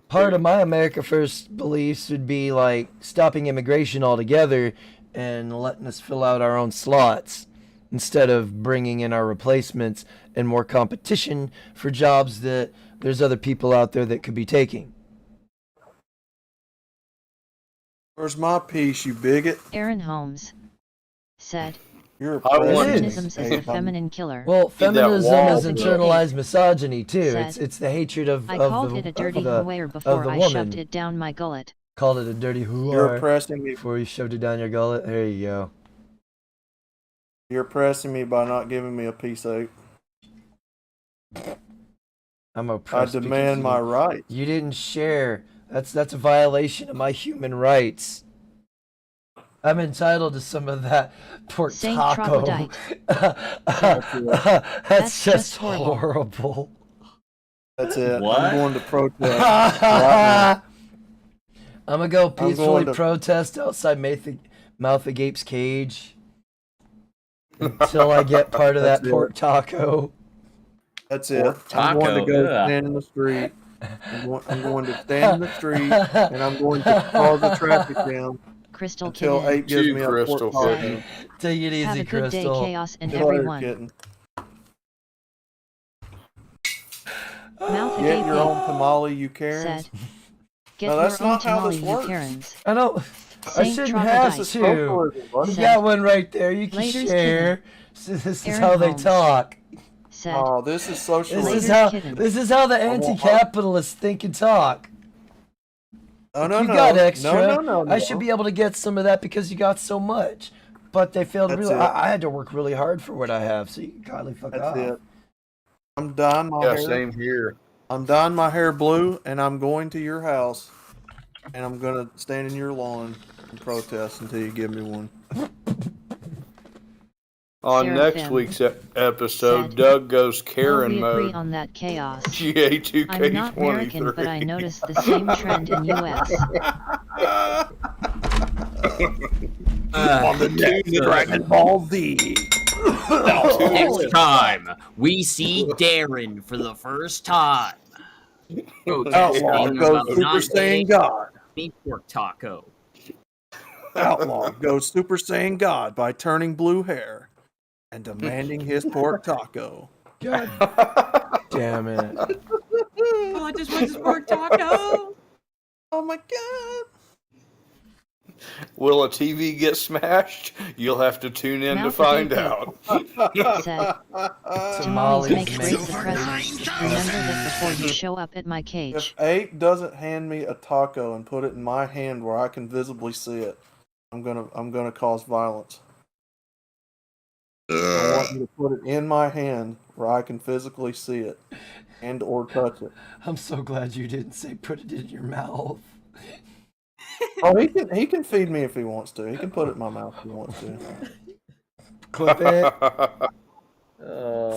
part of my America First beliefs would be like stopping immigration altogether and letting us fill out our own slots instead of bringing in our replacements and more competition for jobs that there's other people out there that could be taking. Where's my piece, you bigot? Aaron Holmes said, You're I want- feminism is the Hey, feminine killer. Well, that feminism wall, is bro. internalized misogyny too. Said, It's the hatred of I of called the it a dirty of the, whore before the I woman. shoved it down my gullet. Called it a dirty You're whore oppressing me. before you shoved it down your gullet. There you go. You're oppressing me by not giving me a piece of. I'm I oppressed. because demand my right. You didn't share. That's a violation of my human rights. I'm entitled to some of that pork Saint taco. Troglodyte. That's just just horrible. horrible. That's it. What? I'm going to protest. right I'm gonna go peacefully going to- protest outside Mouth Agape's cage until I get part of that That's it. pork taco. That's it. Pork I'm going to taco, go yeah. stand in the street. I'm going to stand in the street and I'm going to cause a traffic jam Crystal until Kitten. 8 gives Two me a Crystal pork Kitten. taco. Take it easy, Have a good day, Crystal. chaos and See you later, everyone. kitten. Mouth Get agape your own tamale, you Karens. said, get No, that's your own not how tamale, this you works. Karens. I don't. I Saint shouldn't have Troglodyte. This is to. socialism, buddy. You Said, got one right there. You can Later's share. This is Aaron how they Holmes. talk. Said, Oh, this is This socialism. is Later's how. kitten. This is how the anti-capitalists think and talk. No, no, You no. got extra. No, no, no, I should be able to get some of that because you got so much. But they failed to That's realize. it. I had to work really hard for what I have. So you can kindly fuck That's off. it. I'm dyeing my Yeah, hair. same here. I'm dyeing my hair blue, and I'm going to your house, and I'm gonna stand in your lawn and protest until you give me one. On next Seraphim week's episode, said, Doug goes "Oh, Karen we agree mode. on that chaos. GA2K23. I'm not American, but I noticed the same trend in US. On the next Dragon Ball Z. Next time, we see Darren for the first time. Outlaw goes Super Saiyan God. Beef pork taco. Outlaw goes Super Saiyan God by turning blue hair and demanding his pork taco. God damn it. Oh, I just want this pork taco. Oh my god. Will a TV get smashed? You'll have to tune in to Mouth find agape. out. Said, Tamales make make great suppressors. Remember that before you show up at my cage. If Ape doesn't hand me a taco and put it in my hand where I can visibly see it, I'm gonna cause violence. I want you to put it in my hand where I can physically see it and or touch it. I'm so glad you didn't say put it in your mouth. Oh, he can feed me if he wants to. He can put it in my mouth if he wants to. Clip it.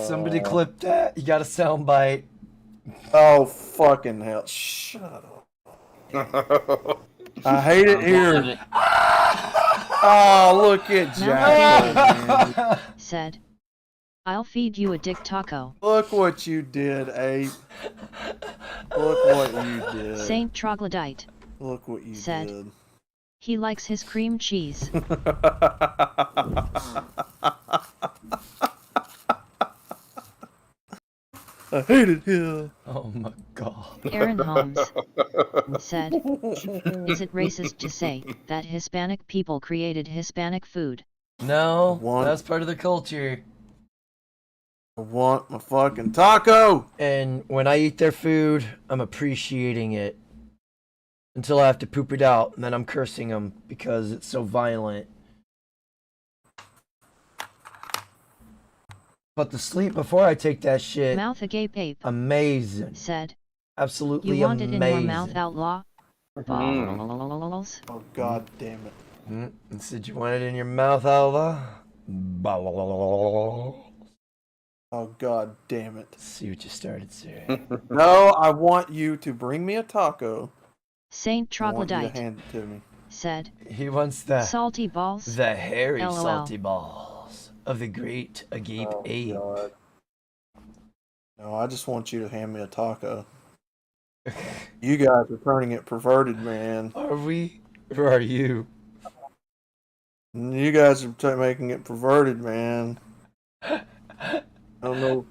Somebody clip that. You got a sound bite. Oh fucking hell! Shut up. I hate it here. Oh, look at Jack. man. Said, I'll feed you a dick taco. Look what you did, Ape. Look what you did. Saint Troglodyte Look what you said, did. he likes his cream cheese. I hate it here. Oh my god. Aaron Holmes said, is it racist to say that Hispanic people created Hispanic food? No, One. that's part of the culture. I want my fucking taco. And when I eat their food, I'm appreciating it. Until I have to poop it out, and then I'm cursing them because it's so violent. But the sleep before I take that shit, Mouth agape ape amazing. said, Absolutely you want it amazing. in your mouth, outlaw? Balls. Oh god damn it. And said you want it in your mouth, Alva? Oh god damn it. See what you started, sir. No, I want you to bring me a taco. Saint I want you to Troglodyte hand it to me. said, He wants the salty balls? hairy LOL. salty balls of the great agape Oh, ape. God. No, I just want you to hand me a taco. You guys are turning it perverted, man. Are we? Or are you? You guys are making it perverted, man. I don't know.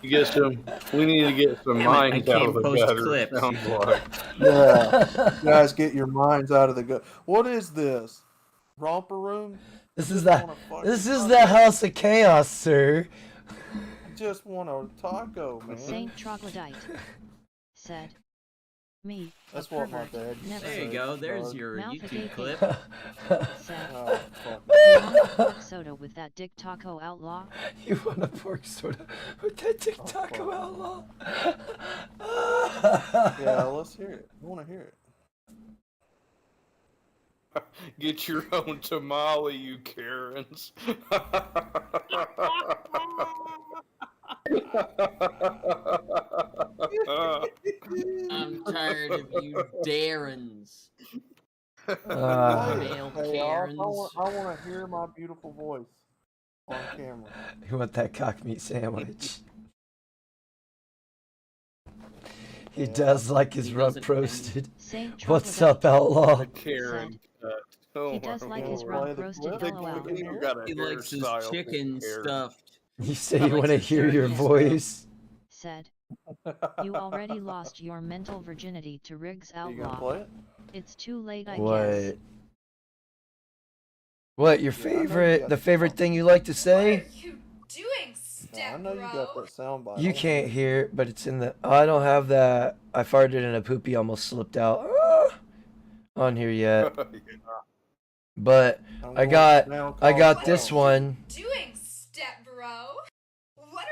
You get some. We need to get some Damn it, I minds out can't of the post gutter. clips. Sounds like. Yeah. You guys get your minds out of the gut. What is this? Romper room? This is Just the want a fucking this is taco. the house of chaos, sir. Just want a taco, man. Saint Troglodyte said, me, That's a what my pervert, dad never There you go. There's your Mouth YouTube agape clip. said, Oh, fuck. you want pork soda with that dick taco, outlaw? You want a pork soda with that dick taco, outlaw? Yeah, let's hear it. I want to hear it. Get your own tamale, you Karens. I'm tired of you Darrens. Uh, Male Hey, I Karens. want to hear my beautiful voice on camera. you want that cock meat sandwich? He does like his He rump doesn't- roasted. Saint What's Troglodyte up, outlaw? Karen. He does like his Oh, rump right, the roasted, clip. lol. He likes his chicken stuffed. You say I you like want to his hear your turkey voice? Said, you already lost your mental virginity to Riggs, Are you gonna outlaw. play it? It's too late, I guess. What? What, your Yeah, I know you favorite, got the the favorite song. thing you like to say? What are you doing, I know you got that sound bite. You can't hear it, but it's in the, I don't have that, I farted and a poopy almost slipped out on here yet. But I got this one. Doing, step bro? What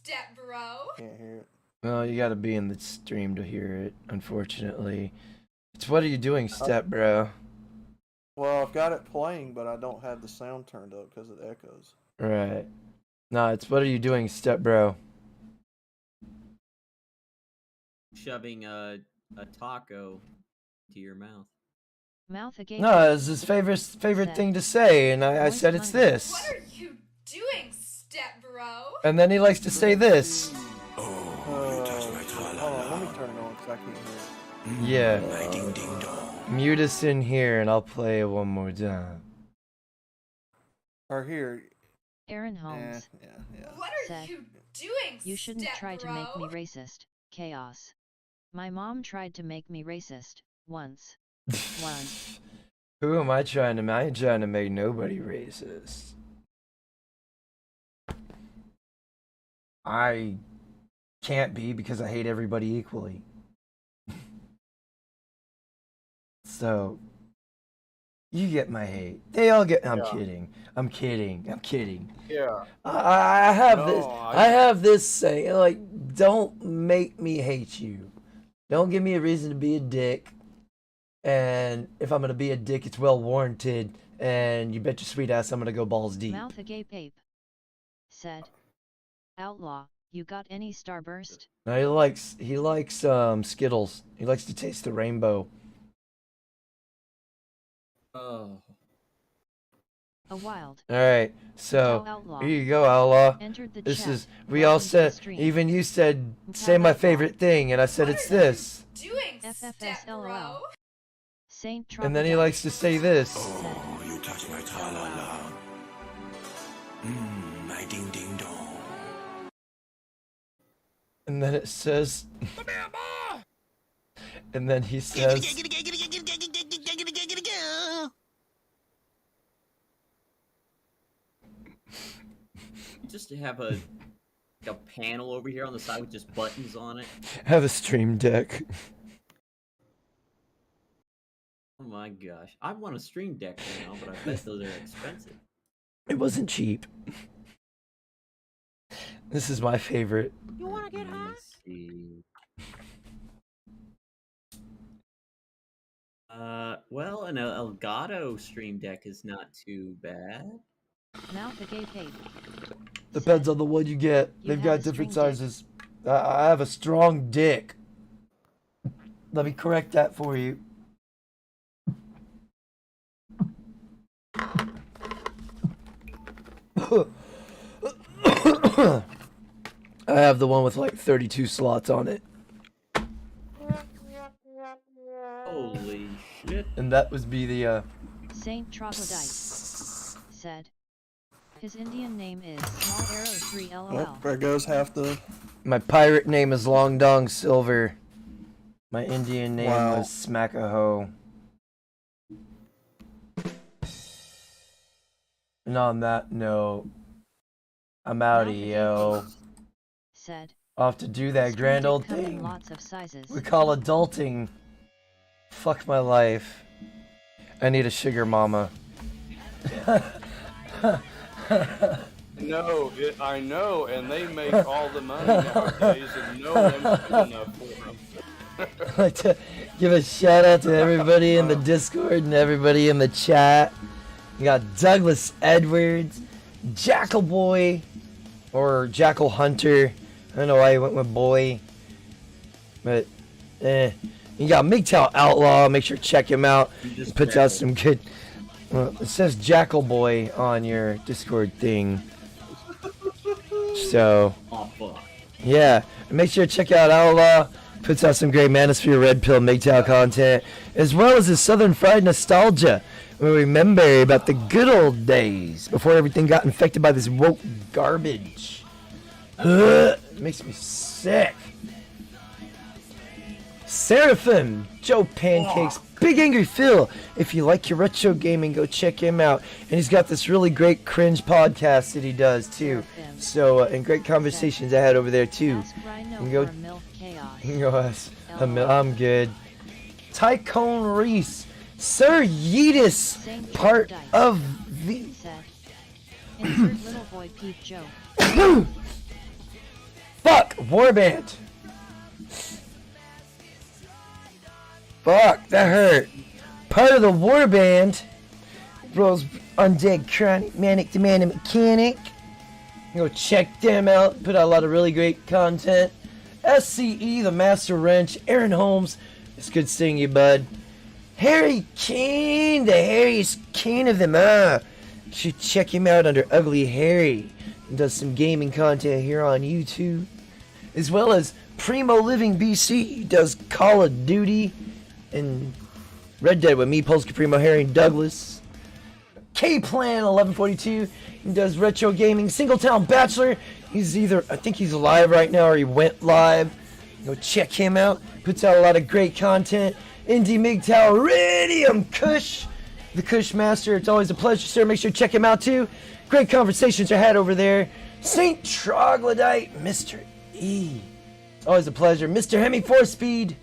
step bro. Can't hear it. Well, you gotta be in the stream to hear it, unfortunately. It's what are you doing, step bro? Well, I've got it playing, but I don't have the sound turned up because it echoes. Right. Nah, it's what are you doing, step bro? Shoving a taco to your mouth. Mouth agape. No, it's his favorite thing to say, and I said it's this. What are you doing, step bro? And then he likes to say this. Hold on, let me turn it on because I can't hear it. Yeah. Mute us in here, and I'll play it one more time. Or here. Aaron Holmes Yeah. What are said, you doing, "You shouldn't step try to bro? make me racist, chaos. My mom tried to make me racist, once. Who am I trying to? I ain't trying to make nobody racist. I can't be because I hate everybody equally. So, you get my hate. They all get. I'm kidding. I'm kidding. Yeah. I have No, this. I have this saying, like, don't make me hate you. Don't give me a reason to be a dick. And if I'm gonna be a dick, it's well warranted. And you bet your sweet ass I'm gonna go balls deep. Mouth agape ape said, "Outlaw, you got any Starburst?" No, he likes Skittles. He likes to taste the rainbow. Oh. A wild. All right, so Outlaw. here you go, Outlaw. Entered the This chat. is we all Welcome to the said. stream. Even you said say my favorite thing, and I said it's this. Doing, FFS step LOL. bro? Saint And then he likes to say this. Oh, you touch my tra-la-la. My ding-ding-dong. And then it says. And then he says. Just to have a panel over here on the side with just buttons on it. Have a stream deck. Oh my gosh. I want a stream deck now, but I bet those are expensive. It wasn't cheap. This is my favorite. You wanna get high? Let's see. Well, an Elgato stream deck is not too bad. Mouth agape ape. Depends on the one you get. You They've have got a different string dick. sizes. I have a strong dick. Let me correct that for you. I have the one with like 32 slots on it. Holy shit. And that would be the Saint Troglodyte said, "His Indian name is Small Arrow 3 LOL." Oh, there goes half the. my pirate name is Long Dong Silver. My Indian name Wow. was Smackahoe. And on that note, I'm outie, yo. Said, Off to do that "String grand dick old come in thing lots of sizes." we call adulting. Fuck my life. I need a sugar mama. No, I know, and they make all the money nowadays, and no one's good enough for them. I'd like to give a shout out to everybody in the Discord and everybody in the chat. You got Douglas Edwards, Jackal Boy, or Jackal Hunter. I don't know why he went with boy, but you got MGTOW Outlaw. Make sure to check him out. He puts out some good. Well, it says Jackal Boy on your Discord thing. So Oh fuck. yeah, make sure to check out Outlaw. Puts out some great Manosphere Red Pill MGTOW content, as well as his Southern Fried nostalgia. We remember about the good old days before everything got infected by this woke garbage. It makes me sick. Seraphim, Joe Pancakes, Big Angry Phil. If you like your retro gaming, go check him out. And he's got this really great cringe podcast that he does too. So and great conversations I had over there too. Ask Rhino You go- for milk chaos. Yes, I'm good. Tycone Reese, Sir Yeetus, Saint part Troglodyte of the. said, "Insert little boy peep joke." Fuck! Warband! Fuck, that hurt. Part of the warband. Bros Undead Chronic Manic Demand Mechanic. Go check them out. Put out a lot of really great content. SCE, the Master Wrench. Aaron Holmes. It's good seeing you, bud. Harry Kane, the hairiest king of them all. You should check him out under Ugly Harry. He does some gaming content here on YouTube. As well as Primo Living BC. He does Call of Duty and Red Dead with me, Polska Primo, Harry, and Douglas. K-Plan 1142. He does retro gaming. Singletown Bachelor. He's either, I think he's live right now, or he went live. Go check him out. Puts out a lot of great content. Indie MGTOW Radium Kush, the Kush Master. It's always a pleasure, sir. Make sure to check him out too. Great conversations are had over there. Saint Troglodyte, Mr. E. It's always a pleasure. Mr. Hemi 4-Speed,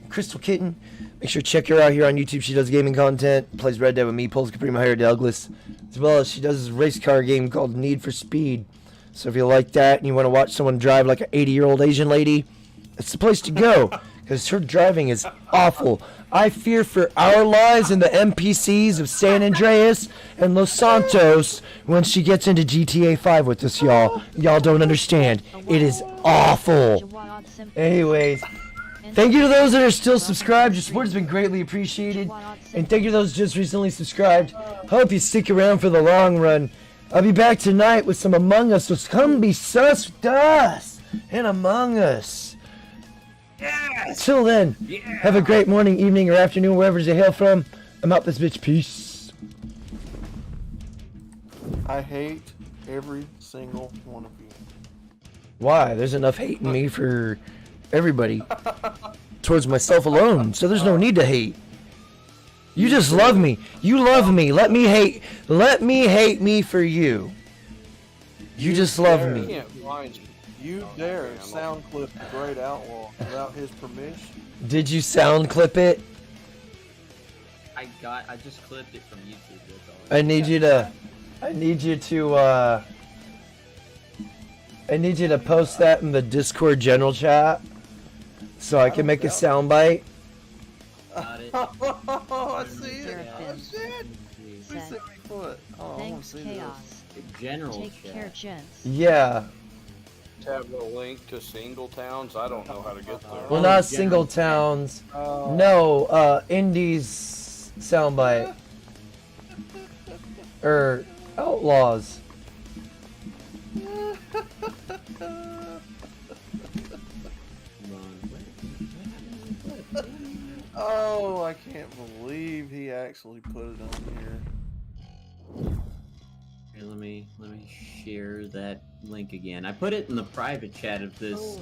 Crystal Kitten. Make sure to check her out here on YouTube. She does gaming content, plays Red Dead with me, Polska Primo, Harry Douglas, as well as she does this race car game called Need for Speed. So if you like that and you want to watch someone drive like an 80-year-old Asian lady, it's the place to go, because her driving is awful. I fear for our lives and the NPCs of San Andreas and Los Santos when she gets into GTA 5 with us, y'all. Y'all don't understand. It is awful. Anyways, thank you to those that are still subscribed. Your support has been greatly appreciated. And thank you to those just recently subscribed. Hope you stick around for the long run. I'll be back tonight with some Among Us, so come be sus with us and Among Us. Till then, have a great morning, evening, or afternoon, wherever you hail from. I'm out this bitch. Peace. I hate every single one of you. Why? There's enough hate in me for everybody. Towards myself alone, so there's no need to hate. You just love me. You love me. Let me hate me for you. You just love me. You dare sound clip the Great Outlaw without his permission? Did you sound clip it? I just clipped it from YouTube. That's all. I need you to post that in the Discord general chat so I can make a soundbite. Got it. Oh, I see it. Oh, shit. Set. Thanks, Chaos. General Take care, gents. Yeah. Have a link to single towns. I don't know how to get there. Well, not single towns. No, Indies soundbite. Or Outlaws. Oh, I can't believe he actually put it on here. Here, let me share that link again. I put it in the private chat of this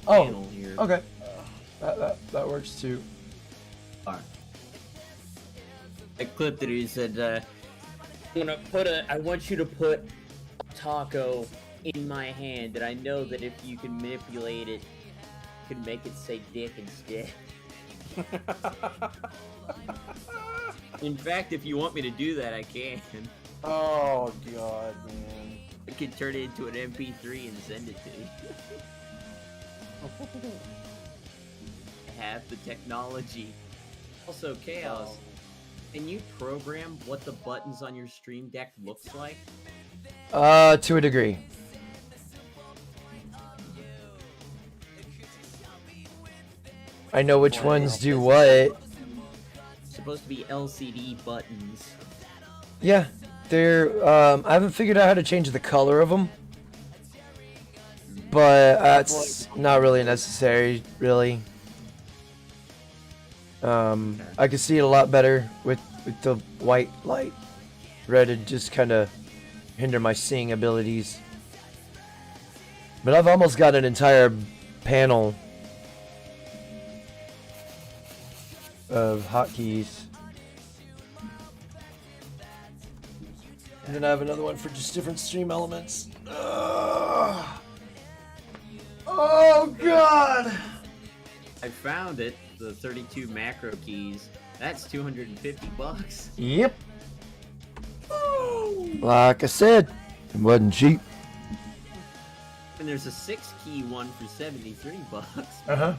channel here. Okay. That works too. Alright. I clipped it. He said, I want you to put taco in my hand, and I know that if you can manipulate it, you can make it say dick instead. In fact, if you want me to do that, I can. Oh, God, man. I can turn it into an MP3 and send it to you. I have the technology. Also, Chaos, can you program what the buttons on your Stream Deck looks like? To a degree. I know which ones do what. It's supposed to be LCD buttons. Yeah, they're. I haven't figured out how to change the color of them, but that's not really necessary, really. I can see it a lot better with the white light. Red would just kind of hinder my seeing abilities. But I've almost got an entire panel of hotkeys. And then I have another one for just different stream elements. Ugh. Oh god! I found it, the 32 macro keys. That's $250. Yep. Like I said, it wasn't cheap. And there's a 6-key one for $73. Uh-huh.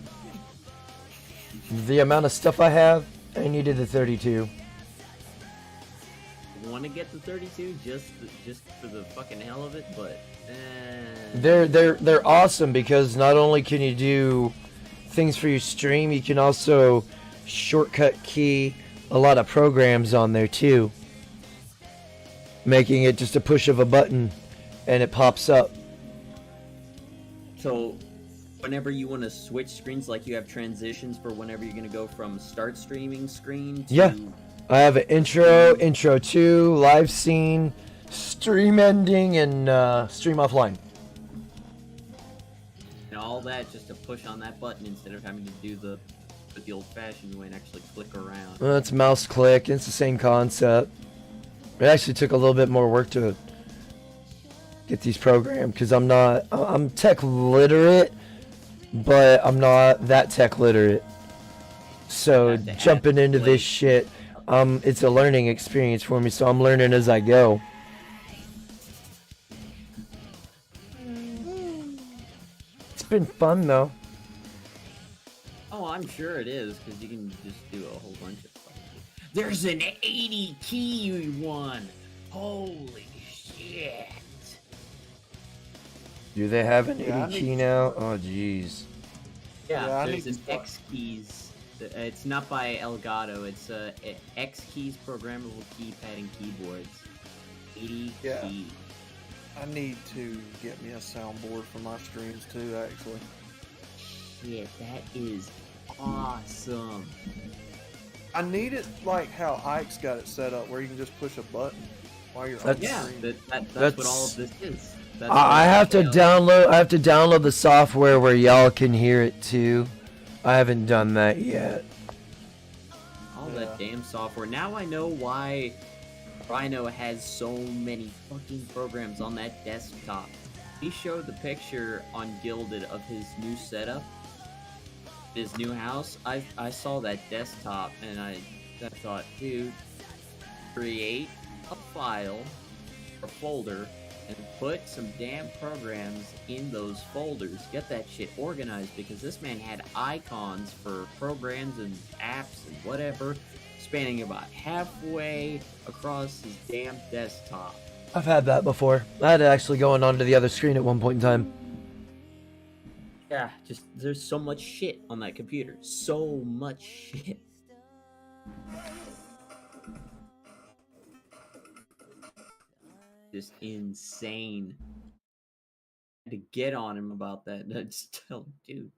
The amount of stuff I have, I needed the 32. Want to get the 32 just for the fucking hell of it, but They're awesome because not only can you do things for your stream, you can also shortcut key a lot of programs on there too, making it just a push of a button and it pops up. So whenever you want to switch screens, like you have transitions for whenever you're going to go from start streaming screen to... Yeah, I have an intro 2, live scene, stream ending, and stream offline. And all that just to push on that button instead of having to do the old-fashioned way and actually click around. Well, it's mouse click, it's the same concept. It actually took a little bit more work to get these programmed because I'm tech literate, but I'm not that tech literate. So jumping into this shit, it's a learning experience for me, so I'm learning as I go. It's been fun though. Oh, I'm sure it is, because you can just do a whole bunch of stuff. There's an 80 key one! Holy shit! Do they have an Yeah, 80 key now? Oh jeez. Yeah, I there's need an to- X keys. It's not by Elgato. It's X keys programmable keypad and keyboards. 80 Yeah. key. I need to get me a soundboard for my streams too, actually. Shit, that is awesome. I need it like how Ike's got it set up, where you can just push a button while you're on the That's- Yeah, screen. that's what all of this is. That's I have to download the software where y'all can hear it too. I haven't done that yet. all that damn software. Now I know why Rhino has so many fucking programs on that desktop. He showed the picture on Gilded of his new setup, his new house. I saw that desktop and I thought, dude, create a file or folder and put some damn programs in those folders. Get that shit organized, because this man had icons for programs and apps and whatever spanning about halfway across his damn desktop. I've had that before. I had it actually going onto the other screen at one point in time. Yeah, just there's so much shit on that computer. So much shit. Just insane. I had to get on him about that. I just tell him, dude,